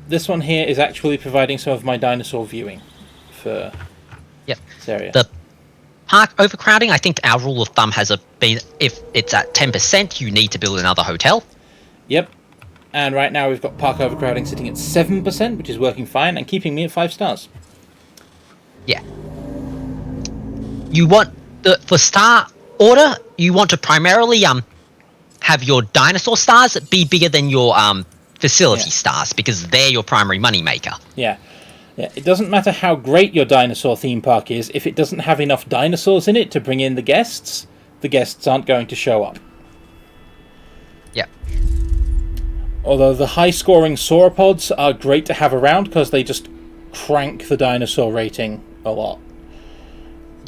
this one here is actually providing some of my dinosaur viewing for this area. The park overcrowding, I think our rule of thumb has been if it's at 10%, you need to build another hotel. Yep, and right now we've got park overcrowding sitting at 7%, which is working fine, and keeping me at 5 stars. Yeah. You want, for star order, you want to primarily have your dinosaur stars be bigger than your facility stars, because they're your primary money maker. Yeah. It doesn't matter how great your dinosaur theme park is, if it doesn't have enough dinosaurs in it to bring in the guests aren't going to show up. Yeah. Although the high-scoring sauropods are great to have around because they just crank the dinosaur rating a lot.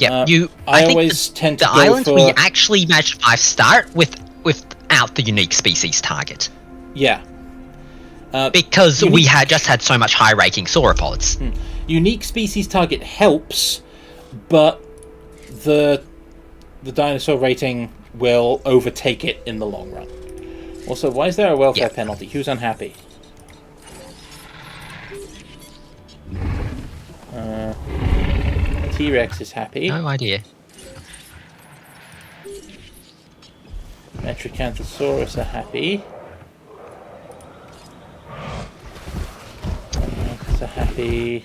Yeah, I always tend to the go island for... we actually managed 5-star without the unique species target. Yeah. Because we just had so much high-ranking sauropods. Unique species target helps, but the dinosaur rating will overtake it in the long run. Also, why is there a welfare penalty? Who's unhappy? T-Rex is happy. No idea. Metricanthosaurus are happy. Are happy.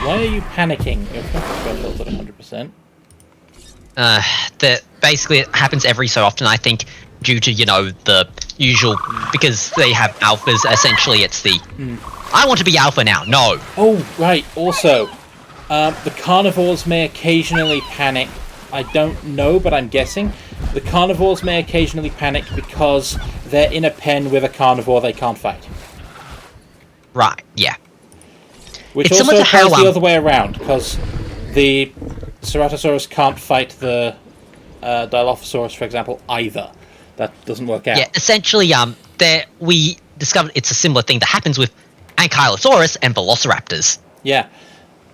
Why are you panicking? Your control's at 100%. Basically, it happens every so often, I think, due to, the usual... Because they have alphas, essentially it's the... I want to be alpha now, no! Oh, right, also, the carnivores may occasionally panic. I don't know, but I'm guessing. The carnivores may occasionally panic because they're in a pen with a carnivore they can't fight. Right, yeah. Which it's also applies the other way around, because the Ceratosaurus can't fight the Dilophosaurus, for example, either. That doesn't work out. Yeah, essentially, we discovered it's a similar thing that happens with Ankylosaurus and Velociraptors. Yeah.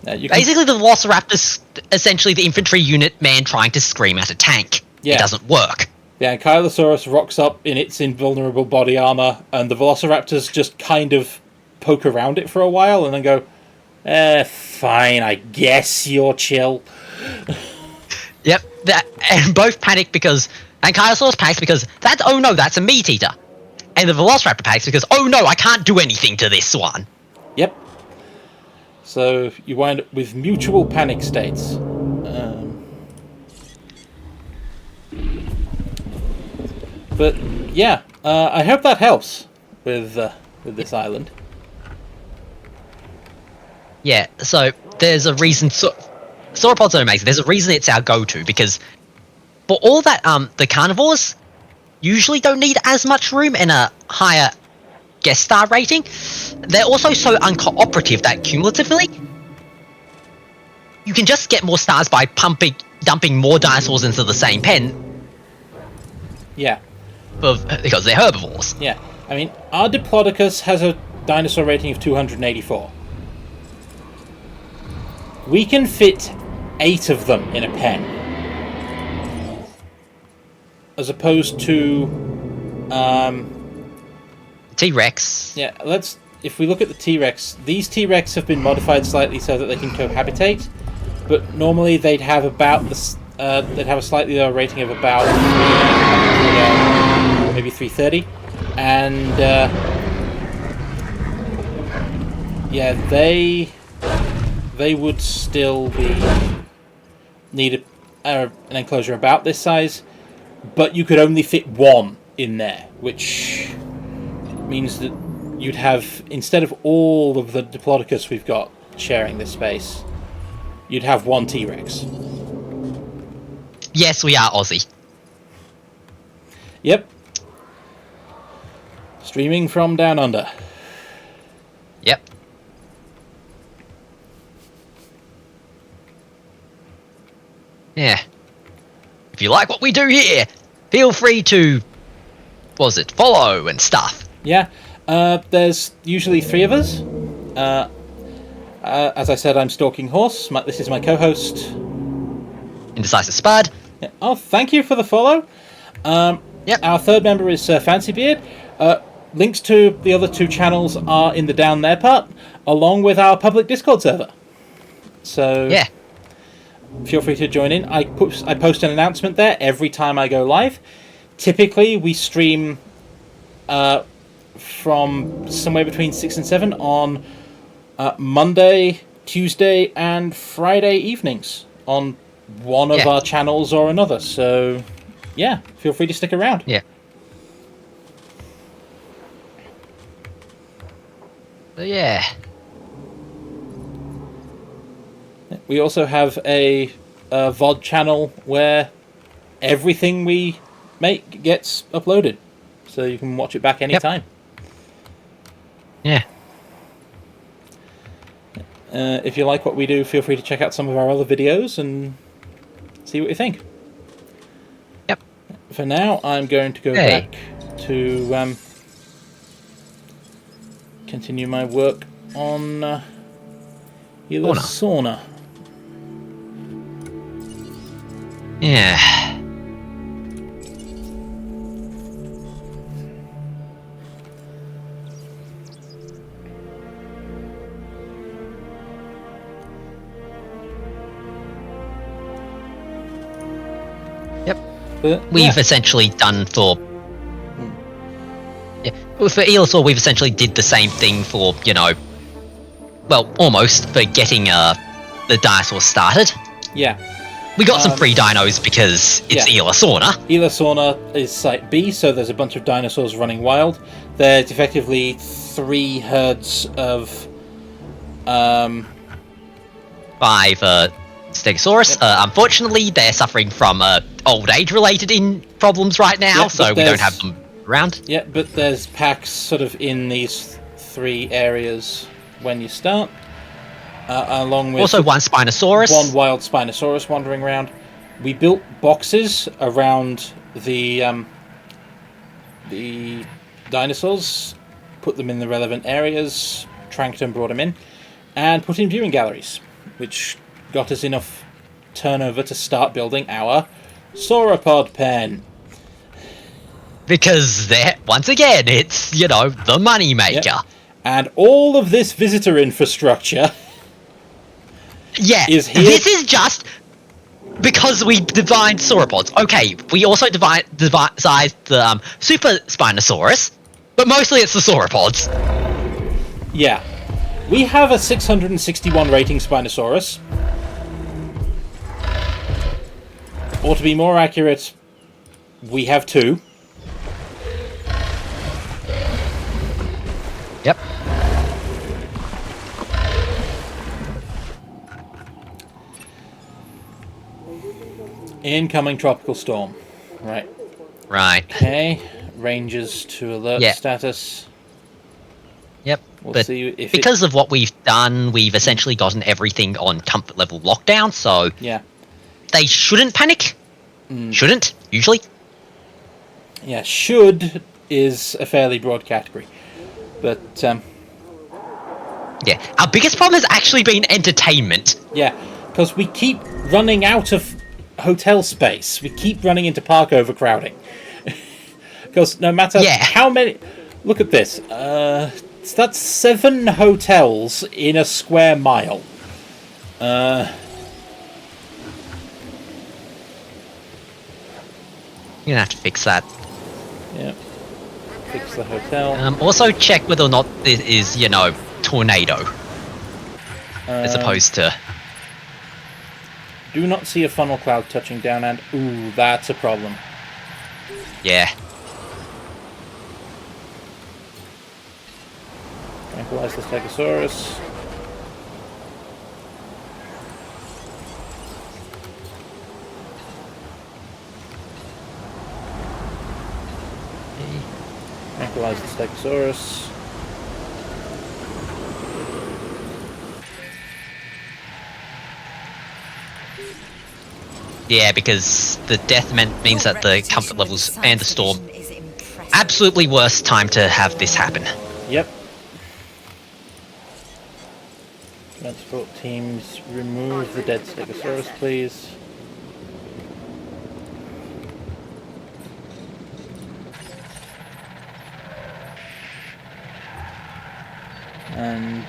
Basically, the Velociraptors, essentially the infantry unit man trying to scream at a tank. Yeah. It doesn't work. Yeah, Ankylosaurus rocks up in its invulnerable body armor, and the Velociraptors just kind of poke around it for a while and then go, fine, I guess you're chill. Yep, and both panic because Ankylosaurus panics because that's a meat eater. And the Velociraptor panics because, oh no, I can't do anything to this one. Yep. So you wind up with mutual panic states. But yeah, I hope that helps with this island. Yeah, so there's a reason. Sauropods are amazing. There's a reason it's our go-to because for all that, the carnivores usually don't need as much room and a higher guest star rating. They're also so uncooperative that cumulatively, you can just get more stars by dumping more dinosaurs into the same pen. Yeah. Because they're herbivores. Yeah. I mean, our Diplodocus has a dinosaur rating of 284. We can fit 8 of them in a pen. As opposed to... T-Rex. Yeah, if we look at the T-Rex, these T-Rex have been modified slightly so that they can cohabitate, but normally they'd have about they'd have a slightly lower rating of about maybe 330, and yeah, they would still need an enclosure about this size, but you could only fit 1 in there, which means that you'd have, instead of all of the Diplodocus we've got sharing this space, you'd have 1 T-Rex. Yes, we are Aussie. Yep. Streaming from down under. Yep. Yeah. If you like what we do here, feel free to, follow and stuff. Yeah. There's usually 3 of us. As I said, I'm Stalking Horse. This is my co-host. Indecisive Spud. Yeah. Oh, thank you for the follow. Yep. Our third member is Fancy Beard. Links to the other 2 channels are in the down there part, along with our public Discord server. So yeah, feel free to join in. I post an announcement there every time I go live. Typically, we stream from somewhere between 6 and 7 on Monday, Tuesday, and Friday evenings on one of our channels or another. So, yeah, feel free to stick around. Yeah. Yeah. We also have a VOD channel where everything we make gets uploaded, so you can watch it back anytime. Yeah. If you like what we do, feel free to check out some of our other videos and see what you think. Yep. For now, I'm going to go back to continue my work on Sauna. Yeah. We've essentially done for... Yeah, for Elosaur, we've essentially did the same thing for, you know... Well, almost, for getting the dinosaurs started. Yeah. We got some free dinos because it's Elosaurna. Elosaurna is Site B, so there's a bunch of dinosaurs running wild. There's effectively 3 herds of... 5 Stegosaurus. Unfortunately, they're suffering from old age-related problems right now, so we don't have them around. Yeah, but there's packs sort of in these 3 areas when you start, along with also 1 Spinosaurus, 1 wild Spinosaurus wandering around. We built boxes around the dinosaurs, put them in the relevant areas, tranked them, brought them in, and put in viewing galleries, which got us enough turnover to start building our sauropod pen. Because once again, it's, you know, the money maker. Yep. And all of this visitor infrastructure is here. This is just because we designed sauropods. Okay, we also devised the Super Spinosaurus, but mostly it's the sauropods. Yeah. We have a 661 rating Spinosaurus. Or to be more accurate, we have 2. Yep. Incoming tropical storm. Right. Okay. Ranges to alert status. Yep. We'll see if because of what we've done, we've essentially gotten everything on comfort level lockdown, so they shouldn't panic. Shouldn't, usually. Yeah, should is a fairly broad category. But, yeah, our biggest problem has actually been entertainment. Yeah, because we keep running out of hotel space. We keep running into park overcrowding. Because no matter how many... Look at this. That's 7 hotels in a square mile. You're gonna have to fix that. Yeah. Fix the hotel. Also check whether or not this is, you know, tornado. As opposed to... Do not see a funnel cloud touching down and... Ooh, that's a problem. Yeah. Tranquilize the Stegosaurus. Tranquilize the Stegosaurus. Yeah, because the death means that the comfort levels and the storm... Absolutely worst time to have this happen. Yep. Transport teams, remove the dead Stegosaurus, please. And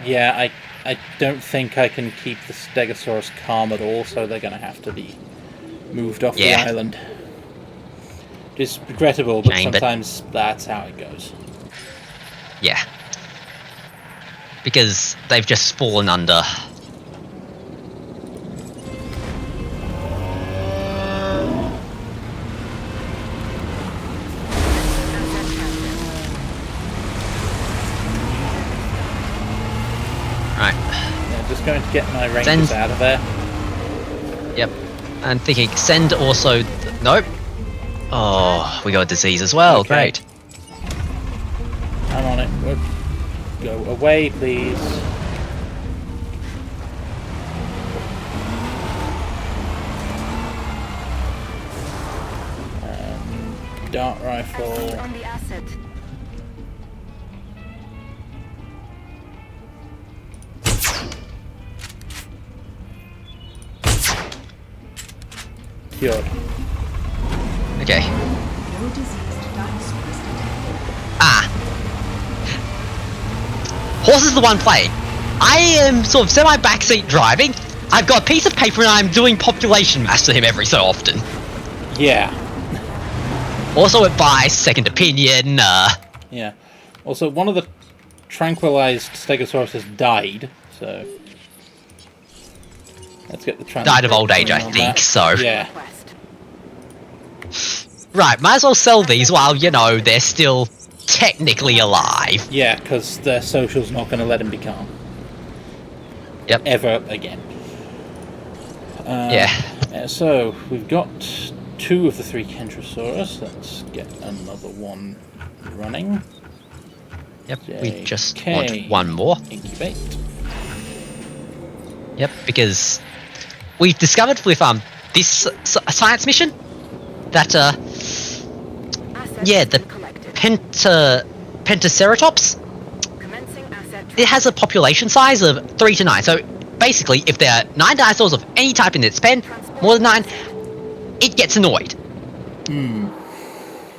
yeah, I don't think I can keep the Stegosaurus calm at all, so they're going to have to be moved off the island. It's regrettable, but sometimes that's how it goes. Yeah. Because they've just fallen under. Right. Yeah, just going to get my rangers out of there. Yep. I'm thinking, send also... Nope. Oh, we got a disease as well. Okay. Great. I'm on it. go away, please. Dart rifle. On the asset. Cured. Okay. No diseased dinosaurs detected. Horse is the one playing. I am sort of semi-backseat driving. I've got a piece of paper and I'm doing population mass to him every so often. Yeah. Also advice, second opinion, Yeah. Also, one of the tranquilized Stegosaurus has died, so... Let's get the died of old age, I think, so... Yeah. Right, might as well sell these while, you know, they're still technically alive. Yeah, because their social's not going to let him be calm. Yep. Ever again. Yeah. So, we've got 2 of the 3 Kentrosaurus. Let's get another one running. Yep, JK. we just want one more. Incubate. Yep, because we've discovered with this science mission that yeah, the Pentaceratops, it has a population size of 3 to 9. So basically, if there are 9 dinosaurs of any type in its pen, more than 9, it gets annoyed.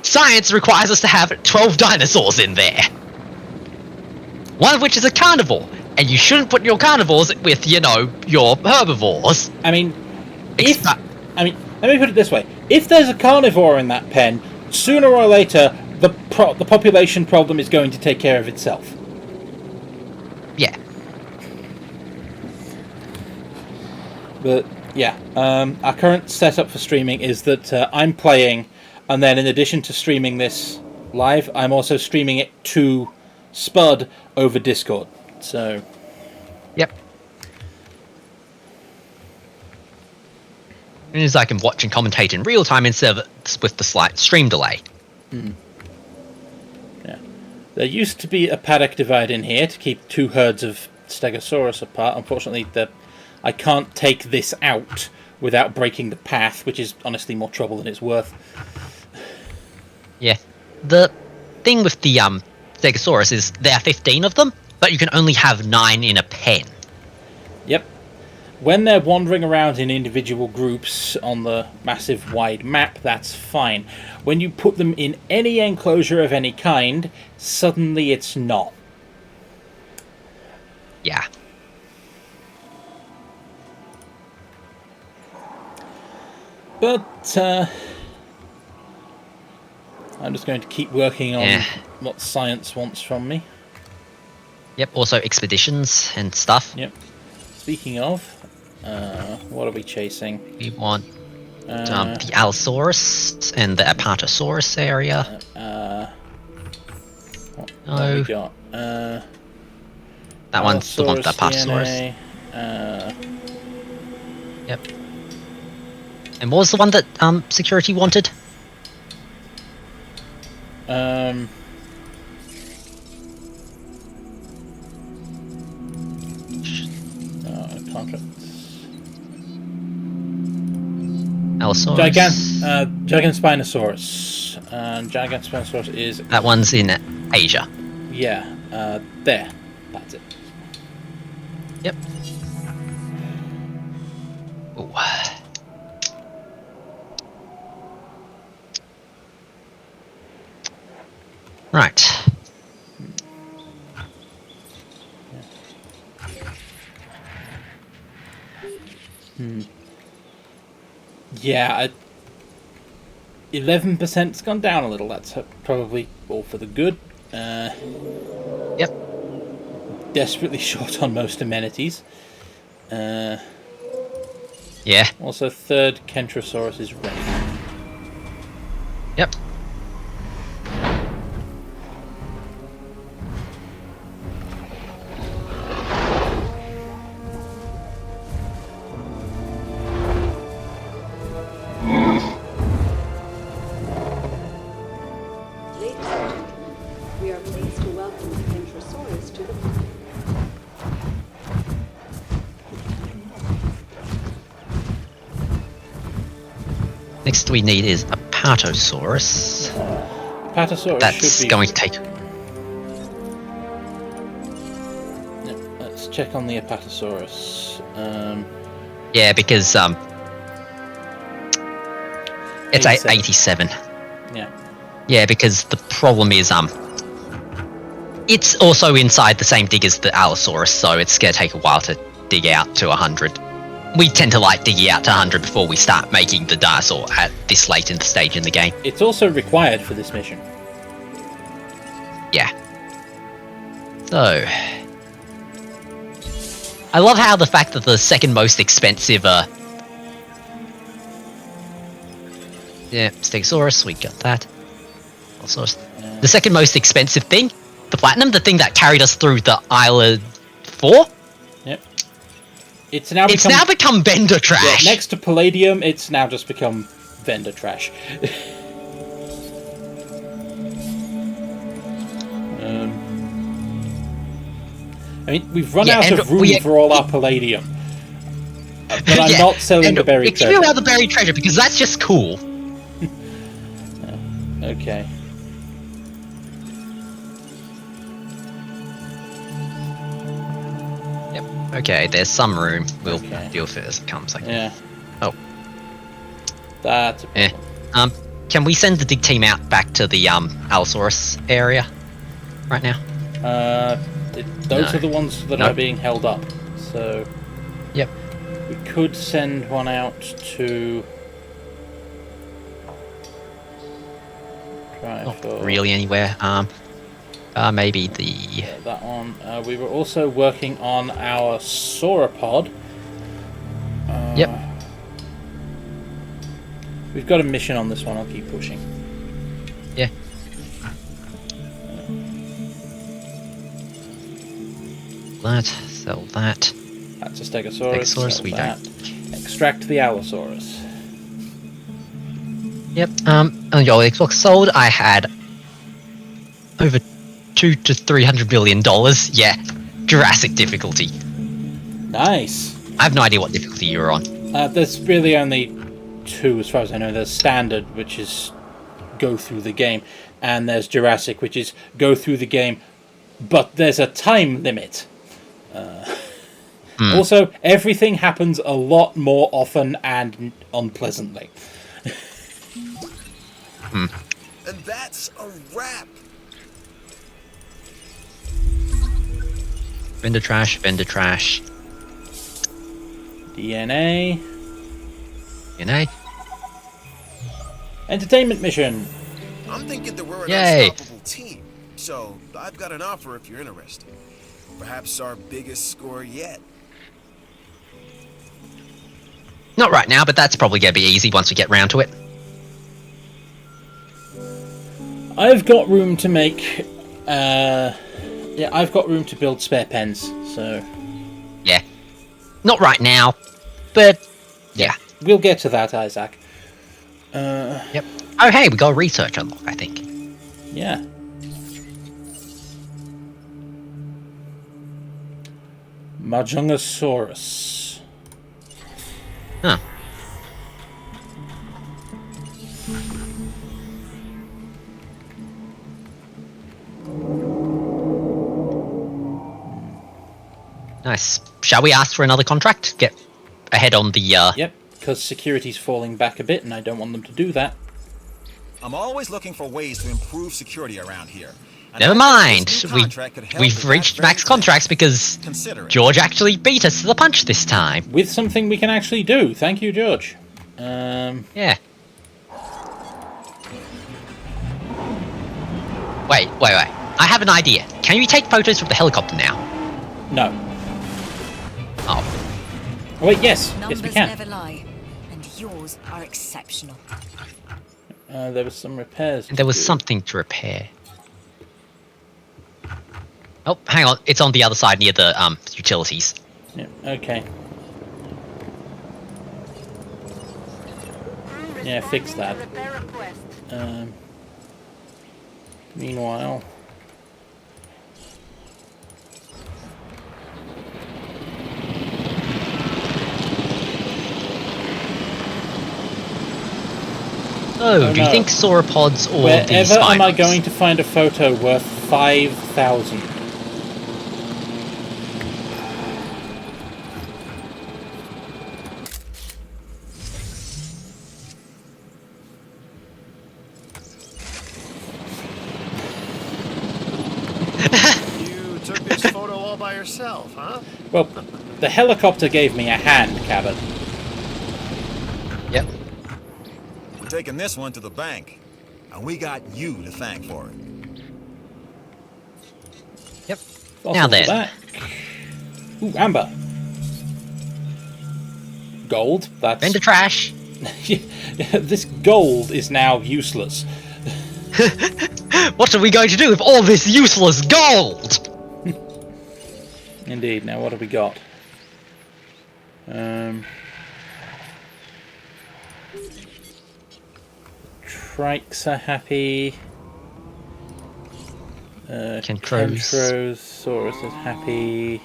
Science requires us to have 12 dinosaurs in there. One of which is a carnivore, and you shouldn't put your carnivores with, you know, your herbivores. I mean, let me put it this way: if there's a carnivore in that pen, sooner or later, the population problem is going to take care of itself. Yeah. But yeah, our current setup for streaming is that I'm playing, and then in addition to streaming this live, I'm also streaming it to Spud over Discord. So. Yep. It means I can watch and commentate in real time instead of with the slight stream delay. Yeah. There used to be a paddock divide in here to keep 2 herds of Stegosaurus apart. Unfortunately, I can't take this out without breaking the path, which is honestly more trouble than it's worth. Yeah. The thing with the Stegosaurus is there are 15 of them, but you can only have 9 in a pen. Yep. When they're wandering around in individual groups on the massive wide map, that's fine. When you put them in any enclosure of any kind, suddenly it's not. Yeah. But, I'm just going to keep working on what science wants from me. Yep, also expeditions and stuff. Yep. Speaking of, what are we chasing? We want the Allosaurus and the Apatosaurus area. What have we got? That one's the one, the Apatosaurus. Yep. And what was the one that security wanted? Contracts. Allosaurus. Gigantospinosaurus. Gigantospinosaurus is... That one's in Asia. Yeah, there. That's it. Yep. Ooh. Right. Yeah, 11%'s gone down a little. That's probably all for the good. Yep. Desperately short on most amenities. Yeah. Also, 3rd Kentrosaurus is ready. Yep. Ladies and gentlemen, we are pleased to welcome the Kentrosaurus to the Next we need is a Apatosaurus. Apatosaurus That's should be... going to take... Let's check on the Apatosaurus. Yeah, because it's 87. Yeah. Yeah, because the problem is it's also inside the same dig as the Allosaurus, so it's gonna take a while to dig out to 100. We tend to like digging out to 100 before we start making the dinosaur at this late in the stage in the game. It's also required for this mission. Yeah. So... I love how the fact that the second most expensive, yeah, Stegosaurus, we got that. Allosaurus. The second most expensive thing, the Platinum, the thing that carried us through the Isla 4. Yep. It's now become vendor trash. Yeah, next to Palladium, it's now just become vendor trash. I mean, we've run out of room for all our Palladium. But I'm not selling the buried treasure. Give me out the buried treasure, because that's just cool. Okay. Yep. Okay, there's some room. We'll deal with it as it comes, I guess. Yeah. Oh. That's a problem. Can we send the dig team out back to the Allosaurus area right now? Those are the ones that are being held up. So. Yep. We could send one out to. Not really anywhere. Maybe the. Yeah, that one. We were also working on our sauropod. Yep. We've got a mission on this one. I'll keep pushing. Yeah. That, sell that. That's a Stegosaurus. We don't. Extract the Allosaurus. Yep. On your Xbox sold, I had over $200 to $300 million. Yeah, Jurassic difficulty. Nice. I have no idea what difficulty you're on. There's really only two, as far as I know. There's Standard, which is go through the game, and there's Jurassic, which is go through the game, but there's a time limit. Also, everything happens a lot more often and unpleasantly. And that's a wrap. Vendor trash, vendor trash. DNA. DNA. Entertainment mission. I'm thinking that we're an Yay. unstoppable team, so I've got an offer if you're interested. Perhaps our biggest score yet. Not right now, but that's probably going to be easy once we get round to it. I've got room to make... yeah, I've got room to build spare pens, so... Yeah. Not right now, but... Yeah. We'll get to that, Isaac. Yep. Oh, hey, we got a research unlock, I think. Yeah. Majungasaurus. Huh. Nice. Shall we ask for another contract? Get ahead on the, Yep, because security's falling back a bit, and I don't want them to do that. I'm always looking for ways to improve security around here. Never mind. We've reached max contracts because George actually beat us to the punch this time. With something we can actually do. Thank you, George. Yeah. Wait. I have an idea. Can you take photos from the helicopter now? No. Oh. Oh wait, yes. Numbers Yes, we can. never lie, and yours are exceptional. There was some repairs. There was something to repair. Oh, hang on. It's on the other side near the utilities. Yeah, okay. Yeah, fix that. Meanwhile... do you think sauropods or the Wherever am I Spinops? going to find a photo worth 5,000? You took this photo all by yourself, huh? Well, the helicopter gave me a hand, Cabot. Yep. We're taking this one to the bank, and we got you to thank for it. Yep. Also Now at the then. back. Ooh, amber. Gold. That's Into trash. This gold is now useless. What are we going to do with all this useless gold? Indeed. Now what have we got? Trikes are happy. Kentrosaurus is happy.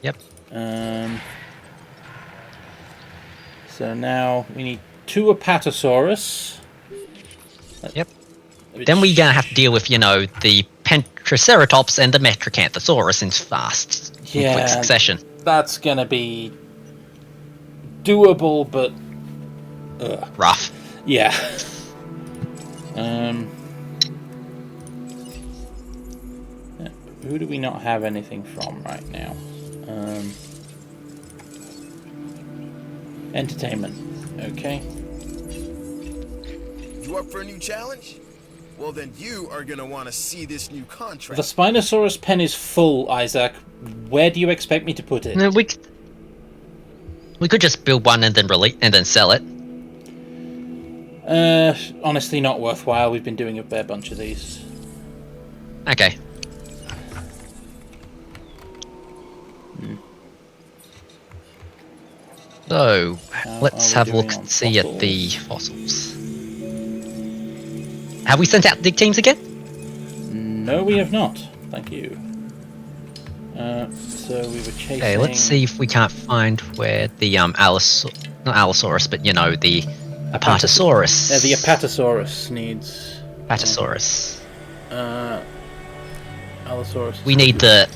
Yep. So now we need 2 Apatosaurus. Yep. Then we're gonna have to deal with, the Pentriceratops and the Metracanthosaurus in quick succession. That's gonna be doable, but rough. Yeah. Who do we not have anything from right now? Entertainment. Okay. You up for a new challenge? Well, then you are gonna want to see this new contract. The Spinosaurus pen is full, Isaac. Where do you expect me to put it? No, we could just build one and then sell it. Honestly, not worthwhile. We've been doing a fair bunch of these. Okay. So, let's have a look and see at the fossils. Have we sent out dig teams again? No, we have not. Thank you. So we were chasing... Okay, let's see if we can't find where the not Allosaurus, but the Apatosaurus. Yeah, the Apatosaurus needs... Apatosaurus. Allosaurus. We need the...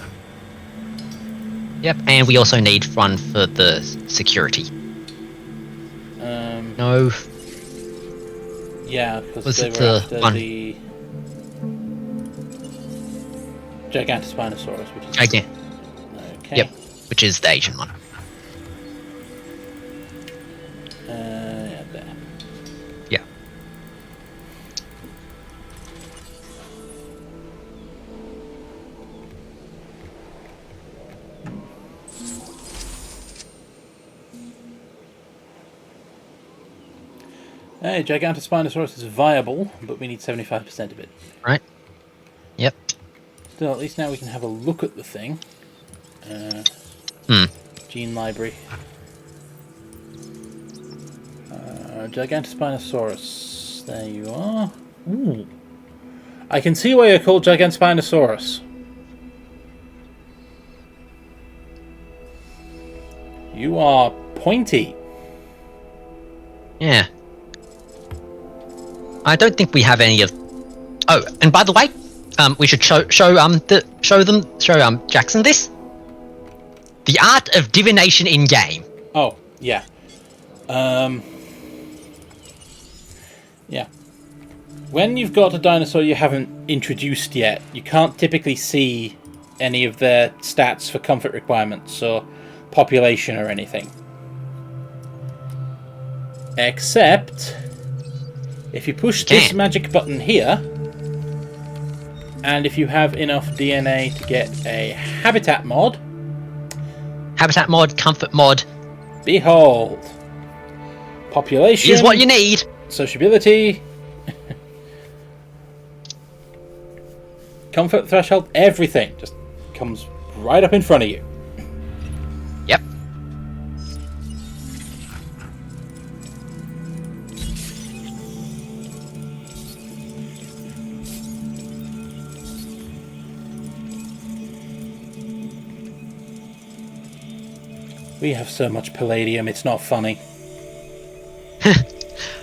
Yep, and we also need one for the security. No. Yeah, because Was they it were the after one? the Gigantospinosaurus, which is okay. Yep, which is the Asian one. Yeah, there. Yeah. Hey, Gigantospinosaurus is viable, but we need 75% of it. Right. Yep. Still, at least now we can have a look at the thing. Gene library. Gigantospinosaurus. There you are. Ooh. I can see why you're called Gigantospinosaurus. You are pointy. Yeah. I don't think we have any of... Oh, and by the way, we should show Jackson this. The art of divination in game. Oh, yeah. Yeah. When you've got a dinosaur you haven't introduced yet, you can't typically see any of their stats for comfort requirements or population or anything. Except if you push this magic button here, and if you have enough DNA to get a habitat mod, comfort mod, behold, population is what you need. Sociability, comfort threshold, everything just comes right up in front of you. Yep. We have so much palladium, it's not funny.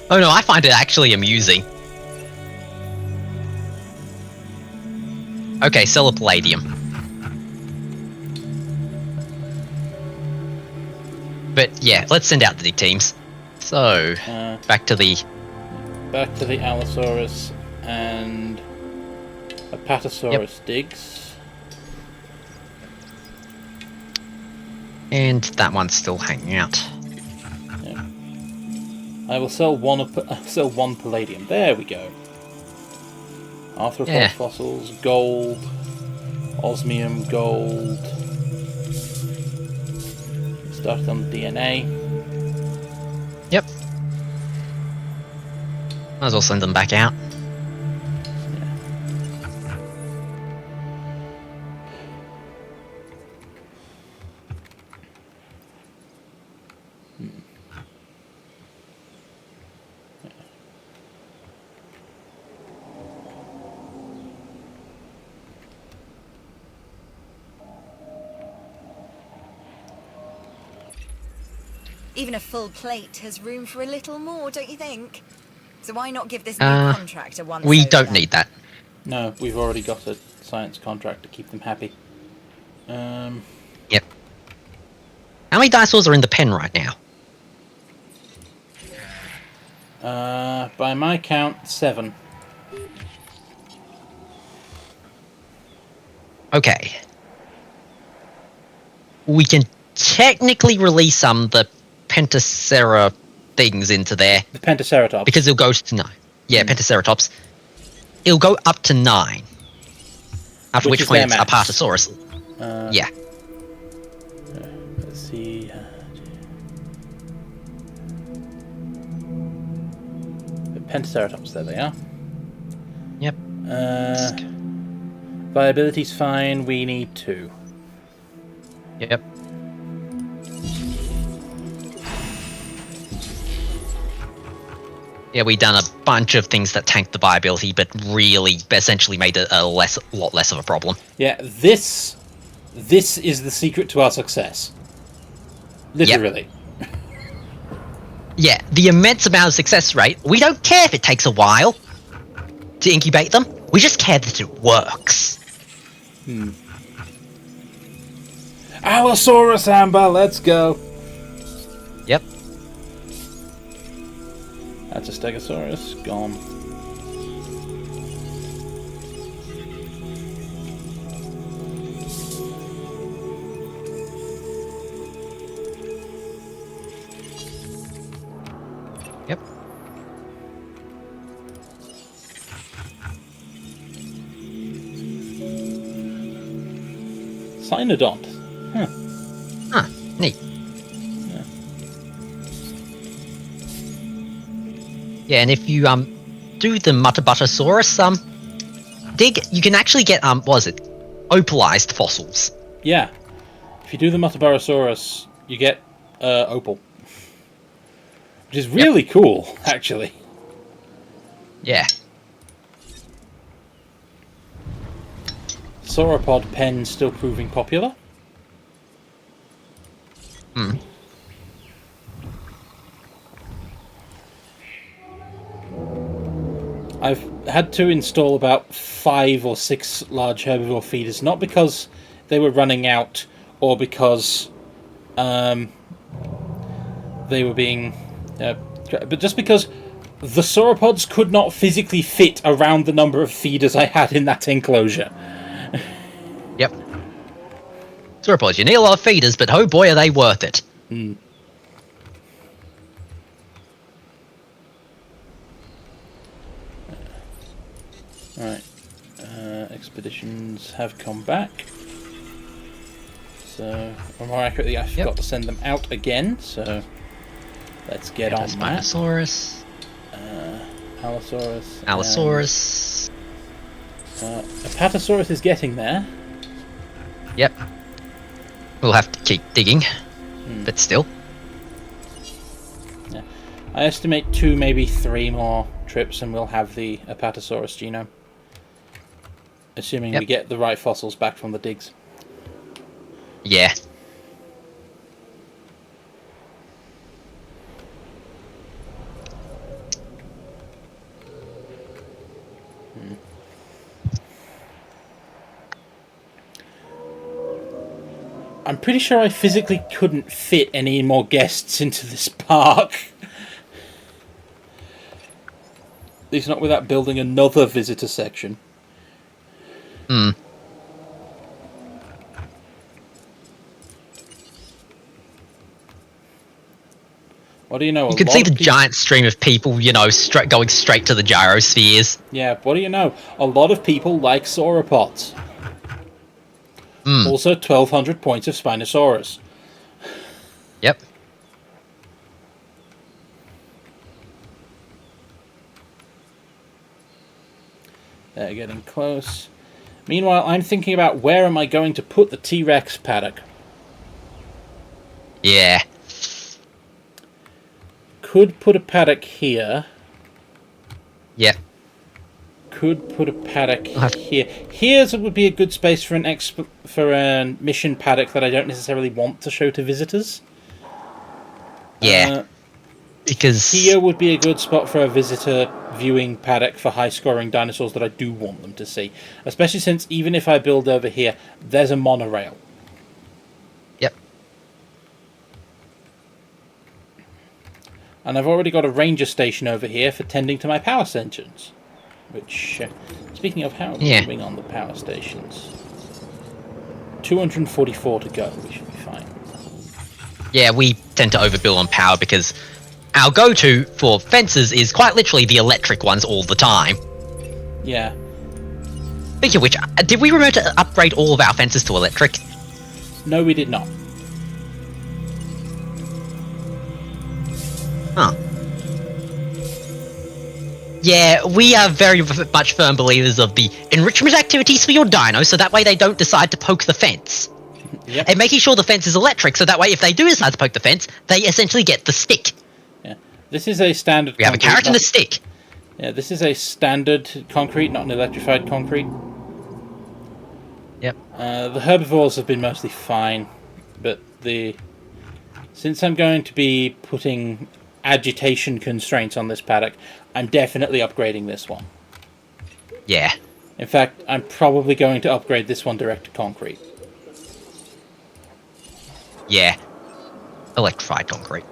Oh no, I find it actually amusing. Okay, sell a palladium. But yeah, let's send out the dig teams. So, back to the Allosaurus and Apatosaurus digs. And that one's still hanging out. Yeah. I will sell one palladium. There we go. Arthropod fossils, gold, osmium, gold. Started on the DNA. Yep. Might as well send them back out. Even a full plate has room for a little more, don't you think? So why not give this new contractor one? We don't need that. No, we've already got a science contract to keep them happy. Yep. How many dinosaurs are in the pen right now? By my count, 7. Okay. We can technically release the Pentacera things into there. The Pentaceratops. Because it'll go to 9. Yeah, Pentaceratops. It'll go up to 9. After which point it's Apatosaurus. Yeah. Let's see. The Pentaceratops, there they are. Yep. Viability's fine, we need 2. Yep. Yeah, we done a bunch of things that tanked the viability, but really essentially made it a lot less of a problem. Yeah, this is the secret to our success. Literally. Yep. Yeah, the immense amount of success rate. We don't care if it takes a while to incubate them. We just care that it works. Allosaurus Amber, let's go. Yep. That's a Stegosaurus, gone. Yep. Cynodont. Huh, neat. Yeah, and if you do the Mutabutasaurus dig, you can actually get opalized fossils. Yeah. If you do the Mutabarasaurus, you get opal. Which is really cool, actually. Yeah. Sauropod pen still proving popular. I've had to install about 5 or 6 large herbivore feeders, not because they were running out or because they were being... but just because the sauropods could not physically fit around the number of feeders I had in that enclosure. Yep. Sauropods, you need a lot of feeders, but oh boy are they worth it. Right. Expeditions have come back. So, or more accurately, I forgot to send them out again, so let's get on that. Spinosaurus. Allosaurus. Allosaurus. Apatosaurus is getting there. Yep. We'll have to keep digging, but still. Yeah. I estimate 2, maybe 3 more trips and we'll have the Apatosaurus genome. Assuming we get the right fossils back from the digs. Yeah. I'm pretty sure I physically couldn't fit any more guests into this park. At least not without building another visitor section. Hmm. What do you know? You can see the giant stream of people, you know, going straight to the gyrospheres. Yeah, what do you know? A lot of people like sauropods. Also, 1,200 points of Spinosaurus. Yep. They're getting close. Meanwhile, I'm thinking about where am I going to put the T-Rex paddock. Yeah. Could put a paddock here. Yep. Could put a paddock here. Here's would be a good space for a mission paddock that I don't necessarily want to show to visitors. Yeah. Because here would be a good spot for a visitor viewing paddock for high-scoring dinosaurs that I do want them to see. Especially since even if I build over here, there's a monorail. Yep. And I've already got a ranger station over here for tending to my power stations. Which, speaking of, how are we doing on the power stations? 244 to go, we should be fine. Yeah, we tend to overbuild on power because our go-to for fences is quite literally the electric ones all the time. Yeah. Speaking of which, did we remember to upgrade all of our fences to electric? No, we did not. Huh. Yeah, we are very much firm believers of the enrichment activities for your dinos, so that way they don't decide to poke the fence. Yep. And making sure the fence is electric, so that way if they do decide to poke the fence, they essentially get the stick. Yeah. This is a standard We have a carrot and a stick. Yeah, this is a standard concrete, not an electrified concrete. Yep. The herbivores have been mostly fine, but since I'm going to be putting agitation constraints on this paddock, I'm definitely upgrading this one. Yeah. In fact, I'm probably going to upgrade this one direct to concrete. Yeah. Electrified concrete.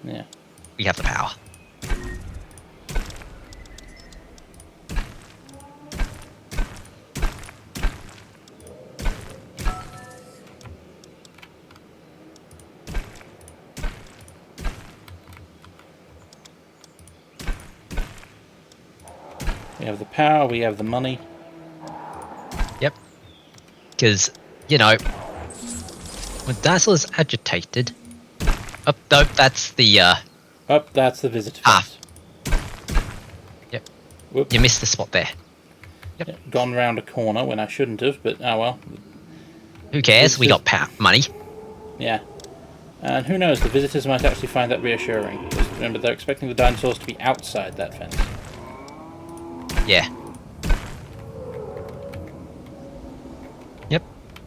Yeah. We have the power. We have the power, we have the money. Yep. Because, you know, when dinosaurs agitated... Oh, no, that's the, that's the visitor fence. Yep. Whoops. You missed the spot there. Yep. Yeah, gone round a corner when I shouldn't have, but oh well. Who cares? We got money. Yeah. And who knows, the visitors might actually find that reassuring. Because remember, they're expecting the dinosaurs to be outside that fence. Yeah. Yep.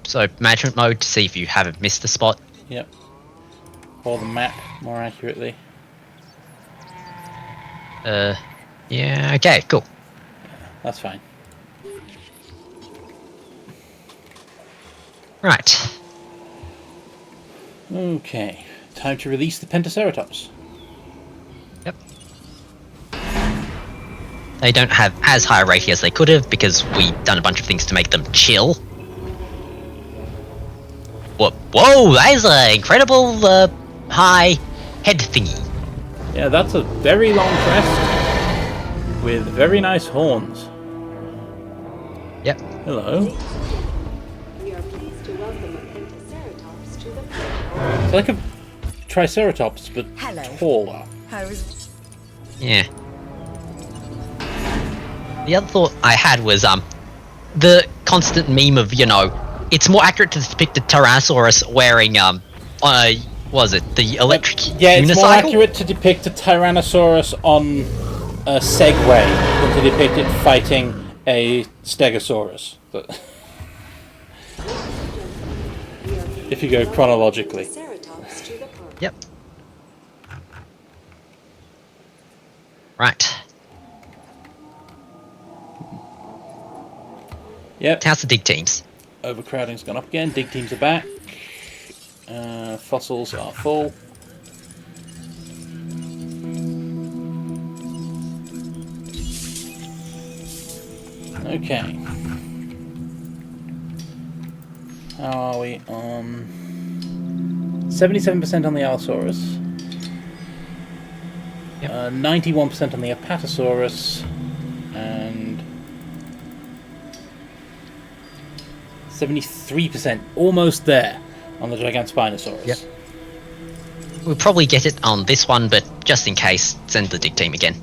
So, management mode to see if you haven't missed a spot. Yep. Or the map, more accurately. Yeah, okay, cool. That's fine. Right. Okay. Time to release the Pentaceratops. Yep. They don't have as high a rating as they could have because we've done a bunch of things to make them chill. Whoa, that is an incredible high head thingy. Yeah, that's a very long crest with very nice horns. Yep. Hello. We are pleased to welcome a Pentaceratops to the park. It's like a Triceratops, but taller. Yeah. The other thought I had was the constant meme of, you know, it's more accurate to depict a Tyrannosaurus wearing was it the electric Yeah, unicycle? it's more accurate to depict a Tyrannosaurus on a Segway than to depict it fighting a Stegosaurus. But if you go chronologically. Yep. Right. Yep. How's the dig teams? Overcrowding's gone up again. Dig teams are back. Fossils are full. Okay. How are we on? 77% on the Allosaurus. Yep. 91% on the Apatosaurus. And 73%, almost there, on the Gigantospinosaurus. Yep. We'll probably get it on this one, but just in case, send the dig team again.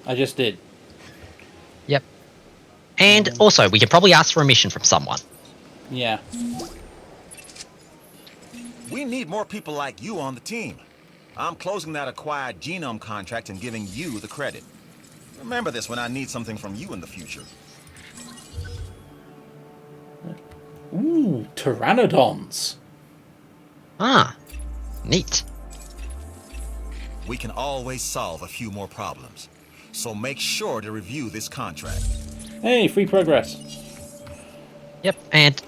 I just did. Yep. And also, we can probably ask for a mission from someone. Yeah. We need more people like you on the team. I'm closing that acquired genome contract and giving you the credit. Remember this when I need something from you in the future. Ooh, Pteranodons. Ah, neat. We can always solve a few more problems. So make sure to review this contract. Hey, free progress. Yep, and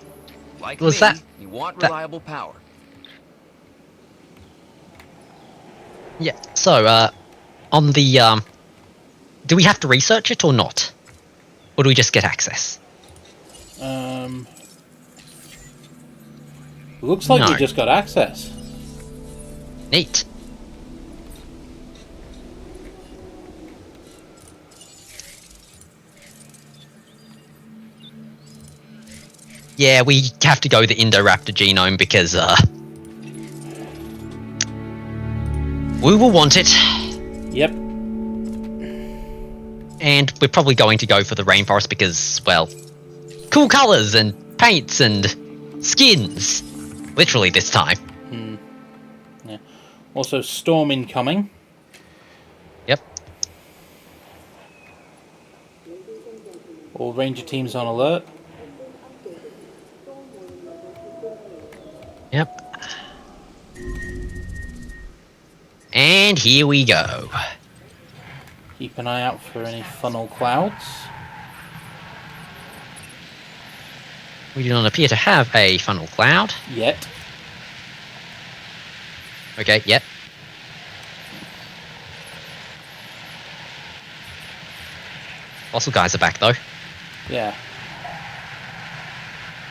Like was me, that you want that- reliable power. yeah? So, on the do we have to research it or not, or do we just get access? Looks like No. we just got access. Neat. Yeah, we have to go the Indoraptor genome because we will want it. Yep. And we're probably going to go for the rainforest because, well, cool colors and paints and skins. Literally this time. Yeah. Also, storm incoming. Yep. All ranger teams on alert. Yep. And here we go. Keep an eye out for any funnel clouds. We do not appear to have a funnel cloud. Yet. Okay, yep. Fossil guys are back though. Yeah.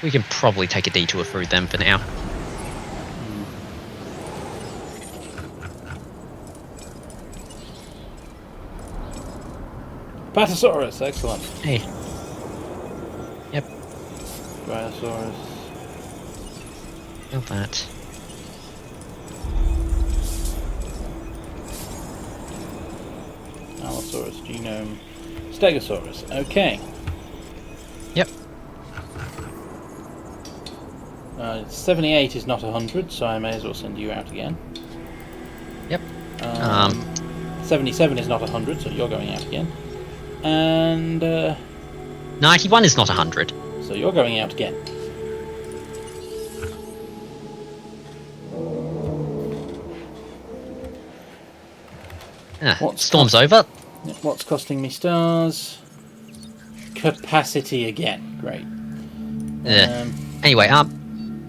We can probably take a detour through them for now. Apatosaurus, excellent. Hey. Yep. Brachiosaurus. Kill that. Allosaurus, genome. Stegosaurus, okay. Yep. 78 is not 100, so I may as well send you out again. Yep. 77 is not 100, so you're going out again. And 91 is not 100. so you're going out again. Storm's over. What's costing me stars? Capacity again. Great. Anyway,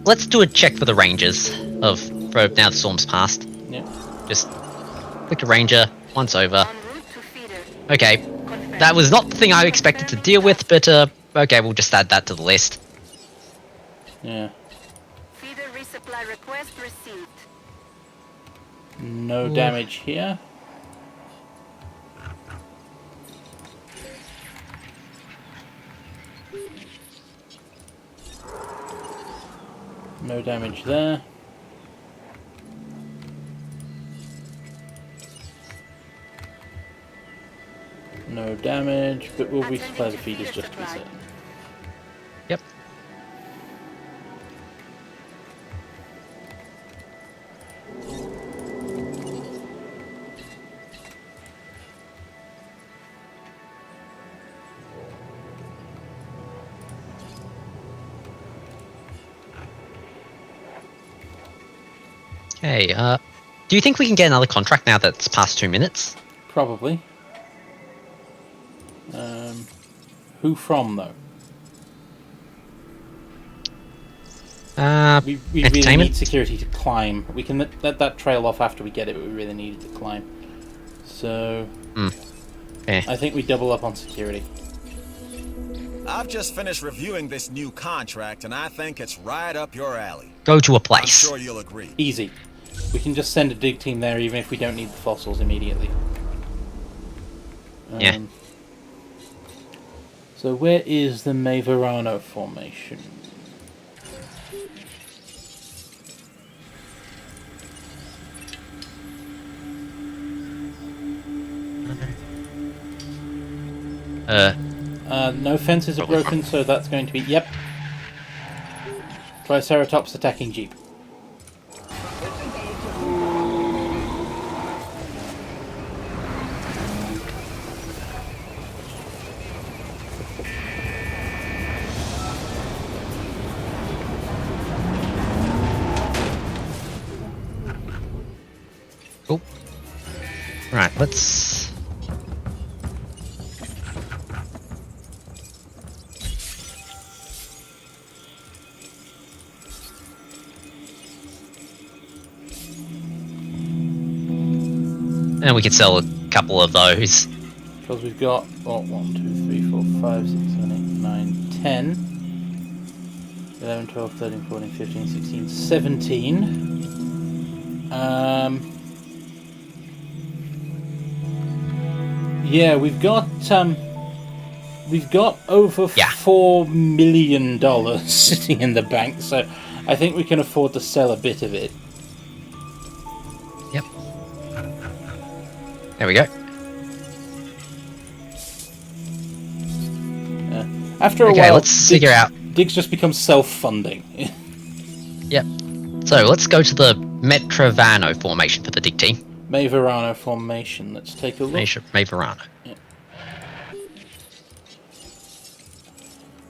let's do a check for the rangers for now the storm's passed. Yeah. Just click a ranger once over. Okay, that was not the thing I expected to deal with, but okay, we'll just add that to the list. Yeah. Feeder resupply request received. No damage here. No damage there. No damage, but we'll resupply the feeders just to be certain. Yep. Okay, do you think we can get another contract now that's past 2 minutes? Probably. Who from, though? We really need security to climb. We can let that trail off after we get it, but we really need it to climb. So... I think we double up on security. I've just finished reviewing this new contract, and I think it's right up your alley. Go to a place. I'm sure you'll agree. Easy. We can just send a dig team there, even if we don't need the fossils immediately. Yeah. So where is the Maeverano formation? No fences are broken, so that's going to be... Yep. Triceratops attacking Jeep. Cool. Right, let's... And we could sell a couple of those. Because we've got, 1, 2, 3, 4, 5, 6, 7, 8, 9, 10, 11, 12, 13, 14, 15, 16, 17. Yeah, we've got over $4 million sitting in the bank, so I think we can afford to sell a bit of it. Yep. There we go. After a while, let's figure out. Digs just becomes self-funding. Yep. So let's go to the Metrovano formation for the dig team. Maeverano formation. Let's take a look. Maeverano. Yeah.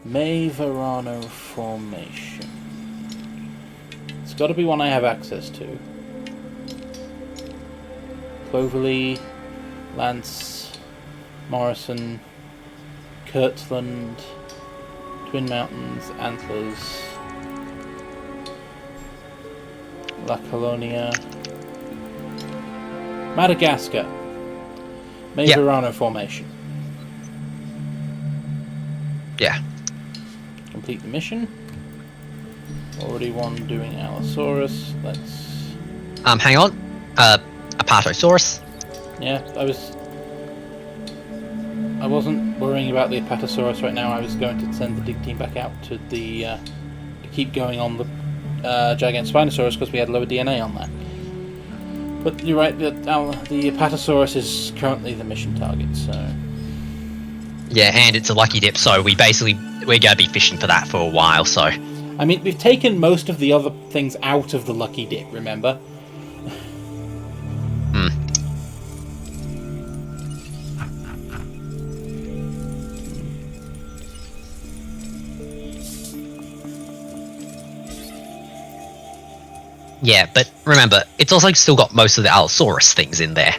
Maeverano formation. It's got to be one I have access to. Cloverley, Lance, Morrison, Kirtland, Twin Mountains, Antlers, La Colonia, Madagascar, Maeverano formation. Yeah. Complete the mission. Already one doing Allosaurus. Let's... hang on. Apatosaurus. Yeah, I wasn't worrying about the Apatosaurus right now. I was going to send the dig team back out to the to keep going on the Gigant Spinosaurus because we had lower DNA on that. But you're right, the Apatosaurus is currently the mission target, so... Yeah, and it's a lucky dip, so we're going to be fishing for that for a while, so... I mean, we've taken most of the other things out of the lucky dip, remember? Yeah, but remember, it's also still got most of the Allosaurus things in there.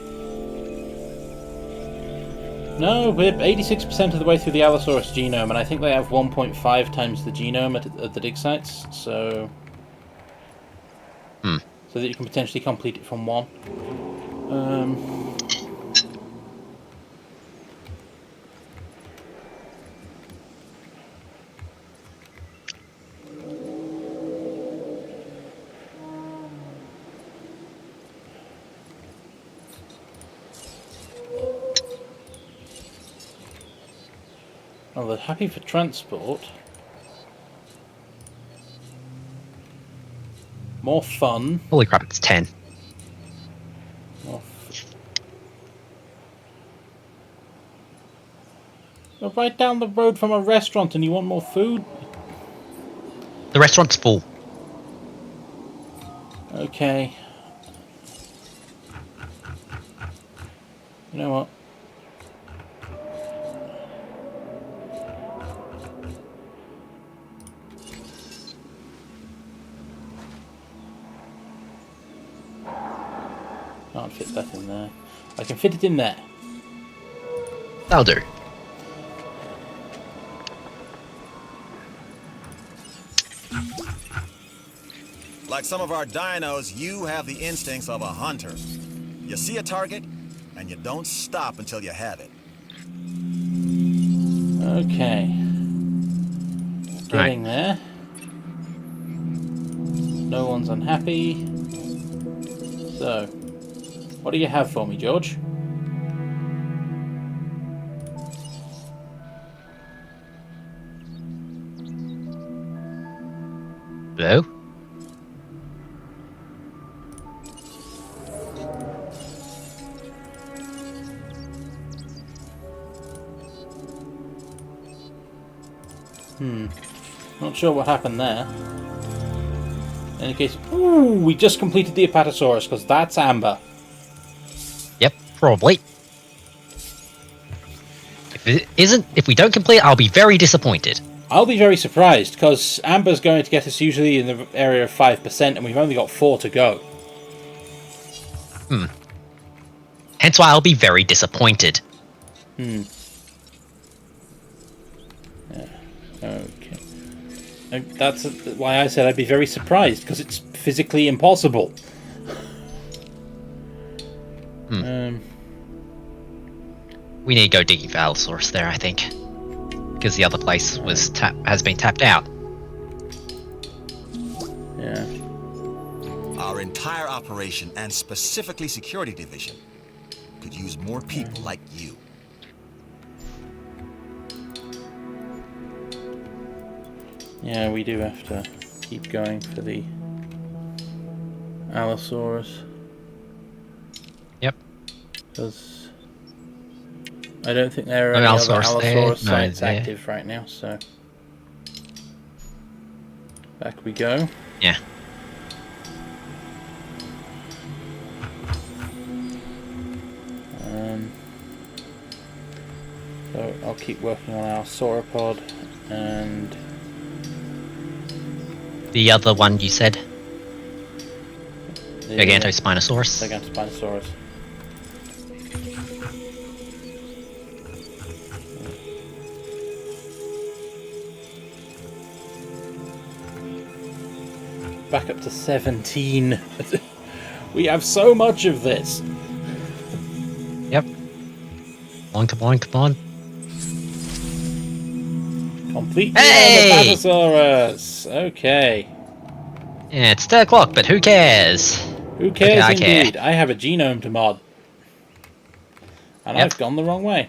No, we're 86% of the way through the Allosaurus genome, and I think they have 1.5 times the genome at the dig sites, so... So that you can potentially complete it from one. Well, they're happy for transport. More fun. Holy crap, it's 10. You're right down the road from a restaurant and you want more food? The restaurant's full. Okay. You know what? Can't fit that in there. I can fit it in there. That'll do. Like some of our dinos, you have the instincts of a hunter. You see a target, and you don't stop until you have it. Okay. Getting there. No one's unhappy. So, what do you have for me, George? Hello? Not sure what happened there. In any case, ooh, we just completed the Apatosaurus, because that's amber. Yep, probably. If we don't complete it, I'll be very disappointed. I'll be very surprised, because amber's going to get us usually in the area of 5%, and we've only got 4 to go. Hence why I'll be very disappointed. Yeah. Okay. That's why I said I'd be very surprised, because it's physically impossible. We need to go digging for Allosaurus there, I think. Because the other place has been tapped out. Yeah. Our entire operation, and specifically security division, could use more people like you. Yeah, we do have to keep going for the Allosaurus. Yep. Because I don't think there are any other Allosaurus sites there. active right now, so back we go. Yeah. So I'll keep working on our sauropod and The other one you said? the Gigantospinosaurus? Gigantospinosaurus. Back up to 17. We have so much of this. Yep. Come on. Complete Hey! Apatosaurus. Okay. Yeah, it's 10 o'clock, but who cares? Who cares I care. indeed? I have a genome to mod. And Yep. I've gone the wrong way.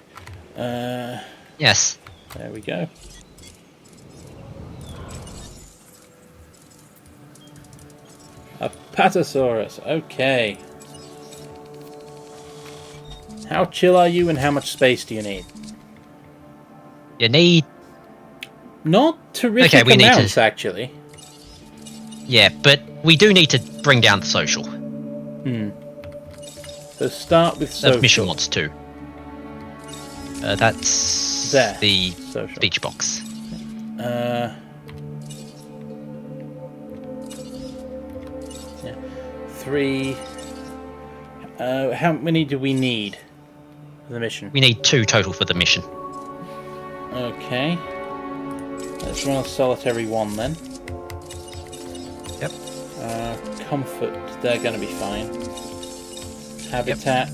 Yes. There we go. Apatosaurus. Okay. How chill are you and how much space do you need? You need... Not terrific we need amounts, to... actually. Yeah, but we do need to bring down the social. So start with social. The mission wants to. That's There. the Social. beach box. Yeah. 3. How many do we need for the mission? We need 2 total for the mission. Okay. Let's run a solitary 1 then. Yep. Comfort, they're going to be fine. Habitat.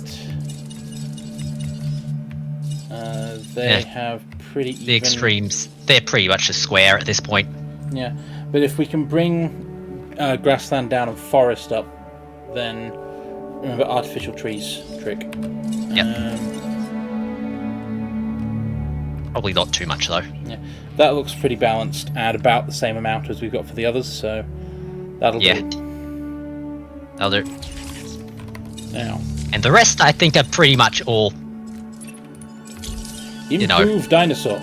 They have pretty even... The extremes, they're pretty much a square at this point. Yeah, but if we can bring grassland down and forest up, then remember artificial trees trick. Yep. Probably not too much though. Yeah, that looks pretty balanced at about the same amount as we've got for the others, so that'll do. That'll do. Now, and the rest I think are pretty much all improved dinosaur.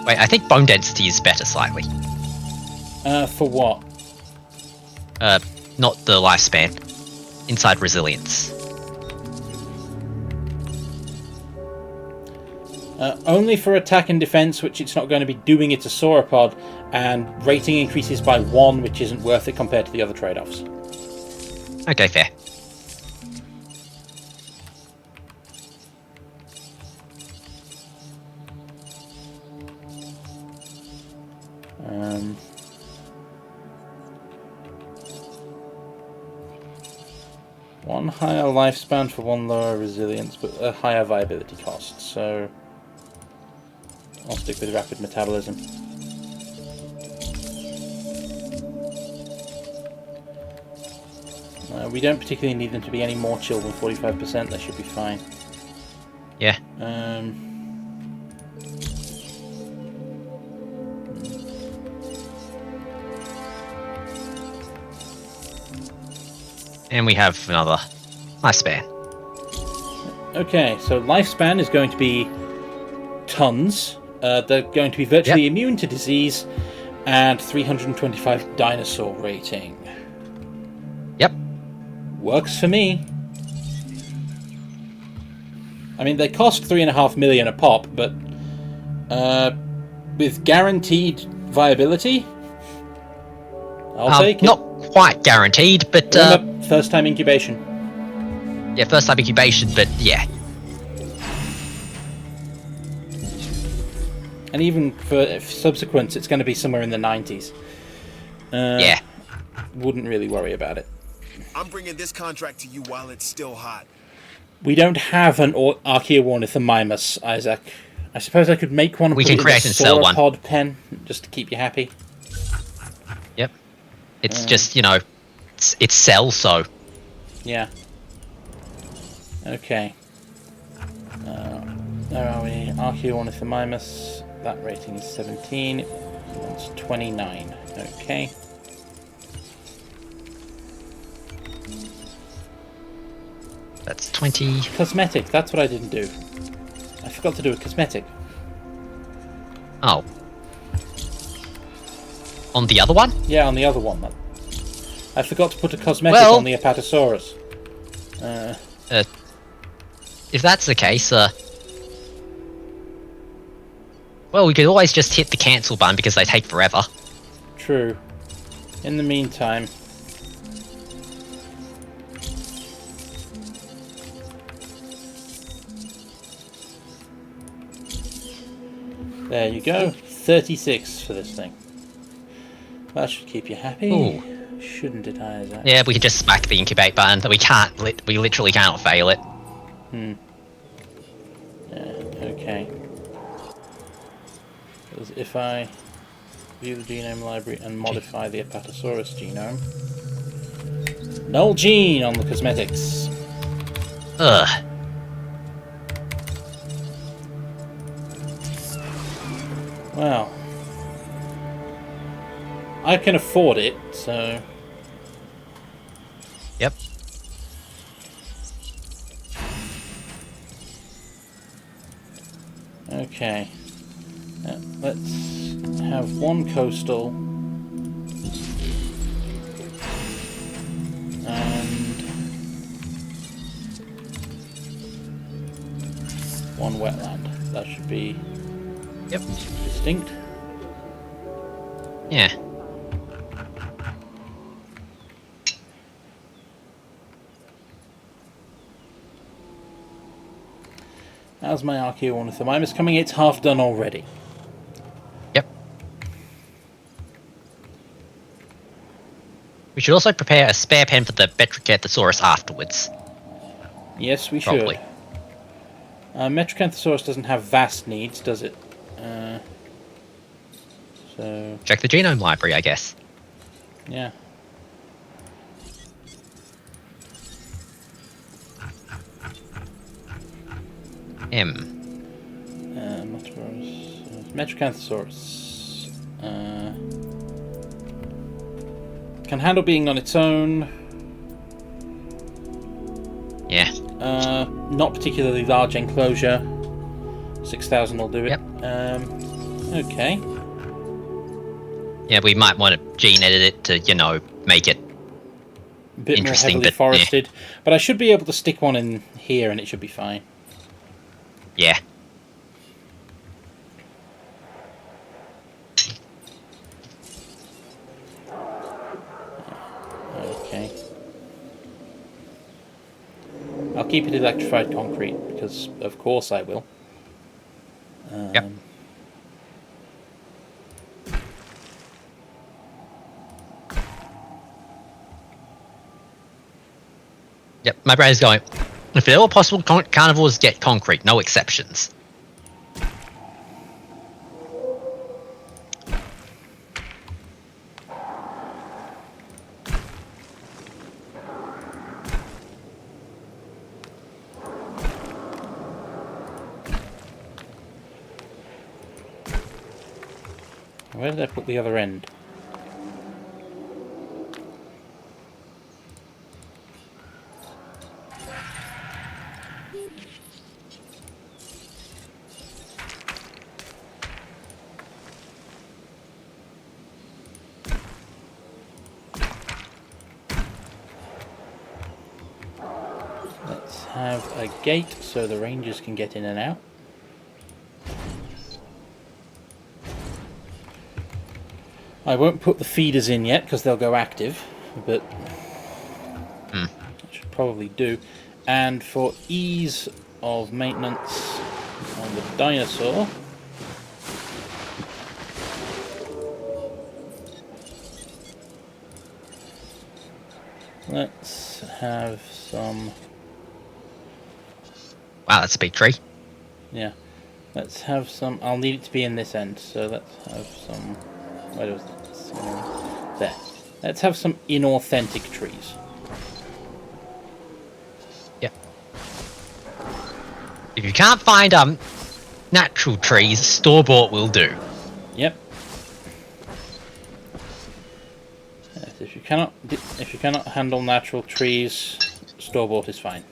Wait, I think bone density is better slightly. For what? Not the lifespan. Inside resilience. Only for attack and defense, which it's not going to be doing it to sauropod, and rating increases by 1, which isn't worth it compared to the other trade-offs. Okay, fair. 1 higher lifespan for 1 lower resilience, but a higher viability cost, so I'll stick with rapid metabolism. We don't particularly need them to be any more chill than 45%, they should be fine. Yeah. And we have another lifespan. Okay, so lifespan is going to be tons. They're going to be virtually immune to disease, and 325 dinosaur rating. Yep. Works for me. I mean, they cost 3.5 million a pop, but with guaranteed viability, I'll take it. Not quite guaranteed, but remember, first time incubation. Yeah, first time incubation, but yeah. And even for subsequent, it's going to be somewhere in the 90s. Yeah. Wouldn't really worry about it. I'm bringing this contract to you while it's still hot. We don't have an Archaeornithomimus, Isaac. I suppose I could make one. We can create and sell one. Sauropod pen, just to keep you happy. Yep. It's just, you know, it's cell, so. Yeah. Okay. Where are we? Archaeornithomimus. That rating is 17. That's 29. Okay. That's 20. Cosmetic. That's what I didn't do. I forgot to do a cosmetic. Oh. On the other one? Yeah, on the other one. I forgot to put a cosmetic on the Apatosaurus. If that's the case, well, we could always just hit the cancel button because they take forever. True. In the meantime... There you go. 36 for this thing. That should keep you happy. Ooh. Shouldn't it, Isaac? Yeah, we can just smack the incubate button. We can't. We literally cannot fail it. Yeah, okay. If I view the genome library and modify the Apatosaurus genome... Null gene on the cosmetics. Ugh. Well, I can afford it, so... Yep. Okay. Let's have one coastal. And... one wetland. That should be... Yep. distinct. Yeah. How's my Archaeornithomimus coming? It's half done already. Yep. We should also prepare a spare pen for the Metricanthosaurus afterwards. Yes, we Probably. should. Metricanthosaurus doesn't have vast needs, does it? So... check the genome library, I guess. Yeah. Metricanthosaurus. Can handle being on its own. Yeah. Not particularly large enclosure. 6,000 will do it. Yep. Okay. Yeah, we might want to gene edit it to, you know, make it a bit more interesting, heavily forested. Yeah. But I should be able to stick one in here and it should be fine. Yeah. Okay. I'll keep it electrified concrete, because of course I will. Yep. Yep, my brain's going. If at all possible, carnivores get concrete, no exceptions. Where did I put the other end? Let's have a gate so the rangers can get in and out. I won't put the feeders in yet because they'll go active, but I should probably do. And for ease of maintenance on the dinosaur, let's have some... Wow, that's a big tree. Yeah. Let's have some... I'll need it to be in this end, so let's have some... Where was it? There. Let's have some inauthentic trees. Yep. If you can't find natural trees, store-bought will do. Yep. Yes, if you cannot handle natural trees, store-bought is fine.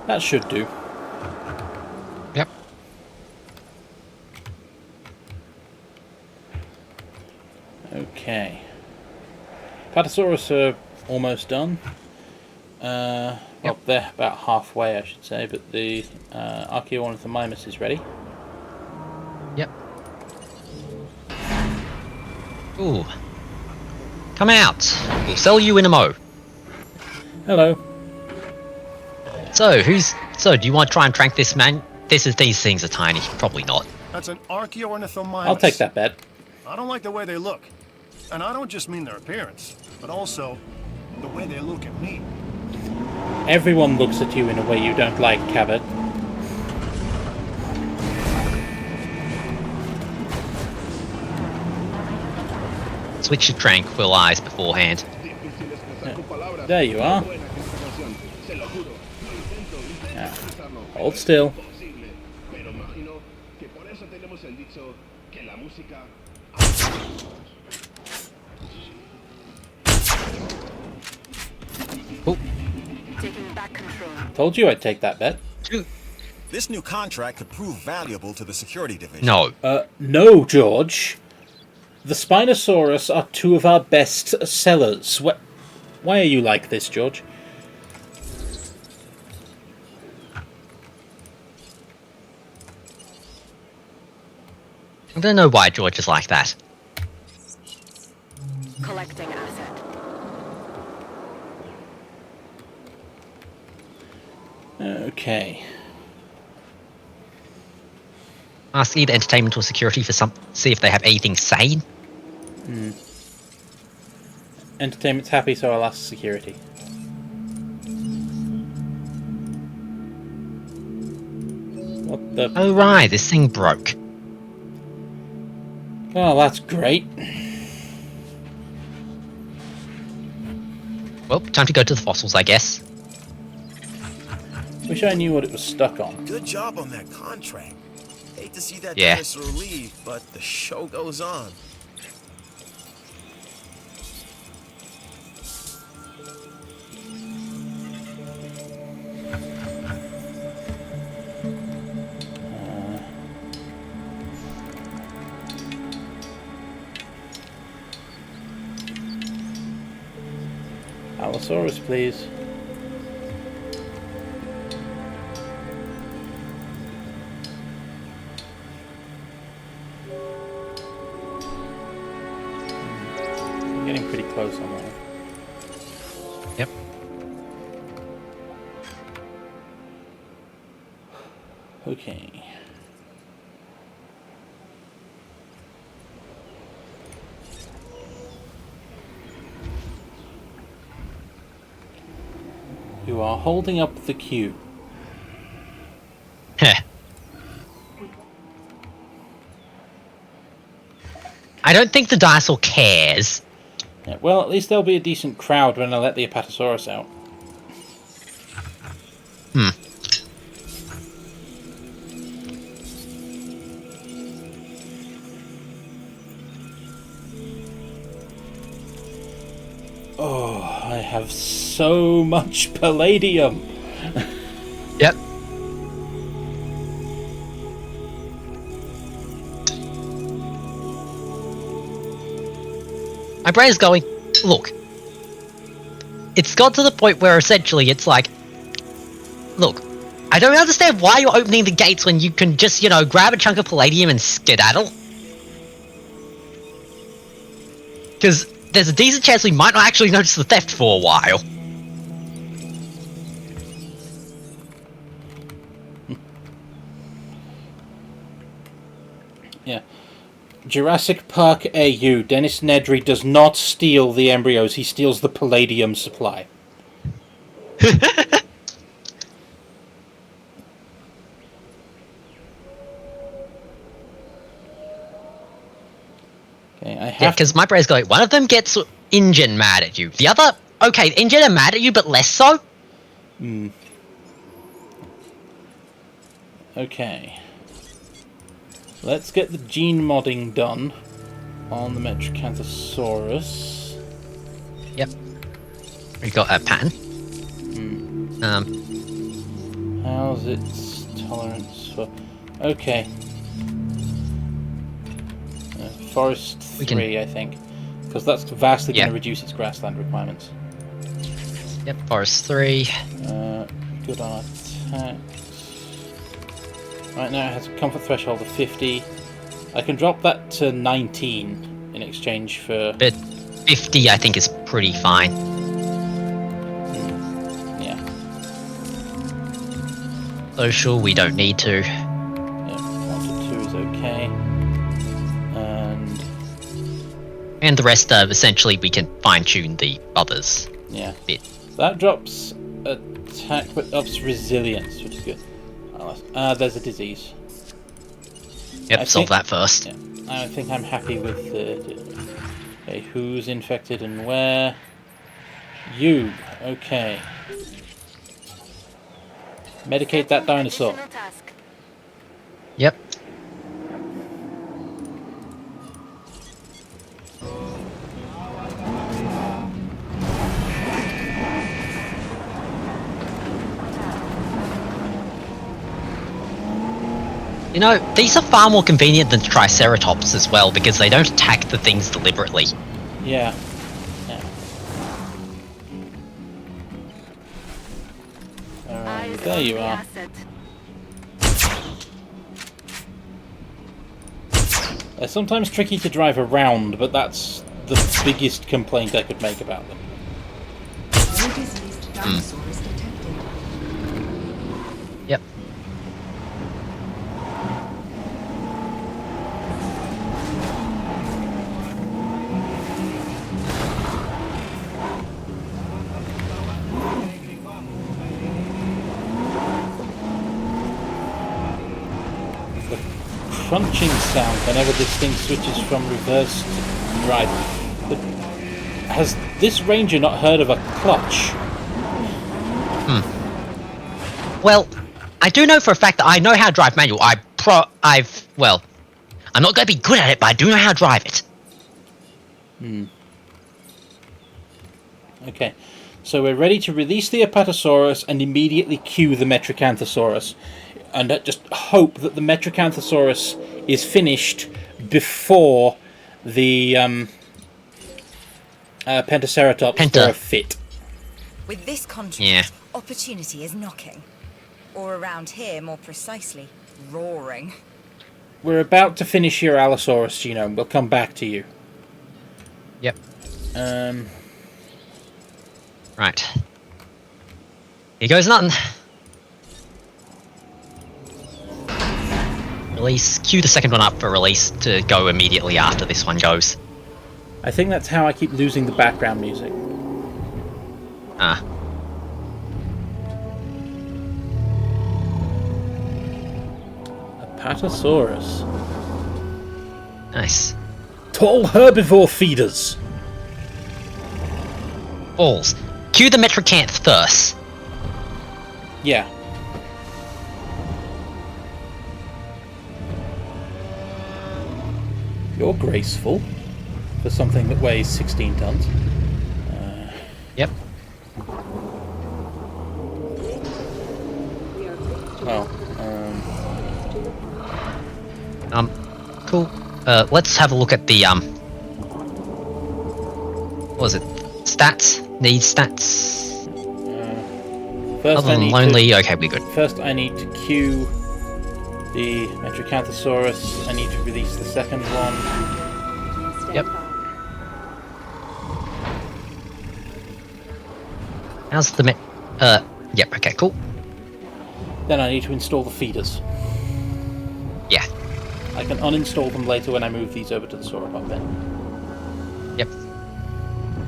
That should do. Yep. Okay. Patasaurus are almost done. Well, they're about halfway, I should say, but the Archaeornithomimus is ready. Yep. Ooh. Come out. We'll sell you in a mo. Hello. So, do you want to try and trank this man? These things are tiny. Probably not. That's an Archaeornithomimus. I'll take that bet. I don't like the way they look. And I don't just mean their appearance, but also the way they look at me. Everyone looks at you in a way you don't like, Cabot. Switch to tranquilize beforehand. There you are. Now, hold still. Oh. Taking back control. Told you I'd take that bet. This new contract could prove valuable to the security division. No. No, George. The Spinosaurus are two of our best sellers. Why are you like this, George? I don't know why George is like that. Collecting asset. Okay. Ask either entertainment or security for see if they have anything sane. Entertainment's happy, so I'll ask security. What the... Oh right, this thing broke. Oh, that's great. Well, time to go to the fossils, I guess. Wish I knew what it was stuck on. Good job on that contract. Hate to see that Yeah. dinosaur leave, but the show goes on. Allosaurus, please. Getting pretty close on that one. Okay. You are holding up the queue. Heh. I don't think the dinosaur cares. Yeah, well, at least there'll be a decent crowd when I let the Apatosaurus out. Oh, I have so much palladium. Yep. My brain's going, look. It's got to the point where essentially it's like, look, I don't understand why you're opening the gates when you can just, grab a chunk of palladium and skedaddle. Because there's a decent chance we might not actually notice the theft for a while. Yeah. Jurassic Park AU. Dennis Nedry does not steal the embryos, he steals the palladium supply. Okay, I have because my brain's going, one of them gets InGen mad at you. The other, okay, InGen are mad at you, but less so. Okay. Let's get the gene modding done on the Metricanthosaurus. Yep. We've got a pattern. How's its tolerance for... Okay. Forest 3, I think. Because that's vastly going to reduce its grassland requirements. Yep, Forest 3. Good on attacks. Right now it has a comfort threshold of 50. I can drop that to 19 in exchange for... But 50 I think is pretty fine. Yeah. Social, we don't need to. Yeah, 1 to 2 is okay. And the rest of, essentially, we can fine-tune the others. Yeah. Bit. That drops attack, but ups resilience, which is good. There's a disease. Yep, solve that first. Yeah, I think I'm happy with the... Okay, who's infected and where? You. Okay. Medicate that dinosaur. Yep. These are far more convenient than Triceratops as well, because they don't attack the things deliberately. Yeah. Alright, there you are. They're sometimes tricky to drive around, but that's the biggest complaint I could make about them. Yep. Crunching sound whenever this thing switches from reverse to drive. But has this ranger not heard of a clutch? Well, I do know for a fact that I know how to drive manual. I'm not going to be good at it, but I do know how to drive it. Okay, so we're ready to release the Apatosaurus and immediately cue the Metricanthosaurus. And just hope that the Metricanthosaurus is finished before the Pentaceratops throw a fit. With this contract, opportunity is knocking. Or around here, more precisely, roaring. We're about to finish your Allosaurus genome. We'll come back to you. Yep. Right. Here goes nothing. Release. Cue the second one up for release to go immediately after this one goes. I think that's how I keep losing the background music. Ah. Apatosaurus. Nice. Tall herbivore feeders. Balls. Cue the Metricanth first. Yeah. You're graceful for something that weighs 16 tons. Yep. Oh. Cool. Let's have a look at the what was it? Stats? Need stats? First Other than lonely, okay, we're good. First I need to cue the Metricanthosaurus. I need to release the second one. Yep. How's the yep, okay, cool. Then I need to install the feeders. Yeah. I can uninstall them later when I move these over to the sauropod bin. Yep.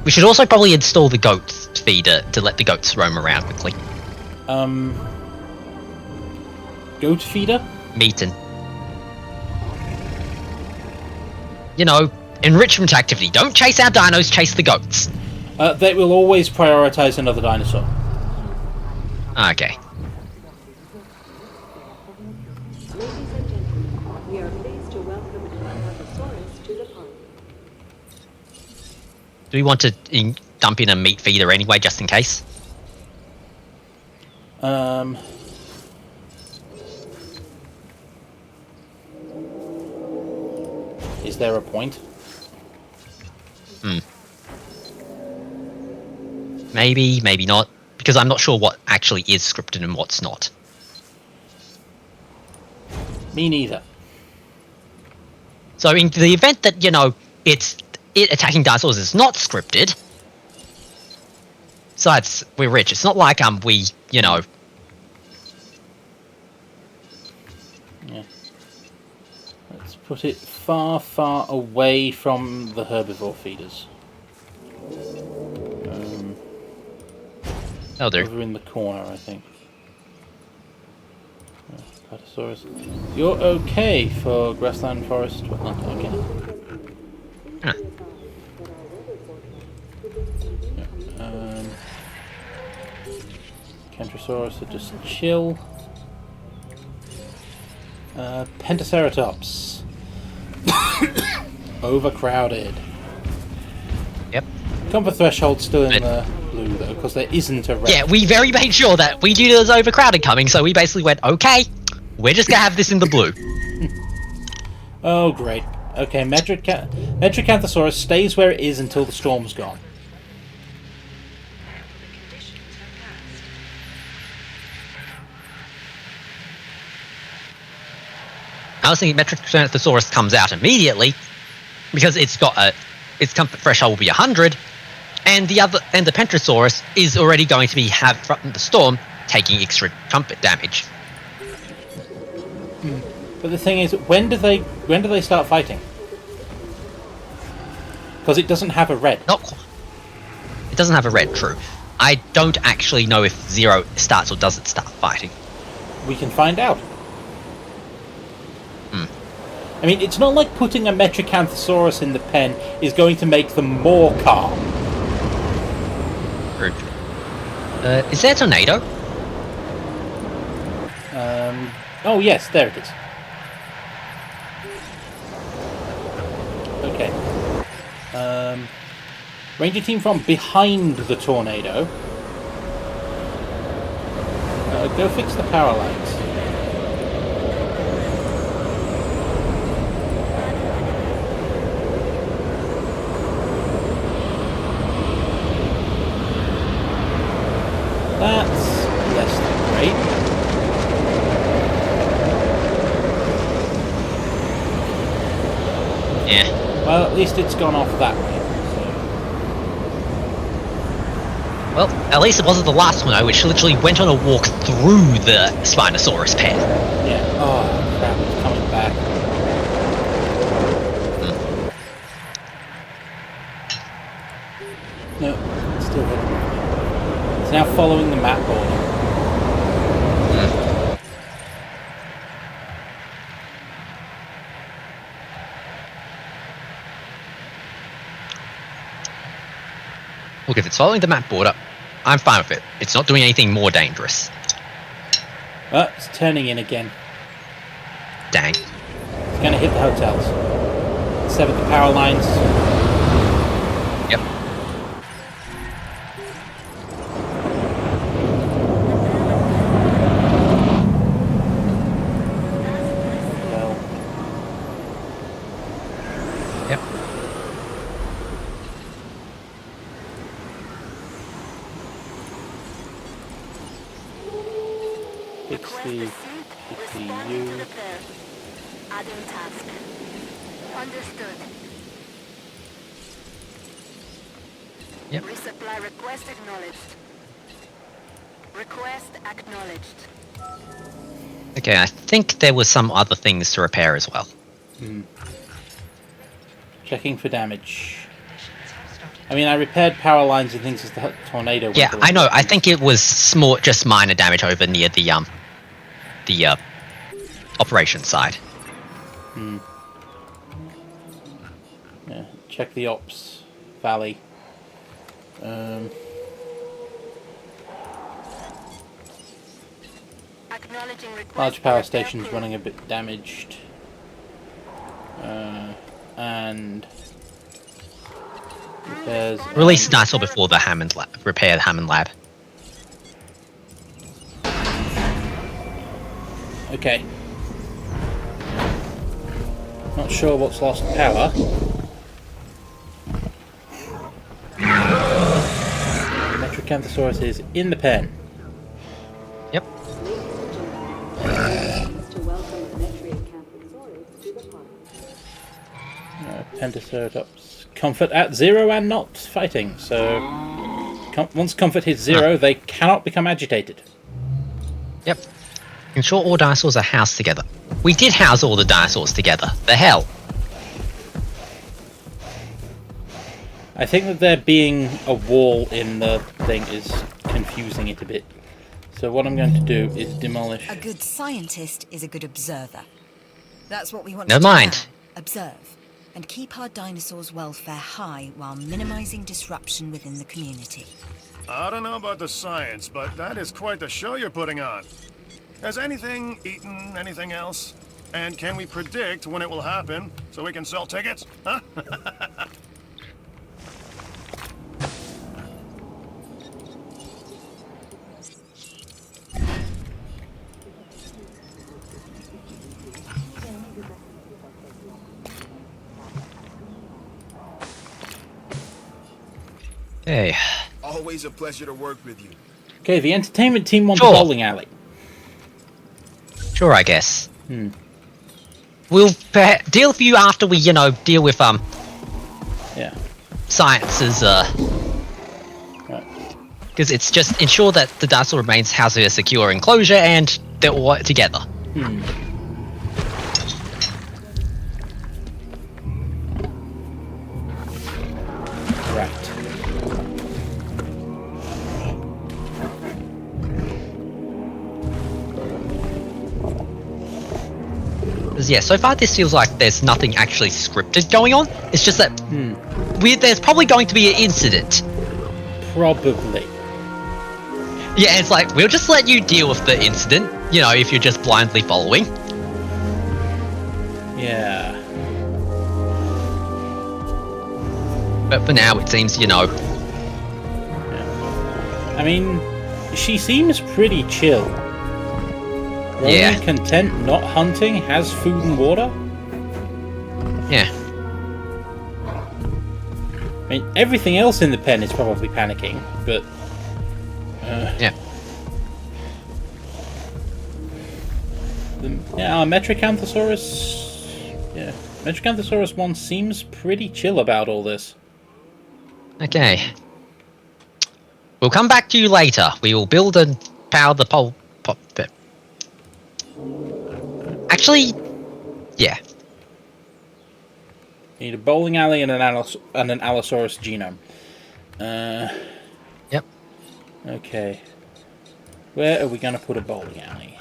We should also probably install the goat feeder to let the goats roam around quickly. Goat feeder? Meetin'. You know, enrichment activity. Don't chase our dinos, chase the goats. They will always prioritize another dinosaur. Okay. Ladies and gentlemen, we are pleased to welcome an Apatosaurus to the park. Do we want to dump in a meat feeder anyway, just in case? Is there a point? Maybe, maybe not. Because I'm not sure what actually is scripted and what's not. Me neither. So in the event that, you know, it attacking dinosaurs is not scripted, besides, we're rich. It's not like, we, you know... Yeah. Let's put it far, far away from the herbivore feeders. Oh, there. Over in the corner, I think. Apatosaurus. You're okay for grassland, forest, wetland. Okay. Huh. Yeah. Kentrosaurus are just chill. Pentaceratops. Overcrowded. Yep. Comfort threshold still in the blue though, because there isn't a red. Yeah, we very made sure that we knew there was overcrowded coming, so we basically went, okay, we're just gonna have this in the blue. Oh, great. Okay, Metricanthosaurus stays where it is until the storm's gone. I was thinking Metricanthosaurus comes out immediately because its comfort threshold will be 100, and the Pentrosaurus is already going to be from the storm taking extra comfort damage. But the thing is, when do they start fighting? Because it doesn't have a red. It doesn't have a red, true. I don't actually know if Zero starts or doesn't start fighting. We can find out. I mean, it's not like putting a Metricanthosaurus in the pen is going to make them more calm. Rude. Is there a tornado? Oh yes, there it is. Okay. Ranger team from behind the tornado. Go fix the power lines. That's less than great. Yeah. Well, at least it's gone off that way. Well, at least it wasn't the last one, which literally went on a walk through the Spinosaurus pen. Yeah. Oh, crap. It's coming back. No, it's still hitting. It's now following the map border. Look, if it's following the map border, I'm fine with it. It's not doing anything more dangerous. Oh, it's turning in again. Dang. It's going to hit the hotels. Sever the power lines. Yep. Well. Yep. Fix the CPU. Adding task. Understood. Yep. Resupply request acknowledged. Request acknowledged. Okay, I think there was some other things to repair as well. Checking for damage. I mean, I repaired power lines and things as the tornado went Yeah, along. I know. I think it was small, just minor damage over near the operation side. Yeah, check the ops valley. Acknowledging request. Large power station's running a bit damaged. And repairs. Release Dinosaur before the Hammond lab. Repair the Hammond lab. Okay. Not sure what's lost power. Metrocanthosaurus is in the pen. Yep. To welcome Metriacanthosaurus to the park. Pentaceratops. Comfort at 0 and not fighting. So once comfort hits 0, they cannot become agitated. Yep. Ensure all dinosaurs are housed together. We did house all the dinosaurs together. The hell? I think that there being a wall in the thing is confusing it a bit. So what I'm going to do is demolish. A good scientist is a good observer. That's what we want Never to do mind. now. Observe and keep our dinosaurs' welfare high while minimizing disruption within the community. I don't know about the science, but that is quite the show you're putting on. Has anything eaten anything else? And can we predict when it will happen so we can sell tickets? Huh? Hey. Always a pleasure to work with you. Okay, the entertainment team wants Sure. a bowling alley. Sure, I guess. We'll deal with you after we, deal with Yeah. Science's Right. because it's just ensure that the dinosaur remains housed in a secure enclosure and they're all together. Right. 'Cause, yeah, so far this feels like there's nothing actually scripted going on. It's just that there's probably going to be an incident. Probably. Yeah, it's like, we'll just let you deal with the incident, if you're just blindly following. Yeah. But for now, it seems, I mean, she seems pretty chill. Roaming, Yeah. content, not hunting, has food and water. Yeah. I mean, everything else in the pen is probably panicking, but... Yeah. Our Metrocanthosaurus... Yeah. Metrocanthosaurus 1 seems pretty chill about all this. Okay. We'll come back to you later. We will build and power the pole... Actually, Yeah. You need a bowling alley and an Allosaurus genome. Yep. Okay. Where are we going to put a bowling alley?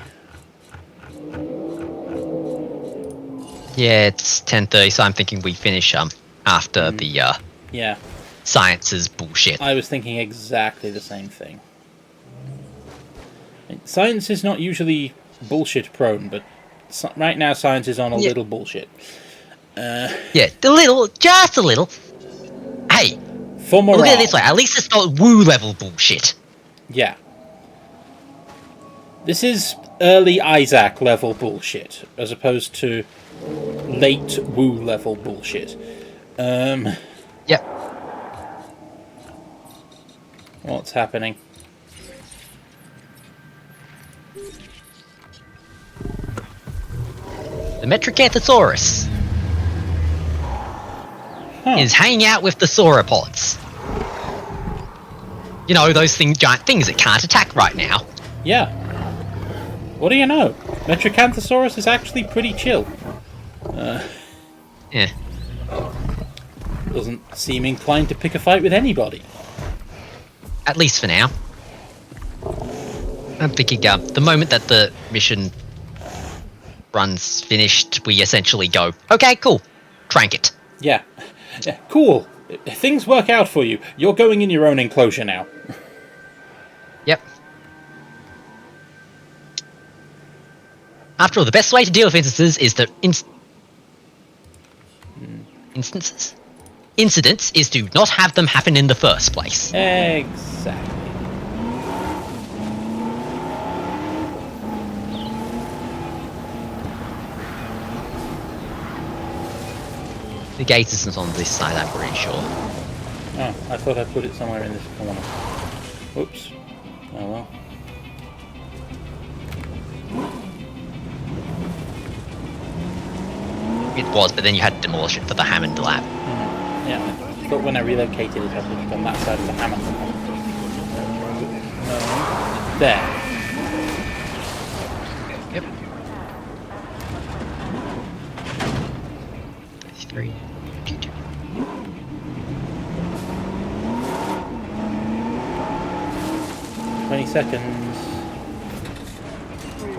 Yeah, it's 10:30, so I'm thinking we finish after the yeah, sciences bullshit. I was thinking exactly the same thing. Science is not usually bullshit prone, but right now science is on a little bullshit. Yeah, just a little. Hey, for morale. Look at it this way. At least it's not woo level bullshit. Yeah. This is early Isaac level bullshit, as opposed to late woo level bullshit. Yep. What's happening? The Metricanthosaurus is hanging out with the sauropods. You know, those giant things that can't attack right now. Yeah. What do you know? Metricanthosaurus is actually pretty chill. Yeah. Doesn't seem inclined to pick a fight with anybody. At least for now. I'm thinking the moment that the mission run's finished, we essentially go, okay, cool, trank it. Yeah. Cool. Things work out for you. You're going in your own enclosure now. Yep. After all, the best way to deal with instances is to incidents is to not have them happen in the first place. Exactly. The gate isn't on this side, I'm pretty sure. Oh, I thought I put it somewhere in this corner. Oops. Oh well. It was, but then you had to demolish it for the Hammond lab. Yeah, I thought when I relocated it, I put it on that side of the Hammond. There. Yep. 3, 2. Seconds.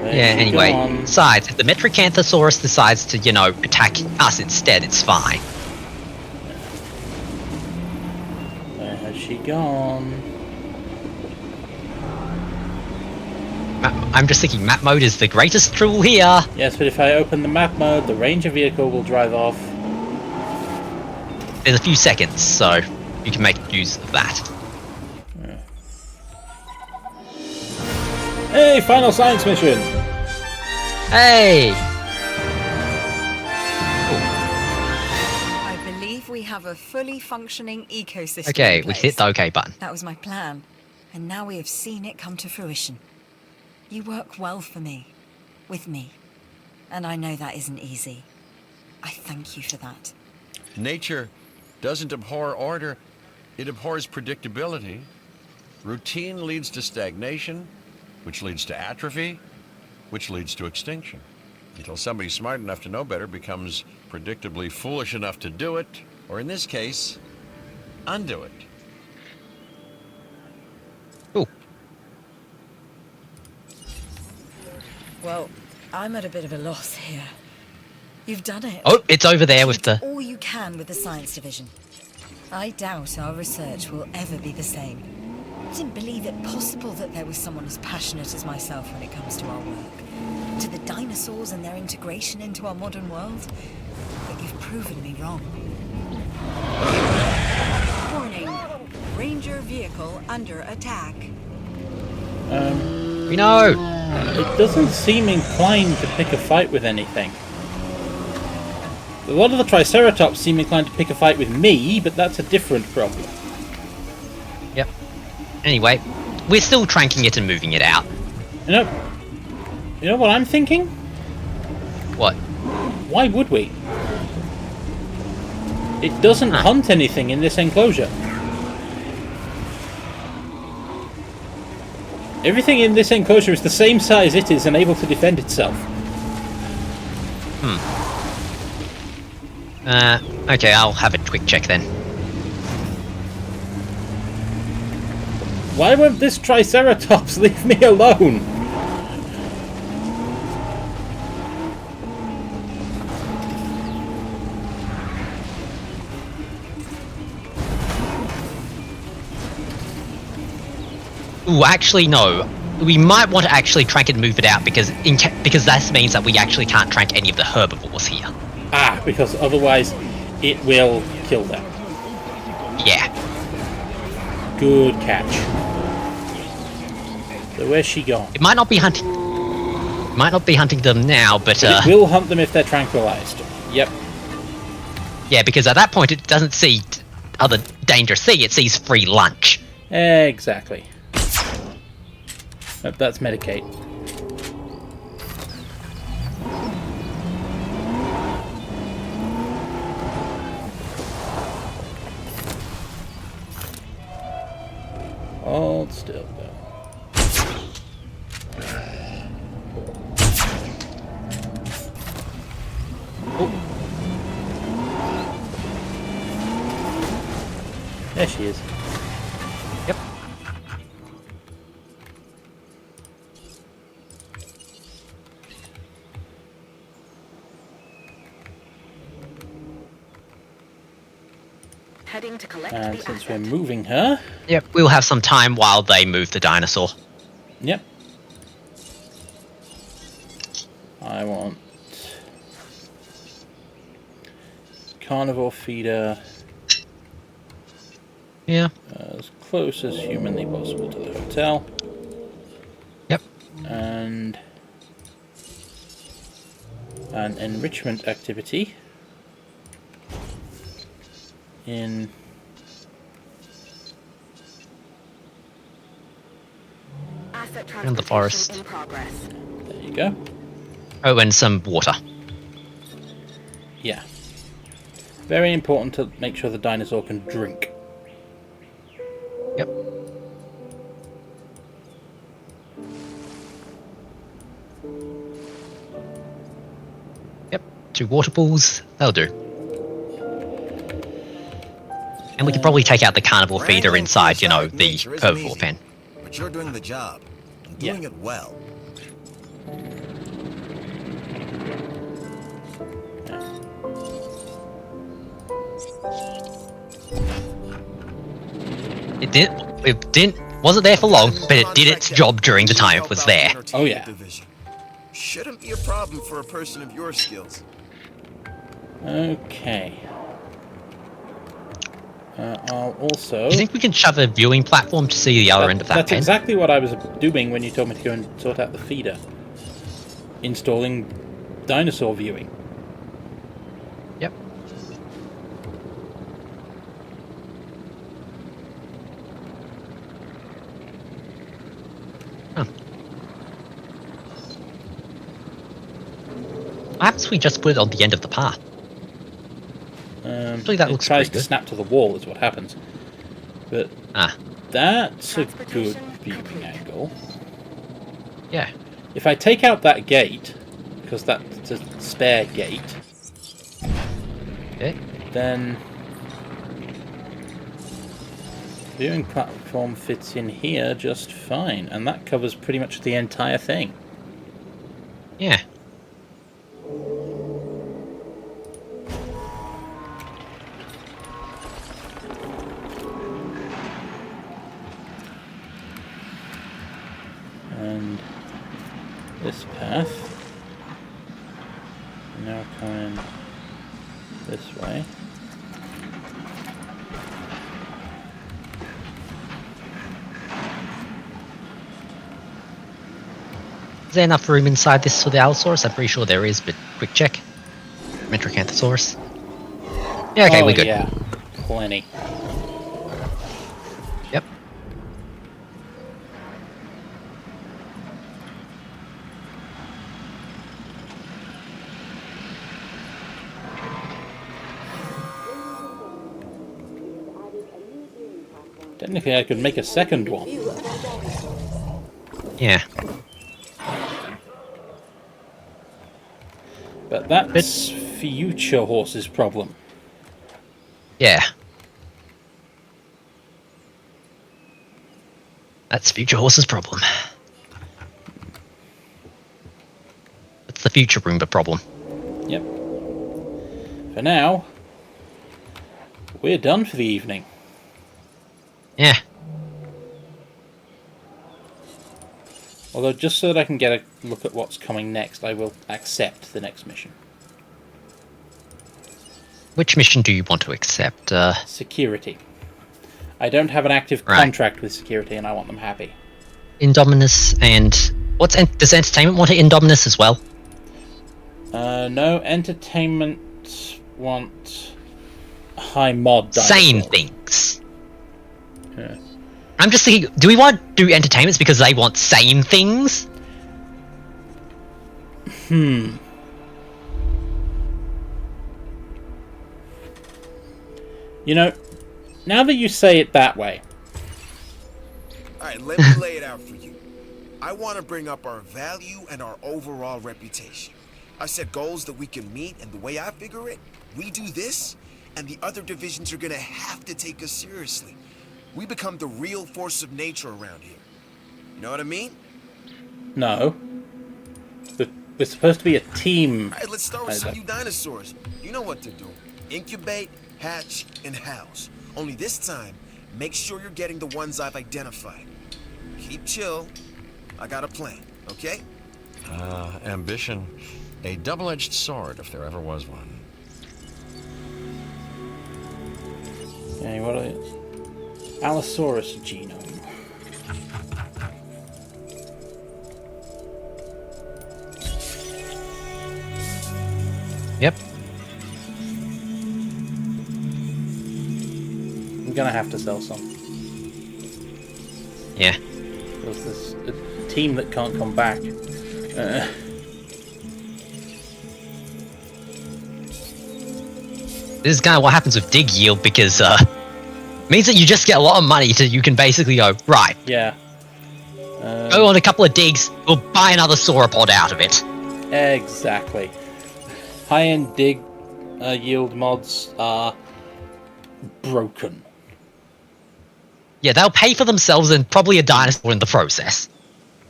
Yeah, anyway, besides, if the Metricanthosaurus decides to, attack us instead, it's fine. Where has she gone? I'm just thinking map mode is the greatest tool here. Yes, but if I open the map mode, the ranger vehicle will drive off. There's a few seconds, so you can make use of that. Hey, final science mission! Hey! I believe we have a fully functioning ecosystem. Okay, in we place. hit the OK button. That was my plan, and now we have seen it come to fruition. You work well for me, with me, and I know that isn't easy. I thank you for that. Nature doesn't abhor order, it abhors predictability. Routine leads to stagnation, which leads to atrophy, which leads to extinction. Until somebody smart enough to know better becomes predictably foolish enough to do it, or in this case, undo it. Ooh. Well, I'm at a bit of a loss here. You've done it. Oh, it's over there with the... all you can with the science division. I doubt our research will ever be the same. I didn't believe it possible that there was someone as passionate as myself when it comes to our work. To the dinosaurs and their integration into our modern world. But you've proven me wrong. Warning. Ranger vehicle under attack. We know! It doesn't seem inclined to pick a fight with anything. A lot of the Triceratops seem inclined to pick a fight with me, but that's a different problem. Yep. Anyway, we're still tranking it and moving it out. You know what I'm thinking? What? Why would we? It doesn't hunt anything in this enclosure. Everything in this enclosure is the same size it is and able to defend itself. Okay, I'll have a quick check then. Why won't this Triceratops leave me alone? Ooh, actually, no. We might want to actually track and move it out because that means that we actually can't track any of the herbivores here. Ah, because otherwise it will kill them. Yeah. Good catch. So where's she gone? It might not be hunting. Might not be hunting them now, but it will hunt them if they're tranquilized. Yep. Yeah, because at that point it doesn't see other danger it sees free lunch. Exactly. Oh, that's medicate. Hold still, though. Oh. There she is. Yep. Heading to collect And the since asset. we're moving her... Yep, we'll have some time while they move the dinosaur. Yep. I want... carnivore feeder... Yeah. As close as humanly possible to the hotel. Yep. And... an enrichment activity... in... Asset in the forest. in progress. There you go. Oh, and some water. Yeah. Very important to make sure the dinosaur can drink. Yep. Yep. 2 water pools. That'll do. And we could probably take out the carnivore feeder inside, you know, the herbivore pen. But you're doing the job. And doing it well. It wasn't there for long, but it did its job during the time it was there. Oh yeah. Shouldn't be a problem for a person of your skills. Okay. I'll also... Do you think we can shove a viewing platform to see the other end of that That's pen? exactly what I was doing when you told me to go and sort out the feeder. Installing dinosaur viewing. Yep. Huh. Perhaps we just put it on the end of the path. Actually, that looks tries pretty to good. snap to the wall is what happens. But that's a good viewing angle. Yeah. If I take out that gate, because that's a spare gate, okay, then viewing platform fits in here just fine, and that covers pretty much the entire thing. Yeah. And this path now coming this way. Is there enough room inside this for the Allosaurus? I'm pretty sure there is, but quick check. Metrocanthosaurus. Yeah, okay, we're good. Yeah, plenty. Yep. Technically, I could make a second one. Yeah. But that's future horse's problem. Yeah. That's future horse's problem. That's the future Roomba problem. Yep. For now, we're done for the evening. Yeah. Although, just so that I can get a look at what's coming next, I will accept the next mission. Which mission do you want to accept? Security. I don't have an active contract with security, and I want them happy. Indominus and... does Entertainment want to Indominus as well? No, Entertainment want high mod dinosaurs. Same things. Yeah. I'm just thinking, do we want to do Entertainments because they want same things? You know, now that you say it that way... Alright, let me lay it out for you. I want to bring up our value and our overall reputation. I set goals that we can meet, and the way I figure it, we do this, and the other divisions are gonna have to take us seriously. We become the real force of nature around here. You know what I mean? No. We're supposed to be a team. Alright, let's start with some new dinosaurs. You know what to do. Incubate, hatch, and house. Only this time, make sure you're getting the ones I've identified. Keep chill. I got a plan, okay? Ambition. A double-edged sword, if there ever was one. Okay, what are they? Allosaurus genome. Yep. I'm gonna have to sell some. Yeah. There's this a team that can't come back. This is kind of what happens with dig yield because means that you just get a lot of money so you can basically go, right. Yeah. Go on a couple of digs, we'll buy another sauropod out of it. Exactly. High-end dig yield mods are broken. Yeah, they'll pay for themselves and probably a dinosaur in the process.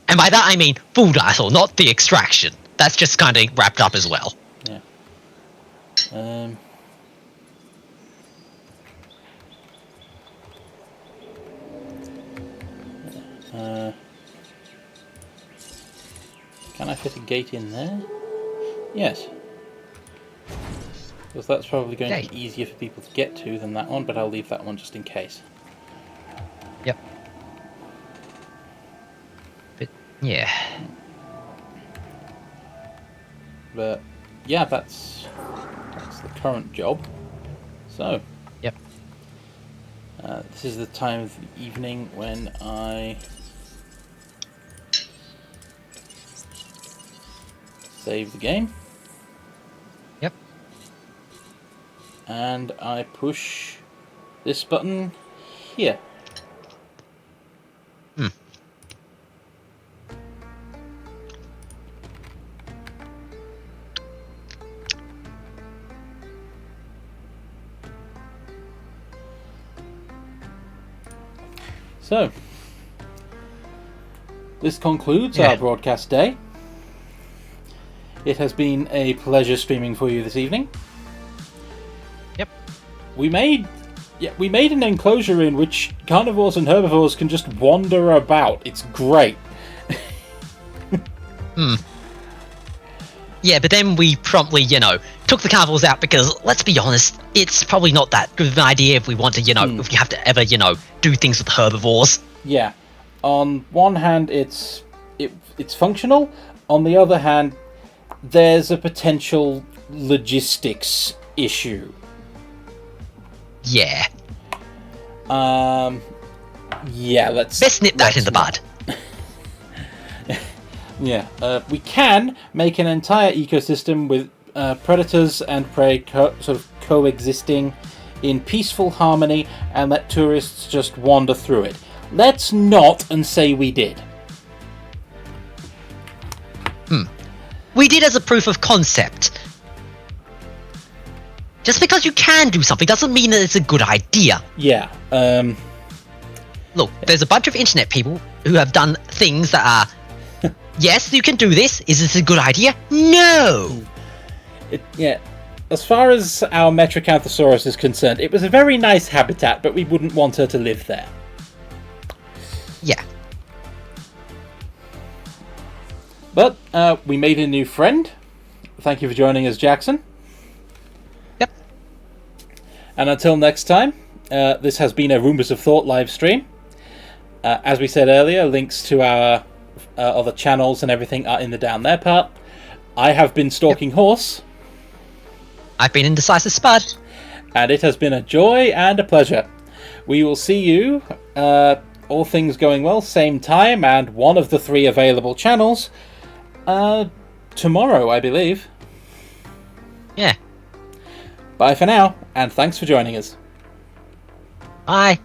And by that I mean full dinosaur, not the extraction. That's just kind of wrapped up as well. Yeah. Can I fit a gate in there? Yes. Because that's probably going to be easier for people to get to than that one, but I'll leave that one just in case. Yep. But, yeah. But, yeah, that's the current job. So. Yep. This is the time of the evening when I save the game. Yep. And I push this button here. So, this concludes our broadcast day. It has been a pleasure streaming for you this evening. Yep. We made an enclosure in which carnivores and herbivores can just wander about. It's great. Yeah, but then we promptly, took the carnivores out because, let's be honest, it's probably not that good of an idea if we want to, if we have to ever, do things with herbivores. Yeah. On one hand, it's functional. On the other hand, there's a potential logistics issue. Yeah. Yeah, let's nip that in the bud. Yeah, we can make an entire ecosystem with predators and prey sort of coexisting in peaceful harmony and let tourists just wander through it. Let's not and say we did. We did as a proof of concept. Just because you can do something doesn't mean that it's a good idea. Yeah. Look, there's a bunch of internet people who have done things that are... yes, you can do this. Is this a good idea? No! Yeah. As far as our Metrocanthosaurus is concerned, it was a very nice habitat, but we wouldn't want her to live there. Yeah. But we made a new friend. Thank you for joining us, Jackson. Yep. And until next time, this has been a Rumours of Thought live stream. As we said earlier, links to our other channels and everything are in the down there part. I have been Stalking Horse. I've been Indecisive Spud. And it has been a joy and a pleasure. We will see you, all things going well, same time and one of the 3 available channels, tomorrow, I believe. Yeah. Bye for now, and thanks for joining us. Bye.